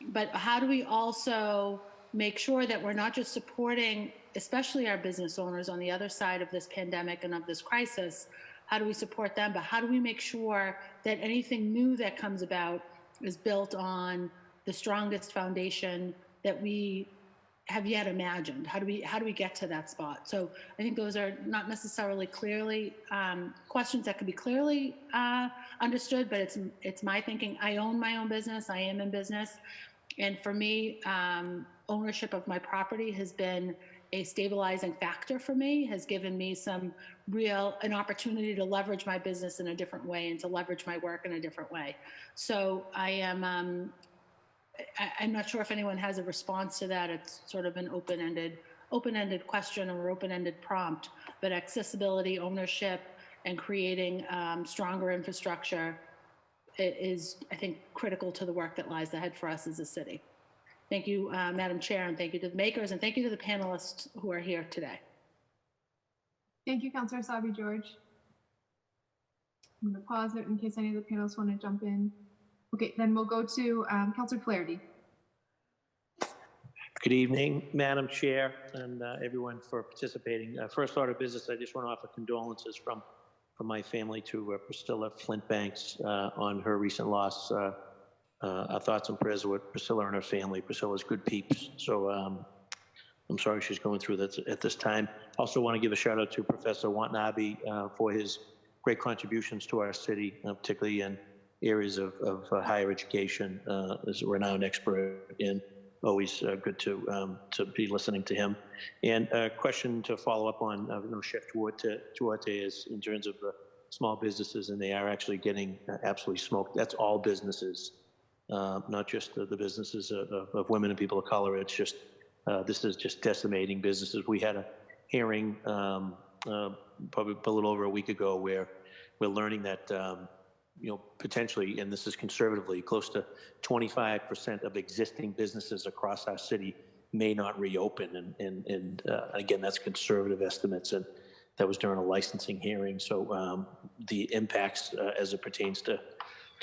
but how do we also make sure that we're not just supporting, especially our business owners on the other side of this pandemic and of this crisis, how do we support them, but how do we make sure that anything new that comes about is built on the strongest foundation that we have yet imagined. How do we get to that spot? So I think those are not necessarily clearly questions that could be clearly understood, but it's my thinking. I own my own business. I am in business. And for me, ownership of my property has been a stabilizing factor for me, has given me an opportunity to leverage my business in a different way and to leverage my work in a different way. So I'm not sure if anyone has a response to that. It's sort of an open-ended question or open-ended prompt, but accessibility, ownership, and creating stronger infrastructure is, I think, critical to the work that lies ahead for us as a city. Thank you, Madam Chair, and thank you to the makers, and thank you to the panelists who are here today. Thank you, Councillor Sabi George. I'm going to pause it in case any of the panelists want to jump in. Okay, then we'll go to Councillor Flaherty. Good evening, Madam Chair, and everyone for participating. First order of business, I just want to offer condolences from my family to Priscilla Flint Banks on her recent loss. Our thoughts and prayers are with Priscilla and her family. Priscilla's good peeps, so I'm sorry she's going through that at this time. Also want to give a shout out to Professor Watanabe for his great contributions to our city, particularly in areas of higher education, as a renowned expert, and always good to be listening to him. And a question to follow up on, Chef Duarte, is in terms of small businesses, and they are actually getting absolutely smoked. That's all businesses, not just the businesses of women and people of color. It's just, this is just decimating businesses. We had a hearing probably a little over a week ago where we're learning that potentially, and this is conservatively, close to 25% of existing businesses across our city may not reopen. And again, that's conservative estimates, and that was during a licensing hearing. So the impacts as it pertains to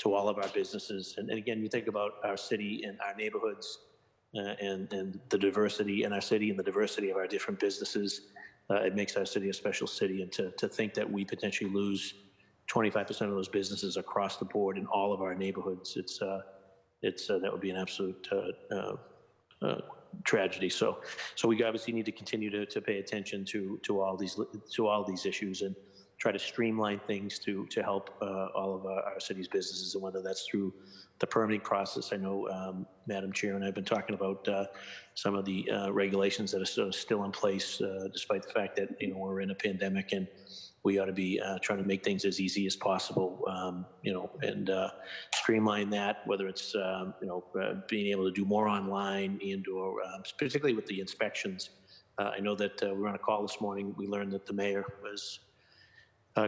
all of our businesses. And again, you think about our city and our neighborhoods and the diversity in our city and the diversity of our different businesses. It makes our city a special city. And to think that we potentially lose 25% of those businesses across the board in all of our neighborhoods, that would be an absolute tragedy. So we obviously need to continue to pay attention to all these issues and try to streamline things to help all of our city's businesses, and whether that's through the permitting process. I know Madam Chair and I have been talking about some of the regulations that are still in place, despite the fact that we're in a pandemic, and we ought to be trying to make things as easy as possible, and streamline that, whether it's, being able to do more online and/or particularly with the inspections. I know that we were on a call this morning. We learned that the mayor was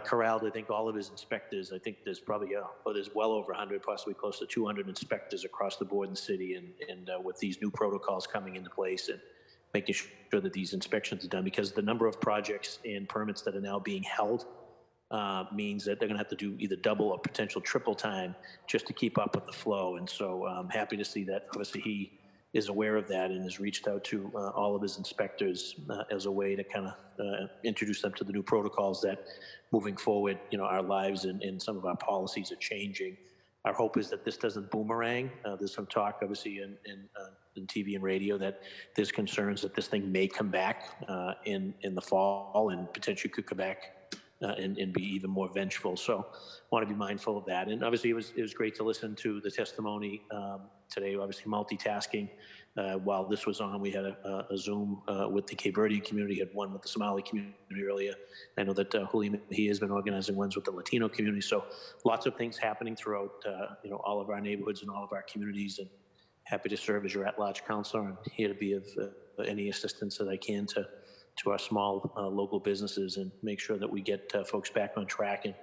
corralled, I think, all of his inspectors. I think there's probably, there's well over 100, possibly close to 200 inspectors across the board in the city. And with these new protocols coming into place and making sure that these inspections are done, because the number of projects and permits that are now being held means that they're going to have to do either double or potential triple time just to keep up with the flow. And so I'm happy to see that obviously he is aware of that and has reached out to all of his inspectors as a way to kind of introduce them to the new protocols that moving forward, our lives and some of our policies are changing. Our hope is that this doesn't boomerang. There's some talk, obviously, in TV and radio that there's concerns that this thing may come back in the fall and potentially could come back and be even more vengeful. So I want to be mindful of that. And obviously, it was great to listen to the testimony today, obviously multitasking. While this was on, we had a Zoom with the Cape Verde community, had one with the Somali community earlier. I know that he has been organizing ones with the Latino community. So lots of things happening throughout all of our neighborhoods and all of our communities, and happy to serve as your at-large counselor and here to be of any assistance that I can to our small local businesses and make sure that we get folks back on track, and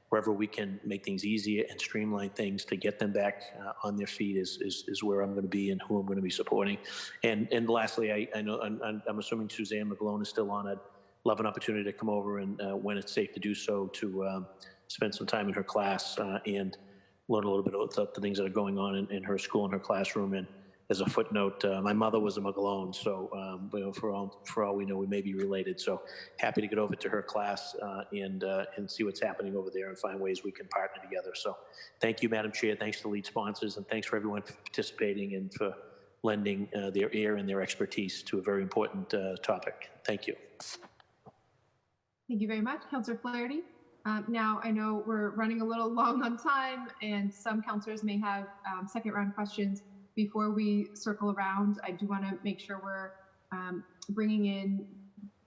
wherever we can make things easier and streamline things to get them back on their feet is where I'm going to be and who I'm going to be supporting. And lastly, I know I'm assuming Suzanne McGlone is still on. I'd love an opportunity to come over and when it's safe to do so, to spend some time in her class and learn a little bit about the things that are going on in her school and her classroom. And as a footnote, my mother was a McGlone, so for all we know, we may be related. So happy to get over to her class and see what's happening over there and find ways we can partner together. So thank you, Madam Chair. Thanks to lead sponsors, and thanks for everyone for participating and for lending their ear and their expertise to a very important topic. Thank you. Thank you very much, Councillor Flaherty. Now, I know we're running a little long on time, and some councillors may have second round questions. Before we circle around, I do want to make sure we're bringing in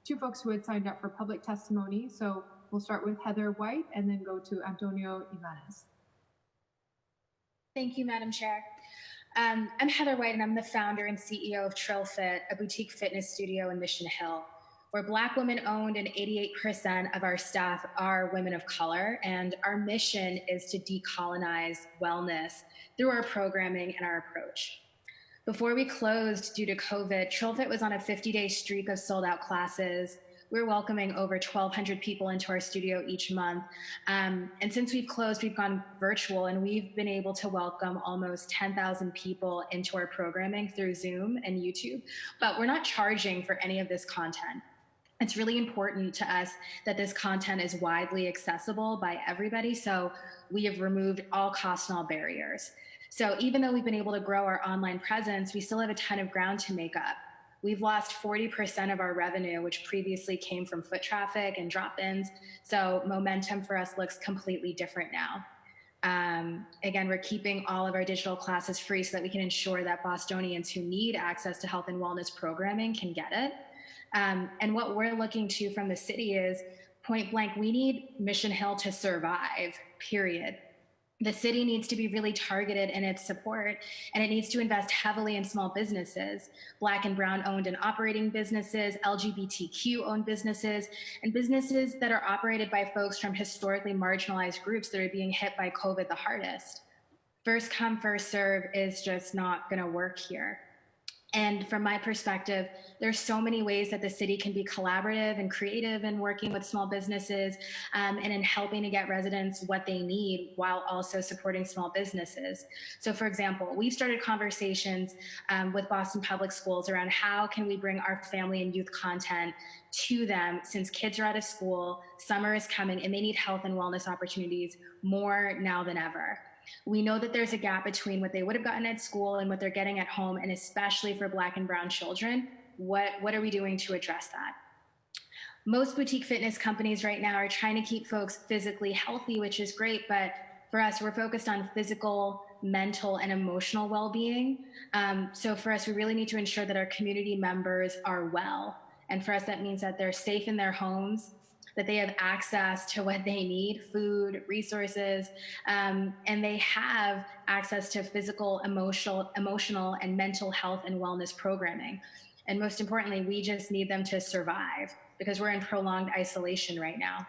two folks who had signed up for public testimony. So we'll start with Heather White and then go to Antonio Ibanez. Thank you, Madam Chair. I'm Heather White, and I'm the founder and CEO of Trill Fit, a boutique fitness studio in Mission Hill. We're Black women-owned, and 88% of our staff are women of color, and our mission is to decolonize wellness through our programming and our approach. Before we closed due to COVID, Trill Fit was on a 50-day streak of sold-out classes. We're welcoming over 1,200 people into our studio each month. And since we've closed, we've gone virtual, and we've been able to welcome almost 10,000 people into our programming through Zoom and YouTube. But we're not charging for any of this content. It's really important to us that this content is widely accessible by everybody, so we have removed all costs and all barriers. So even though we've been able to grow our online presence, we still have a ton of ground to make up. We've lost 40% of our revenue, which previously came from foot traffic and drop-ins, so momentum for us looks completely different now. Again, we're keeping all of our digital classes free so that we can ensure that Bostonians who need access to health and wellness programming can get it. And what we're looking to from the city is point blank, we need Mission Hill to survive, period. The city needs to be really targeted in its support, and it needs to invest heavily in small businesses, Black and Brown owned and operating businesses, LGBTQ owned businesses, and businesses that are operated by folks from historically marginalized groups that are being hit by COVID the hardest. First come, first serve is just not gonna work here. And from my perspective, there's so many ways that the city can be collaborative and creative in working with small businesses and in helping to get residents what they need while also supporting small businesses. So for example, we've started conversations with Boston Public Schools around how can we bring our family and youth content to them since kids are out of school, summer is coming, and they need health and wellness opportunities more now than ever. We know that there's a gap between what they would have gotten at school and what they're getting at home, and especially for Black and Brown children, what are we doing to address that? Most boutique fitness companies right now are trying to keep folks physically healthy, which is great, but for us, we're focused on physical, mental, and emotional well-being. So for us, we really need to ensure that our community members are well. And for us, that means that they're safe in their homes, that they have access to what they need, food, resources, and they have access to physical, emotional, and mental health and wellness programming. And most importantly, we just need them to survive because we're in prolonged isolation right now.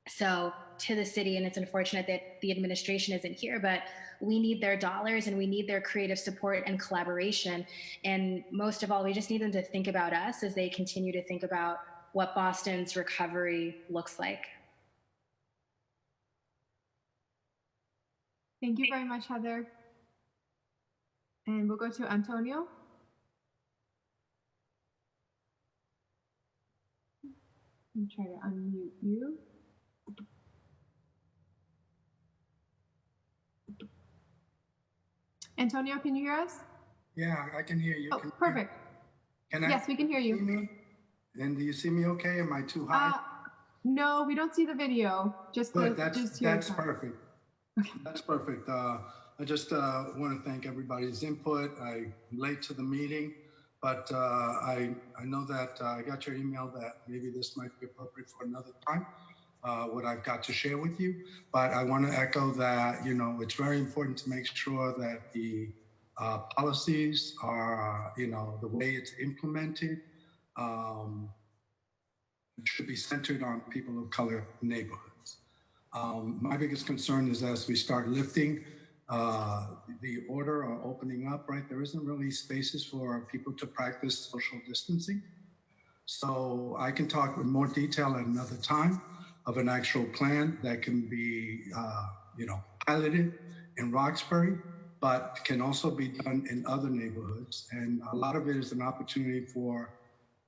So to the city, and it's unfortunate that the administration isn't here, but we need their dollars and we need their creative support and collaboration. And most of all, we just need them to think about us as they continue to think about what Boston's recovery looks like. Thank you very much, Heather. And we'll go to Antonio. I'm trying to unmute you. Antonio, can you hear us? Yeah, I can hear you. Oh, perfect. Yes, we can hear you. And do you see me okay? Am I too high? No, we don't see the video. Just Good, just that's perfect. That's perfect. I just want to thank everybody's input. I'm late to the meeting, but I know that I got your email that maybe this might be appropriate for another time, what I've got to share with you. But I want to echo that, it's very important to make sure that the policies are, the way it's implemented, should be centered on people of color neighborhoods. My biggest concern is as we start lifting the order or opening up, right, there isn't really spaces for people to practice social distancing. So I can talk with more detail at another time of an actual plan that can be, piloted in Roxbury, but can also be done in other neighborhoods. And a lot of it is an opportunity for,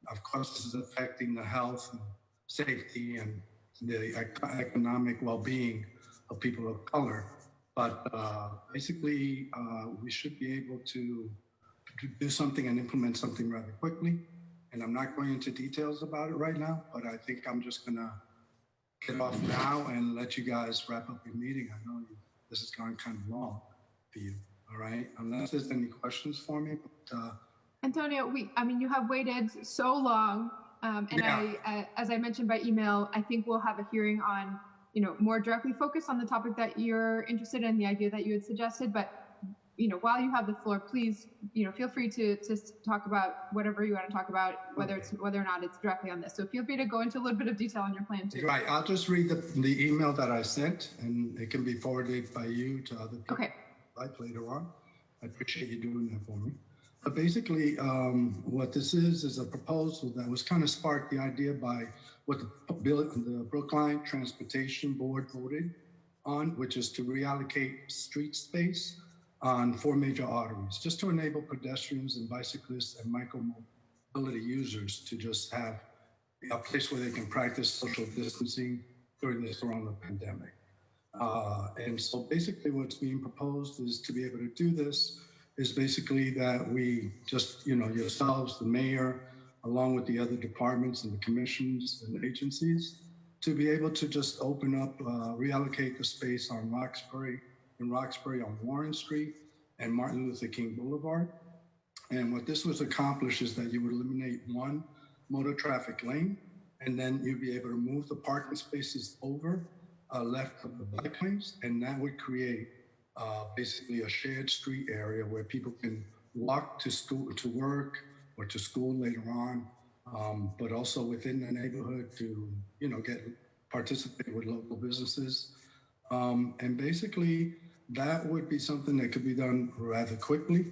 of course, this is affecting the health and safety and the economic well-being of people of color. But basically, we should be able to do something and implement something rather quickly. And I'm not going into details about it right now, but I think I'm just gonna get off now and let you guys wrap up your meeting. I know this has gone kind of long for you, all right? Unless there's any questions for me, but Antonio, you have waited so long, and yeah. as I mentioned by email, I think we'll have a hearing on, more directly focused on the topic that you're interested in, the idea that you had suggested. But, while you have the floor, please, feel free to talk about whatever you want to talk about, whether or not it's directly on this. So feel free to go into a little bit of detail on your plan too. Right, I'll just read the email that I sent, and it can be forwarded by you to other people. Okay. Like later on. I appreciate you doing that for me. But basically, what this is a proposal that was kind of sparked the idea by what the Brookline Transportation Board voted on, which is to reallocate street space on 4 major arteries, just to enable pedestrians and bicyclists and micro-mobility users to just have a place where they can practice social distancing during this corona pandemic. And so basically what's being proposed is to be able to do this is basically that we just, yourselves, the mayor, along with the other departments and the commissions and agencies, to be able to just open up, reallocate the space on Roxbury on Warren Street and Martin Luther King Boulevard. And what this was accomplished is that you would eliminate 1 motor traffic lane, and then you'd be able to move the parking spaces over left of the bike lanes, and that would create basically a shared street area where people can walk to school, to work, or to school later on, but also within the neighborhood to, participate with local businesses. And basically, that would be something that could be done rather quickly.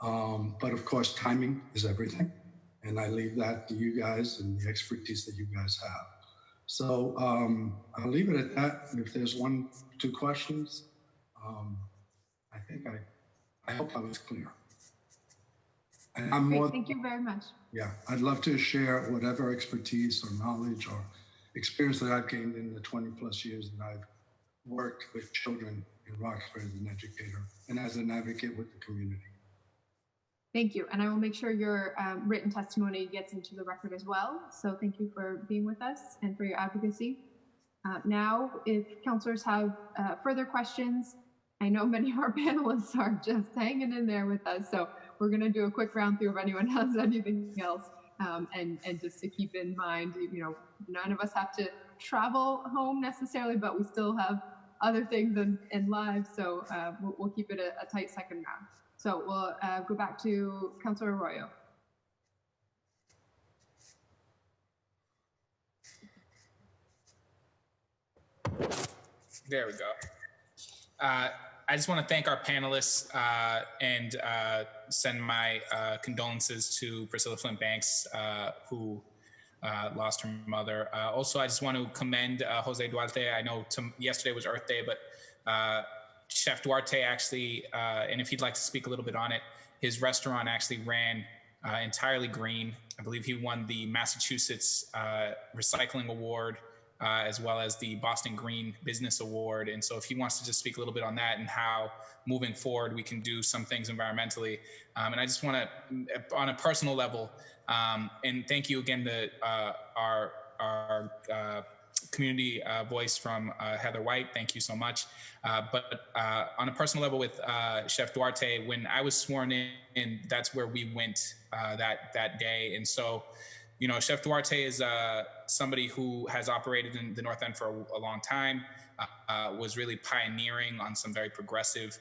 But of course, timing is everything. And I leave that to you guys and the expertise that you guys have. So I'll leave it at that. If there's 1, 2 questions, I think I hope I was clear. And I'm more. Thank you very much. Yeah, I'd love to share whatever expertise or knowledge or experience that I've gained in the 20+ years that I've worked with children in Roxbury as an educator and as an advocate with the community. Thank you. And I will make sure your written testimony gets into the record as well. So thank you for being with us and for your advocacy. Now, if counselors have further questions, I know many of our panelists are just hanging in there with us. So we're going to do a quick round through if anyone has anything else. And just to keep in mind, none of us have to travel home necessarily, but we still have other things in lives. So we'll keep it a tight second round. So we'll go back to Councilor Arroyo. There we go. I just want to thank our panelists and send my condolences to Priscilla Flint Banks, who lost her mother. Also, I just want to commend Jose Duarte. I know yesterday was Earth Day, but Chef Duarte actually, and if he'd like to speak a little bit on it, his restaurant actually ran entirely green. I believe he won the Massachusetts Recycling Award, as well as the Boston Green Business Award. And so if he wants to just speak a little bit on that and how moving forward we can do some things environmentally. And I just want to, on a personal level, and thank you again to our community voice from Heather White. Thank you so much. But on a personal level with Chef Duarte, when I was sworn in, that's where we went that day. And so, Chef Duarte is somebody who has operated in the North End for a long time, was really pioneering on some very progressive,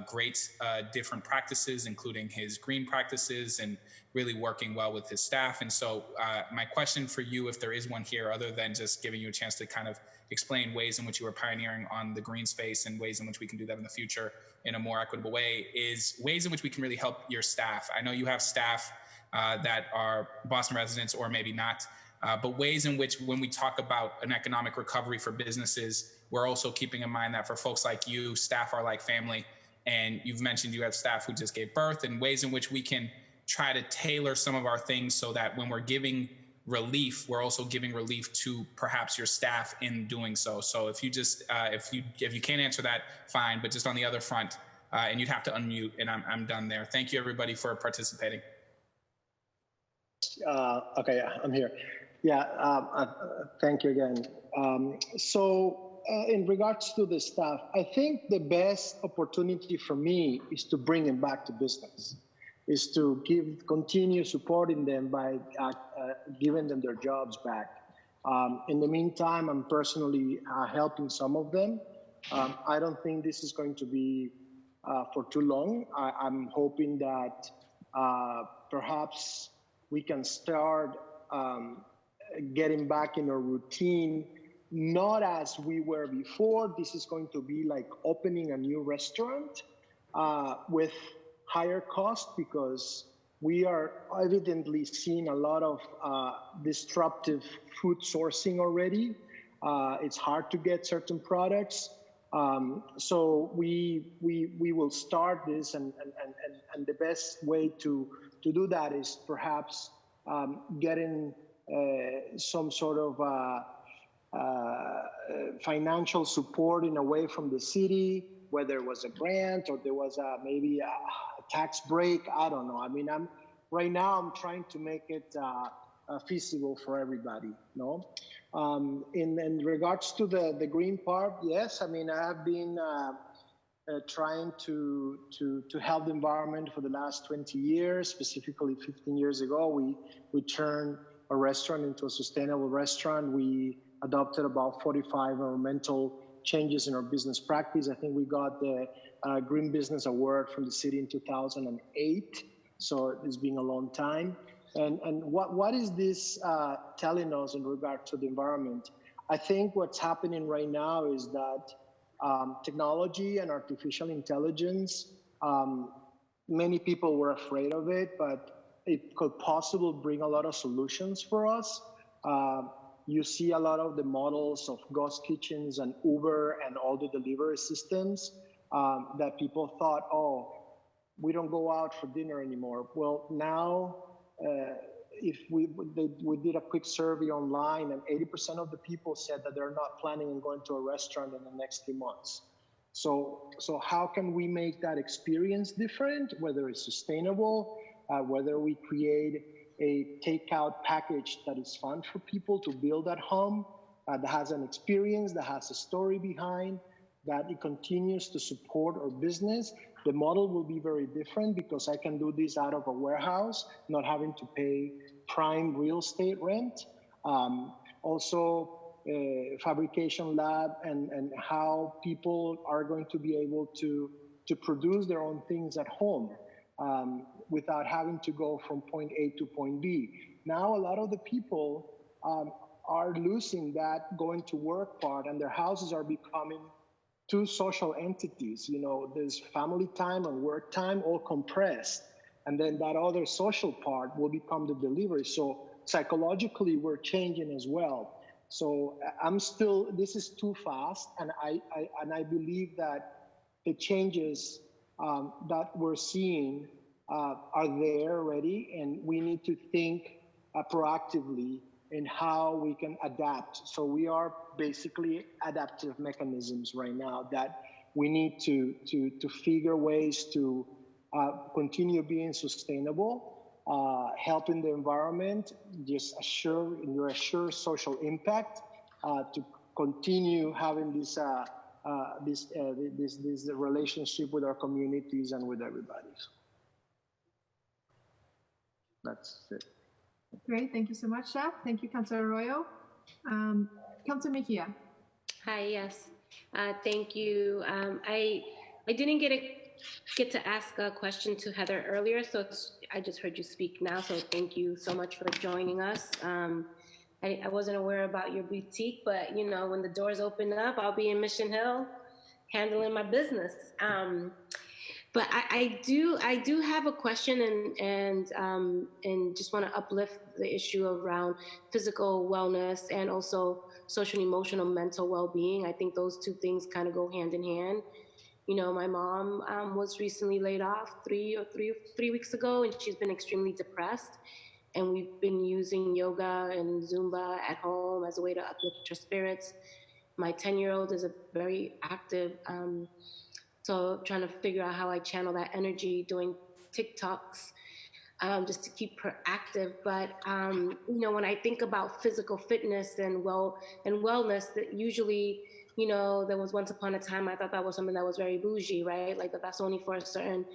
great different practices, including his green practices and really working well with his staff. And so my question for you, if there is one here, other than just giving you a chance to kind of explain ways in which you are pioneering on the green space and ways in which we can do that in the future in a more equitable way, is ways in which we can really help your staff. I know you have staff that are Boston residents or maybe not, but ways in which when we talk about an economic recovery for businesses, we're also keeping in mind that for folks like you, staff are like family. And you've mentioned you have staff who just gave birth, and ways in which we can try to tailor some of our things so that when we're giving relief, we're also giving relief to perhaps your staff in doing so. So if you just, if you can't answer that, fine. But just on the other front, and you'd have to unmute, and I'm done there. Thank you, everybody, for participating. Okay, I'm here. Yeah, thank you again. In regards to the staff, I think the best opportunity for me is to bring them back to business, is to continue supporting them by giving them their jobs back. In the meantime, I'm personally helping some of them. I don't think this is going to be for too long. I'm hoping that perhaps we can start getting back in a routine, not as we were before. This is going to be like opening a new restaurant with higher cost, because we are evidently seeing a lot of disruptive food sourcing already. It's hard to get certain products. So we will start this, and the best way to do that is perhaps getting some sort of financial support in a way from the city, whether it was a grant or there was maybe a tax break. I don't know. I mean, right now I'm trying to make it feasible for everybody. No. In regards to the green part, yes. I mean, I have been trying to help the environment for the last 20 years. Specifically, 15 years ago, we turned a restaurant into a sustainable restaurant. We adopted about 45 environmental changes in our business practice. I think we got the Green Business Award from the city in 2008. So it's been a long time. And what is this telling us in regard to the environment? I think what's happening right now is that technology and artificial intelligence, many people were afraid of it, but it could possibly bring a lot of solutions for us. You see a lot of the models of ghost kitchens and Uber and all the delivery systems that people thought, oh, we don't go out for dinner anymore. Well, now, if we did a quick survey online, and 80% of the people said that they're not planning on going to a restaurant in the next 3 months. So how can we make that experience different, whether it's sustainable, whether we create a takeout package that is fun for people to build at home, that has an experience, that has a story behind, that it continues to support our business. The model will be very different because I can do this out of a warehouse, not having to pay prime real estate rent. Also, fabrication lab and how people are going to be able to produce their own things at home without having to go from point A to point B. Now, a lot of the people are losing that going to work part, and their houses are becoming two social entities. You know, there's family time and work time all compressed. And then that other social part will become the delivery. So psychologically, we're changing as well. So this is too fast. And I believe that the changes that we're seeing are there already. And we need to think proactively in how we can adapt. So we are basically adaptive mechanisms right now that we need to figure ways to continue being sustainable, helping the environment, just assure social impact, to continue having this relationship with our communities and with everybody. That's it. Great, thank you so much, Chef. Thank you, Councilor Arroyo. Councilor Mejia. Hi, yes. Thank you. I didn't get to ask a question to Heather earlier, so I just heard you speak now, so thank you so much for joining us. I wasn't aware about your boutique, but you know, when the doors open up, I'll be in Mission Hill handling my business. But I do have a question and just want to uplift the issue around physical wellness and also social and emotional mental well-being. I think those two things kind of go hand in hand. You know, my mom was recently laid off three weeks ago, and she's been extremely depressed. And we've been using yoga and Zumba at home as a way to uplift her spirits. My 10-year-old is a very active So trying to figure out how I channel that energy doing TikToks, just to keep her active. But when I think about physical fitness and wellness, that usually, there was once upon a time I thought that was something that was very bougie, right? Like that's only for a certain,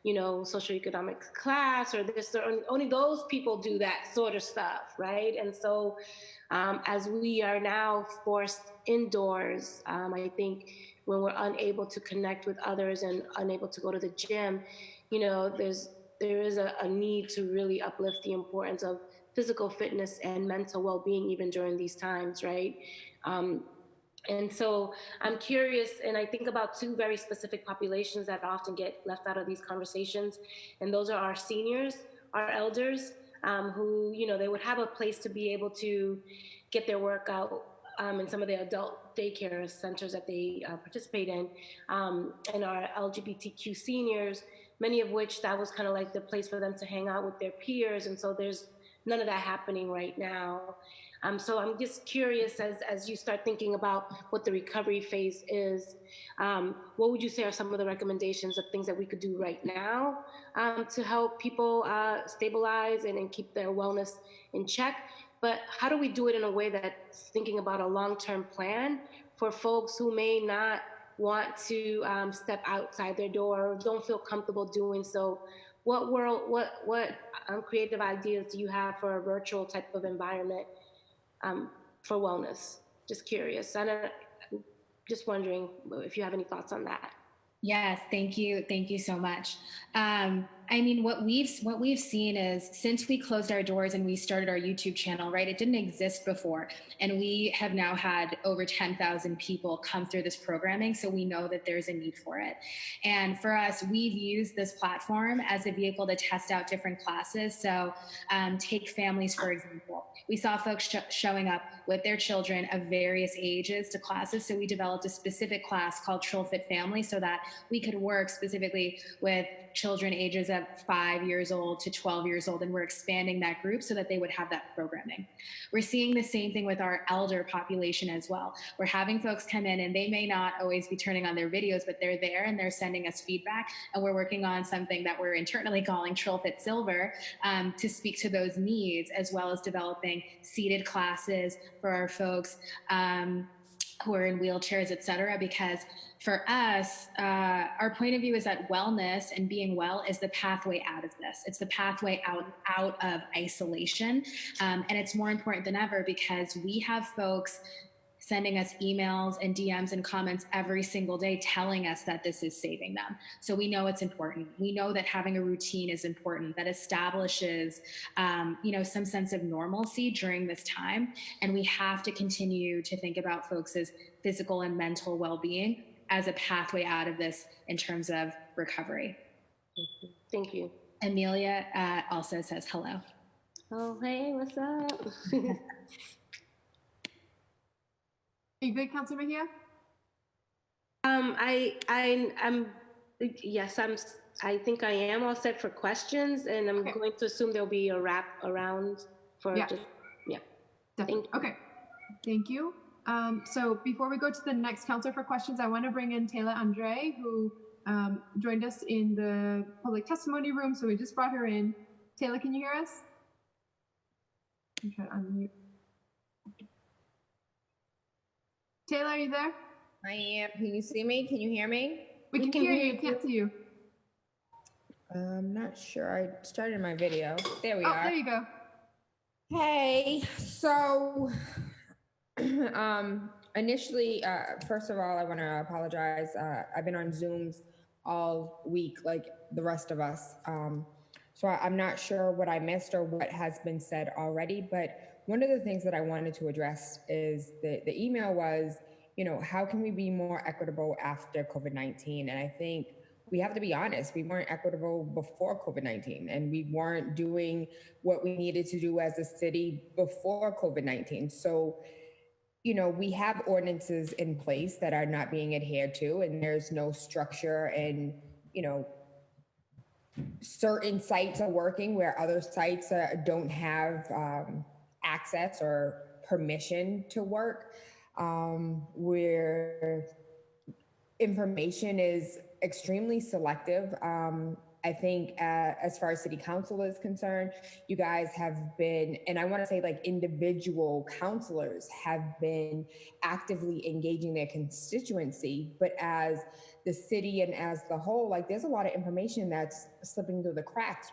socioeconomic class, or this, or only those people do that sort of stuff, right? And so, as we are now forced indoors, I think when we're unable to connect with others and unable to go to the gym, there is a need to really uplift the importance of physical fitness and mental well-being even during these times, right? And so I'm curious, and I think about two very specific populations that often get left out of these conversations, and those are our seniors, our elders, who, they would have a place to be able to get their workout in some of the adult daycare centers that they participate in, and our LGBTQ seniors, many of which that was kind of like the place for them to hang out with their peers. And so there's none of that happening right now. So I'm just curious, as you start thinking about what the recovery phase is, what would you say are some of the recommendations of things that we could do right now to help people stabilize and keep their wellness in check? But how do we do it in a way that's thinking about a long-term plan for folks who may not want to step outside their door, or don't feel comfortable doing so? What creative ideas do you have for a virtual type of environment for wellness? Just curious. I'm just wondering if you have any thoughts on that. Yes, thank you. Thank you so much. I mean, what we've seen is, since we closed our doors and we started our YouTube channel, right? It didn't exist before. And we have now had over 10,000 people come through this programming. So we know that there's a need for it. And for us, we've used this platform as a vehicle to test out different classes. So take families, for example. We saw folks showing up with their children of various ages to classes. So we developed a specific class called Trill Fit Family, so that we could work specifically with children ages of 5 years old to 12 years old. And we're expanding that group so that they would have that programming. We're seeing the same thing with our elder population as well. We're having folks come in, and they may not always be turning on their videos, but they're there and they're sending us feedback. And we're working on something that we're internally calling Trill Fit Silver to speak to those needs, as well as developing seated classes for our folks who are in wheelchairs, et cetera, because for us, our point of view is that wellness and being well is the pathway out of this. It's the pathway out of isolation. And it's more important than ever, because we have folks sending us emails and DMs and comments every single day telling us that this is saving them. So we know it's important. We know that having a routine is important, that establishes, some sense of normalcy during this time. And we have to continue to think about folks' physical and mental well-being as a pathway out of this in terms of recovery. Thank you. Amelia also says hello. Oh, hey, what's up? Are you good, Councilor Mejia? I think I am all set for questions, and I'm going to assume there'll be a wrap around for Definitely. Okay, thank you. So before we go to the next counselor for questions, I want to bring in Taylor Andre, who joined us in the public testimony room. So we just brought her in. Taylor, can you hear us? I'm trying to unmute. Taylor, are you there? I am. Can you see me? Can you hear me? We can hear you. Can't see you. I'm not sure. I started my video. There we are. There you go. Hey, so initially, first of all, I want to apologize. I've been on Zooms all week, like the rest of us. So I'm not sure what I missed or what has been said already, but one of the things that I wanted to address is the email was, how can we be more equitable after COVID-19? And I think we have to be honest, we weren't equitable before COVID-19, and we weren't doing what we needed to do as a city before COVID-19. So, we have ordinances in place that are not being adhered to, and there's no structure, and, certain sites are working where other sites don't have access or permission to work, where information is extremely selective. I think as far as city council is concerned, you guys have been, and I want to say like individual councilors have been actively engaging their constituency, but as the city and as the whole, like there's a lot of information that's slipping through the cracks.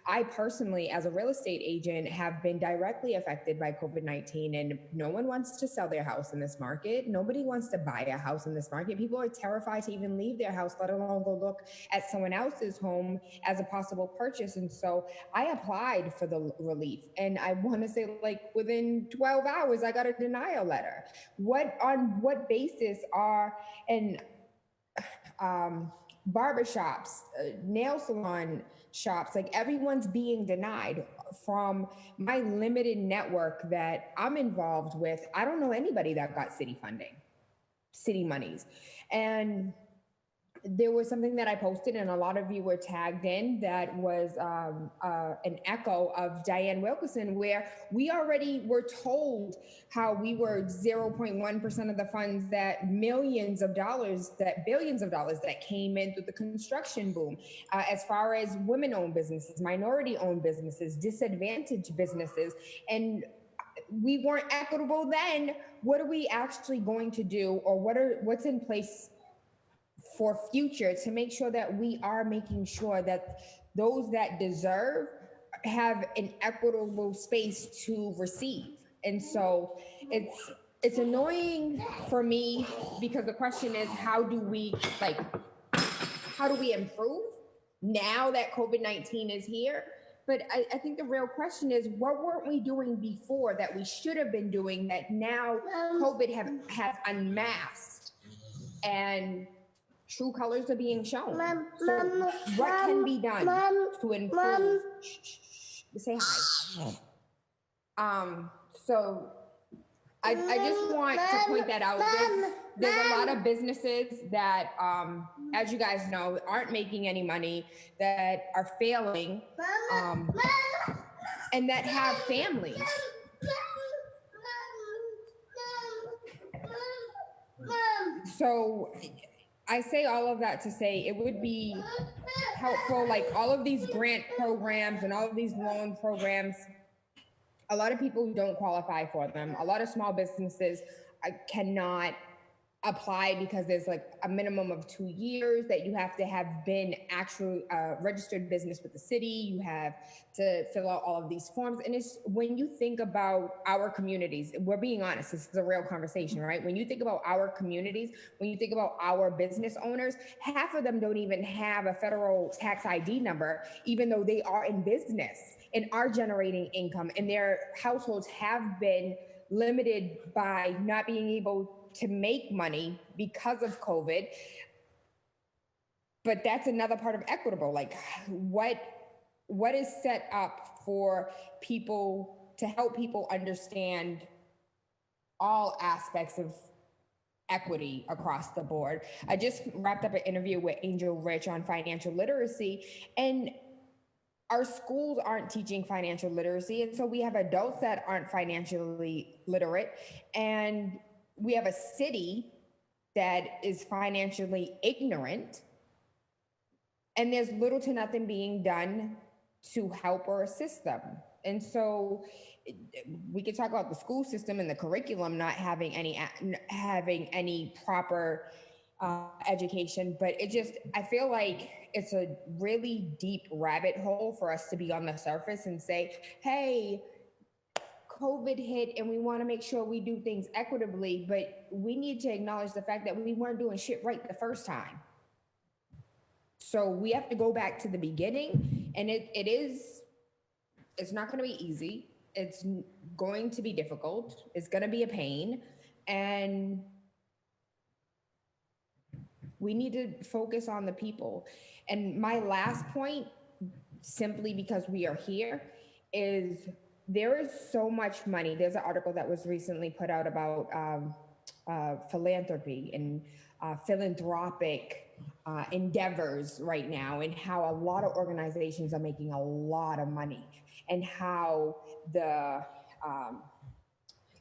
I personally, as a real estate agent, have been directly affected by COVID-19, and no one wants to sell their house in this market. Nobody wants to buy a house in this market. People are terrified to even leave their house, let alone go look at someone else's home as a possible purchase. And so I applied for the relief, and I want to say like within 12 hours, I got a denial letter. On what basis are, and barbershops, nail salon shops, like everyone's being denied. From my limited network that I'm involved with, I don't know anybody that got city funding, city monies. And there was something that I posted and a lot of you were tagged in that was an echo of Diane Wilkerson, where we already were told how we were 0.1% of the funds, that billions of dollars that came in through the construction boom. As far as women-owned businesses, minority-owned businesses, disadvantaged businesses, and we weren't equitable then. What are we actually going to do, or what's in place for future to make sure that we are making sure that those that deserve have an equitable space to receive? And so it's annoying for me, because the question is, how do we improve now that COVID-19 is here? But I think the real question is, what weren't we doing before that we should have been doing that now COVID has unmasked and true colors are being shown? So what can be done to improve? Say hi. So I just want to point that out. There's a lot of businesses that, as you guys know, aren't making any money, that are failing, and that have families. So I say all of that to say it would be helpful, like all of these grant programs and all of these loan programs, a lot of people don't qualify for them. A lot of small businesses cannot apply because there's like a minimum of 2 years that you have to have been actually registered business with the city. You have to fill out all of these forms. And it's, when you think about our communities, we're being honest, this is a real conversation, right? When you think about our communities, when you think about our business owners, half of them don't even have a federal tax ID number, even though they are in business and are generating income, and their households have been limited by not being able to make money because of COVID. But that's another part of equitable. Like what is set up for people to help people understand all aspects of equity across the board. I just wrapped up an interview with Angel Rich on financial literacy, and our schools aren't teaching financial literacy. And so we have adults that aren't financially literate, and we have a city that is financially ignorant, and there's little to nothing being done to help or assist them. And so we could talk about the school system and the curriculum not having any proper education, but I feel like it's a really deep rabbit hole for us to be on the surface and say, hey, COVID hit and we want to make sure we do things equitably, but we need to acknowledge the fact that we weren't doing shit right the first time. So we have to go back to the beginning, and it's not going to be easy. It's going to be difficult. It's going to be a pain, and we need to focus on the people. And my last point, simply because we are here, is there is so much money. There's an article that was recently put out about philanthropy and philanthropic endeavors right now, and how a lot of organizations are making a lot of money, and how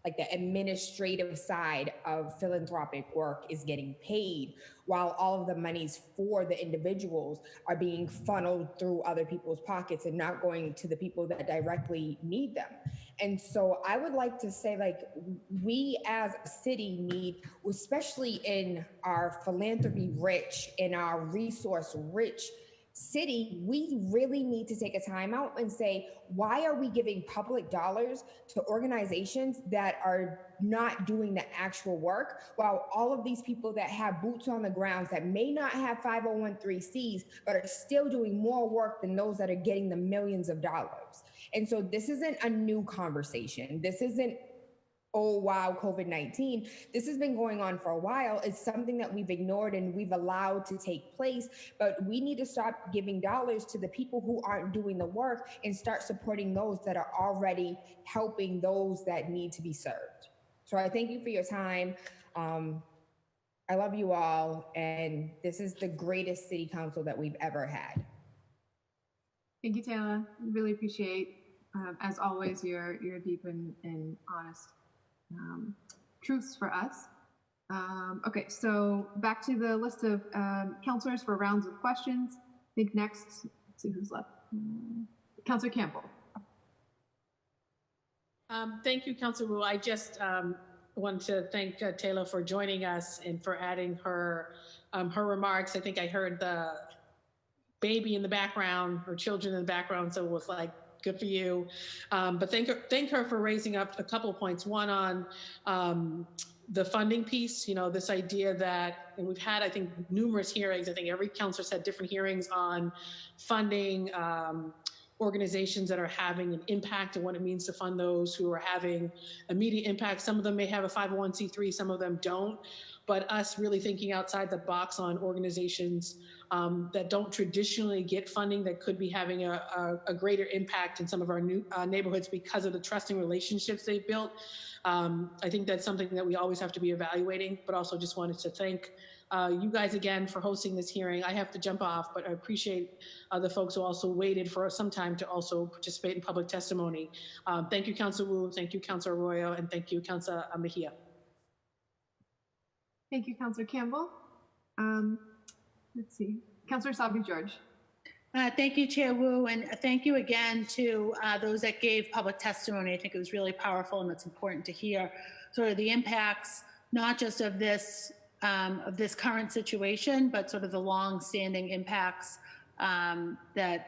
like the administrative side of philanthropic work is getting paid, while all of the monies for the individuals are being funneled through other people's pockets and not going to the people that directly need them. And so I would like to say, like, we as a city need, especially in our philanthropy rich, in our resource rich city, we really need to take a time out and say, why are we giving public dollars to organizations that are not doing the actual work, while all of these people that have boots on the ground that may not have 501(c)(3)s, but are still doing more work than those that are getting the millions of dollars. And so this isn't a new conversation. This isn't, oh, wow, COVID-19. This has been going on for a while. It's something that we've ignored and we've allowed to take place, but we need to stop giving dollars to the people who aren't doing the work and start supporting those that are already helping those that need to be served. So I thank you for your time. I love you all, and this is the greatest city council that we've ever had. Thank you, Taylor. Really appreciate, as always, your deep and honest truths for us. Okay, so back to the list of counselors for rounds of questions. I think next, let's see who's left. Counselor Campbell. Thank you, Counselor Wu. I just want to thank Taylor for joining us and for adding her remarks. I think I heard the baby in the background or children in the background, so it was like, good for you. But thank her for raising up a couple of points. One on the funding piece, you know, this idea that, and we've had, I think, numerous hearings. I think every counselor's had different hearings on funding organizations that are having an impact and what it means to fund those who are having immediate impact. Some of them may have a 501(c)(3), some of them don't. But us really thinking outside the box on organizations that don't traditionally get funding that could be having a greater impact in some of our new neighborhoods because of the trusting relationships they've built. I think that's something that we always have to be evaluating, but also just wanted to thank you guys again for hosting this hearing. I have to jump off, but I appreciate the folks who also waited for some time to also participate in public testimony. Thank you, Councilor Wu, thank you, Councilor Arroyo, and thank you, Councilor Mejia. Thank you, Councilor Campbell. Let's see, Councilor Sabi George. Thank you, Chair Wu, and thank you again to those that gave public testimony. I think it was really powerful, and it's important to hear sort of the impacts, not just of this current situation, but sort of the long-standing impacts that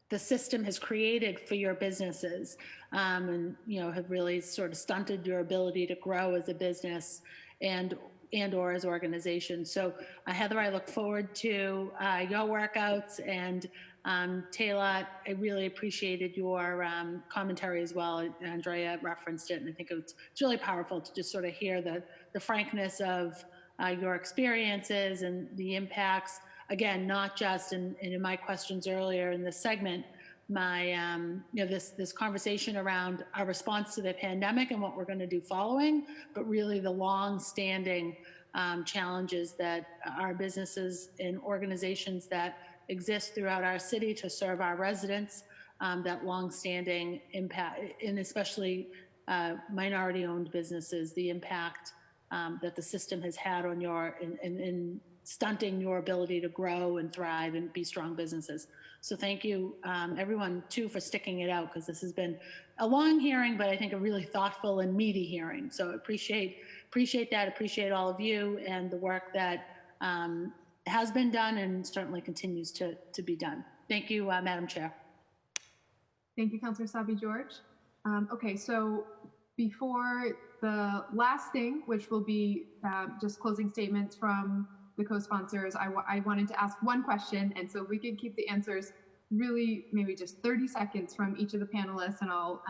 the system has created for your businesses, and have really sort of stunted your ability to grow as a business and or as organizations. So Heather, I look forward to your workouts, and Taylor, I really appreciated your commentary as well. Andrea referenced it, and I think it's really powerful to just sort of hear the frankness of your experiences and the impacts. Again, not just in my questions earlier in this segment, my this conversation around our response to the pandemic and what we're going to do following, but really the long-standing challenges that our businesses and organizations that exist throughout our city to serve our residents, that long-standing impact, and especially minority-owned businesses, the impact that the system has had on your in stunting your ability to grow and thrive and be strong businesses. So thank you, everyone, too, for sticking it out, because this has been a long hearing, but I think a really thoughtful and meaty hearing. So appreciate that, appreciate all of you and the work that has been done and certainly continues to be done. Thank you, Madam Chair. Thank you, Councilor Sabi George. Okay, so before the last thing, which will be just closing statements from the co-sponsors, I wanted to ask one question, and so if we could keep the answers really maybe just 30 seconds from each of the panelists, and I'll,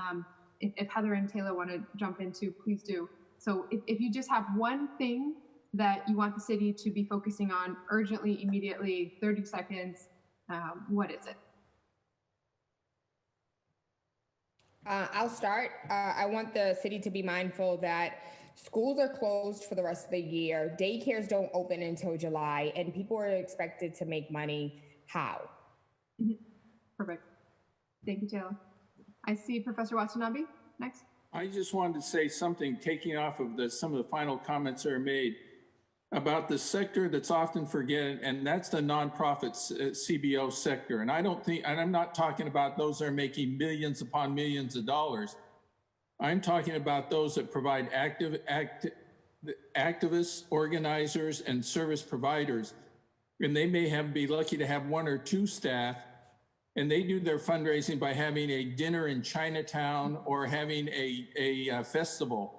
if Heather and Taylor want to jump in too, please do. So if you just have one thing that you want the city to be focusing on urgently, immediately, 30 seconds, what is it? I'll start. I want the city to be mindful that schools are closed for the rest of the year. Daycares don't open until July, and people are expected to make money. How? Perfect. Thank you, Taylor. I see Professor Watanabe next. I just wanted to say something, taking off of some of the final comments that are made about the sector that's often forgotten, and that's the nonprofit CBO sector. And I'm not talking about those that are making millions upon millions of dollars. I'm talking about those that provide activists, organizers, and service providers. And they may be lucky to have 1 or 2 staff, and they do their fundraising by having a dinner in Chinatown or having a festival.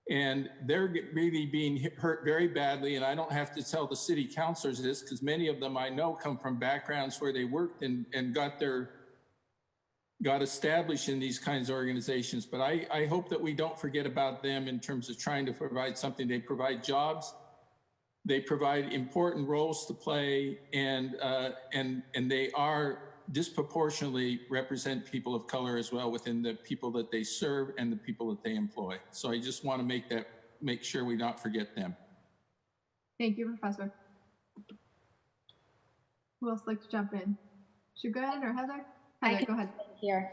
And they're really being hurt very badly. And I don't have to tell the city councilors this, because many of them I know come from backgrounds where they worked and got established in these kinds of organizations. But I hope that we don't forget about them in terms of trying to provide something. They provide jobs, they provide important roles to play, and they are disproportionately represent people of color as well within the people that they serve and the people that they employ. So I just want to make sure we don't forget them. Thank you, Professor. Who else would like to jump in? Shugan or Heather? Heather, go ahead. Here.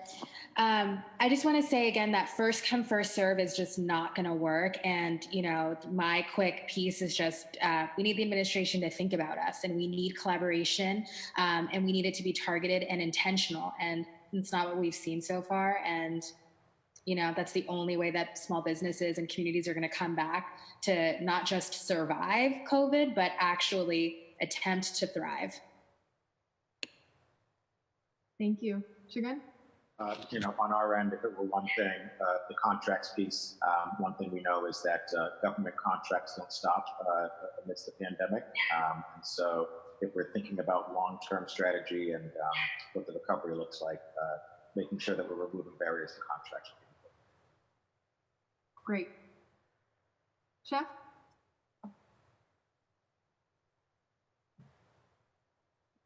I just want to say again that first come, first serve is just not going to work. And, my quick piece is just we need the administration to think about us, and we need collaboration, and we need it to be targeted and intentional. And it's not what we've seen so far. And, that's the only way that small businesses and communities are going to come back to not just survive COVID, but actually attempt to thrive. Thank you. Shugan? On our end, if it were one thing, the contracts piece, one thing we know is that government contracts don't stop amidst the pandemic. And so if we're thinking about long-term strategy and what the recovery looks like, making sure that we're removing barriers to contracts. Great. Chef?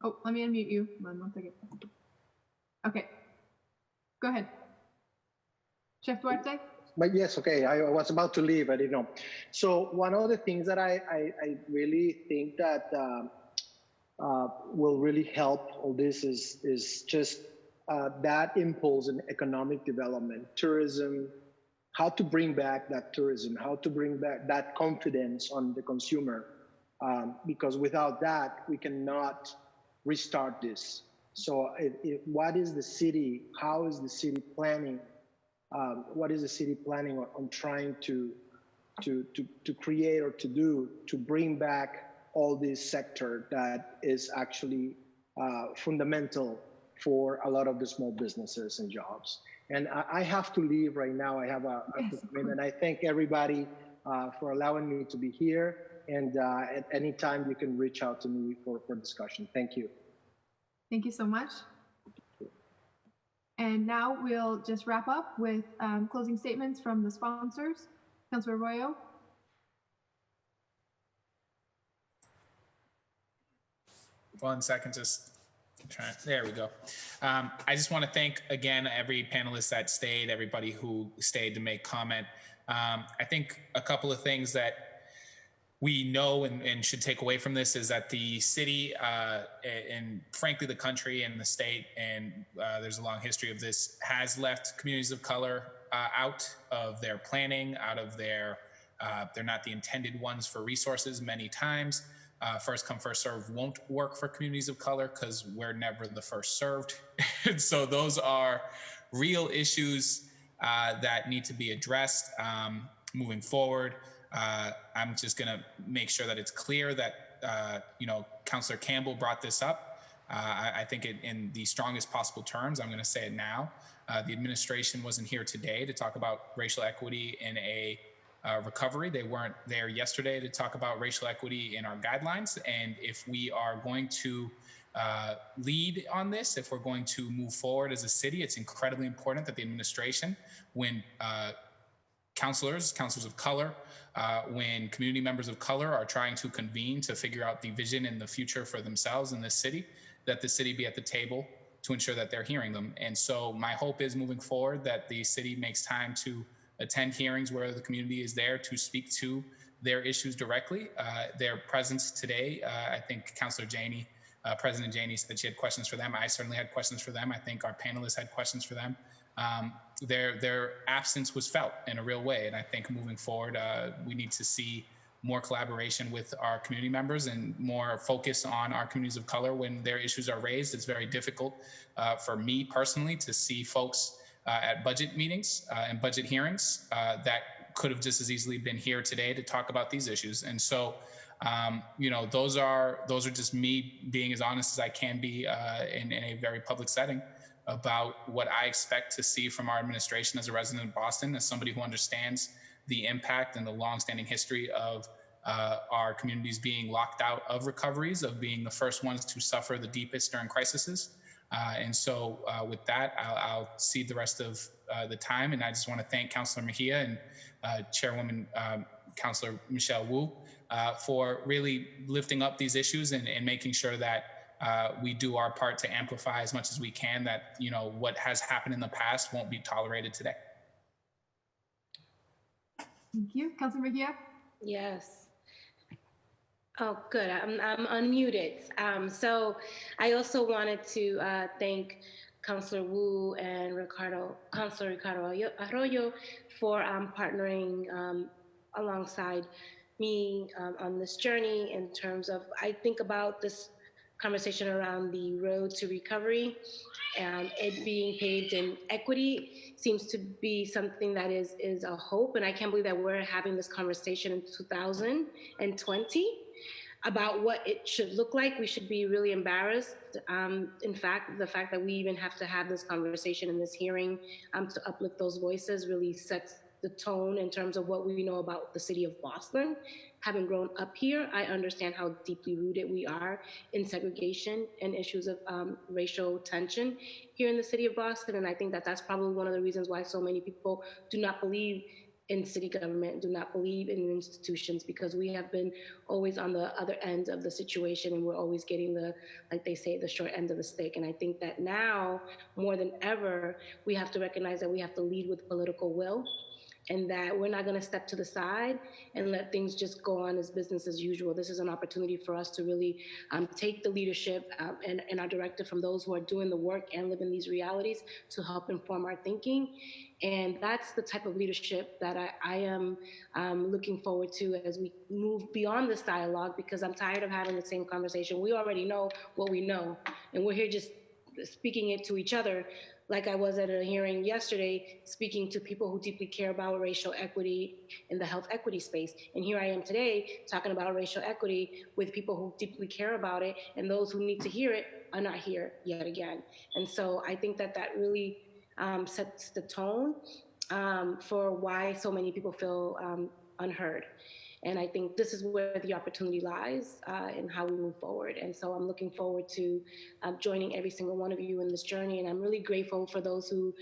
Oh, let me unmute you. One second. Okay. Go ahead. Chef Duarte? But yes, okay. I was about to leave. I didn't know. So one of the things that I really think that will really help all this is just that impulse in economic development, tourism, how to bring back that tourism, how to bring back that confidence on the consumer. Because without that, we cannot restart this. So what is the city, how is the city planning? What is the city planning on trying to create or to bring back all this sector that is actually fundamental for a lot of the small businesses and jobs? And I have to leave right now. I have a commitment, and I thank everybody for allowing me to be here. And at any time you can reach out to me for discussion. Thank you. Thank you so much. And now we'll just wrap up with closing statements from the sponsors. Councilor Arroyo. One second, just trying. There we go. I just want to thank again every panelist that stayed, everybody who stayed to make comment. I think a couple of things that we know and should take away from this is that the city and frankly the country and the state, and there's a long history of this, has left communities of color out of their planning, out of their, they're not the intended ones for resources many times. First come, first serve won't work for communities of color because we're never the first served. And so those are real issues that need to be addressed moving forward. I'm just going to make sure that it's clear that, Councillor Campbell brought this up. I think in the strongest possible terms. I'm going to say it now. The administration wasn't here today to talk about racial equity in a recovery. They weren't there yesterday to talk about racial equity in our guidelines. And if we are going to lead on this, if we're going to move forward as a city, it's incredibly important that the administration, when councilors of color, when community members of color are trying to convene to figure out the vision and the future for themselves in this city, that the city be at the table to ensure that they're hearing them. And so my hope is moving forward that the city makes time to attend hearings where the community is there to speak to their issues directly. Their presence today, I think Councillor Janey President Janey said she had questions for them. I certainly had questions for them. I think our panelists had questions for them. Their absence was felt in a real way. And I think moving forward, we need to see more collaboration with our community members and more focus on our communities of color when their issues are raised. It's very difficult for me personally to see folks at budget meetings and budget hearings that could have just as easily been here today to talk about these issues. And so, you know, those are just me being as honest as I can be in a very public setting about what I expect to see from our administration as a resident of Boston, as somebody who understands the impact and the longstanding history of our communities being locked out of recoveries, of being the first ones to suffer the deepest during crises. And so with that, I'll cede the rest of the time. And I just want to thank Councilor Mejia and Chairwoman Councilor Michelle Wu for really lifting up these issues and making sure that we do our part to amplify as much as we can, that, you know, what has happened in the past won't be tolerated today. Thank you. Councilor Mejia? Yes. Oh, good. I'm unmuted. So I also wanted to thank Councilor Wu and Councilor Ricardo Arroyo for partnering alongside me on this journey in terms of, I think about this conversation around the road to recovery and it being paved in equity seems to be something that is a hope. And I can't believe that we're having this conversation in 2020 about what it should look like. We should be really embarrassed. In fact, the fact that we even have to have this conversation in this hearing to uplift those voices really sets the tone in terms of what we know about the city of Boston. Having grown up here, I understand how deeply rooted we are in segregation and issues of racial tension here in the city of Boston. And I think that that's probably one of the reasons why so many people do not believe in city government, do not believe in institutions, because we have been always on the other end of the situation and we're always getting the, like they say, the short end of the stick. And I think that now, more than ever, we have to recognize that we have to lead with political will, and that we're not going to step to the side and let things just go on as business as usual. This is an opportunity for us to really take the leadership and our directive from those who are doing the work and living these realities to help inform our thinking. And that's the type of leadership that I am looking forward to as we move beyond this dialogue, because I'm tired of having the same conversation. We already know what we know, and we're here just speaking it to each other. Like I was at a hearing yesterday, speaking to people who deeply care about racial equity in the health equity space. And here I am today talking about racial equity with people who deeply care about it, and those who need to hear it are not here yet again. And so I think that that really sets the tone for why so many people feel unheard. And I think this is where the opportunity lies in how we move forward. And so I'm looking forward to joining every single one of you in this journey. And I'm really grateful for those who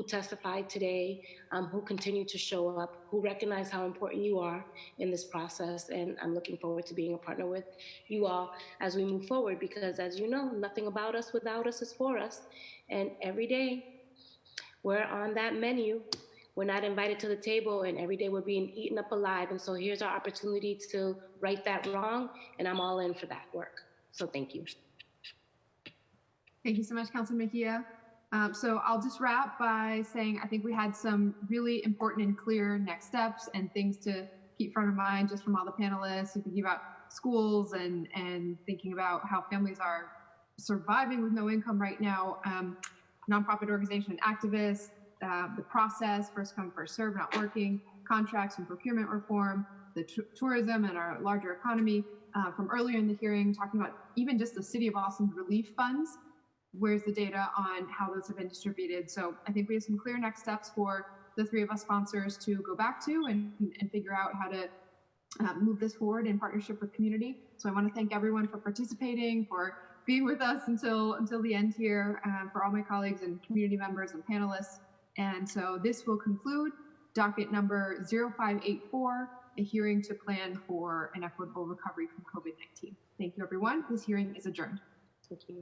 testified today, who continue to show up, who recognize how important you are in this process. And I'm looking forward to being a partner with you all as we move forward, because as you know, nothing about us without us is for us. And every day we're on that menu. We're not invited to the table, and every day we're being eaten up alive. And so here's our opportunity to right that wrong, and I'm all in for that work. So thank you. Thank you so much, Councilor Mejia. So I'll just wrap by saying I think we had some really important and clear next steps and things to keep front of mind just from all the panelists, thinking about schools and thinking about how families are surviving with no income right now, nonprofit organization and activists, the process, first come, first serve, not working, contracts and procurement reform, the tourism and our larger economy. From earlier in the hearing, talking about even just the City of Boston's relief funds, where's the data on how those have been distributed? So I think we have some clear next steps for the three of us sponsors to go back to and figure out how to move this forward in partnership with community. So I want to thank everyone for participating, for being with us until the end here, for all my colleagues and community members and panelists. And so this will conclude docket number 0584, a hearing to plan for an equitable recovery from COVID-19. Thank you, everyone. This hearing is adjourned. Thank you.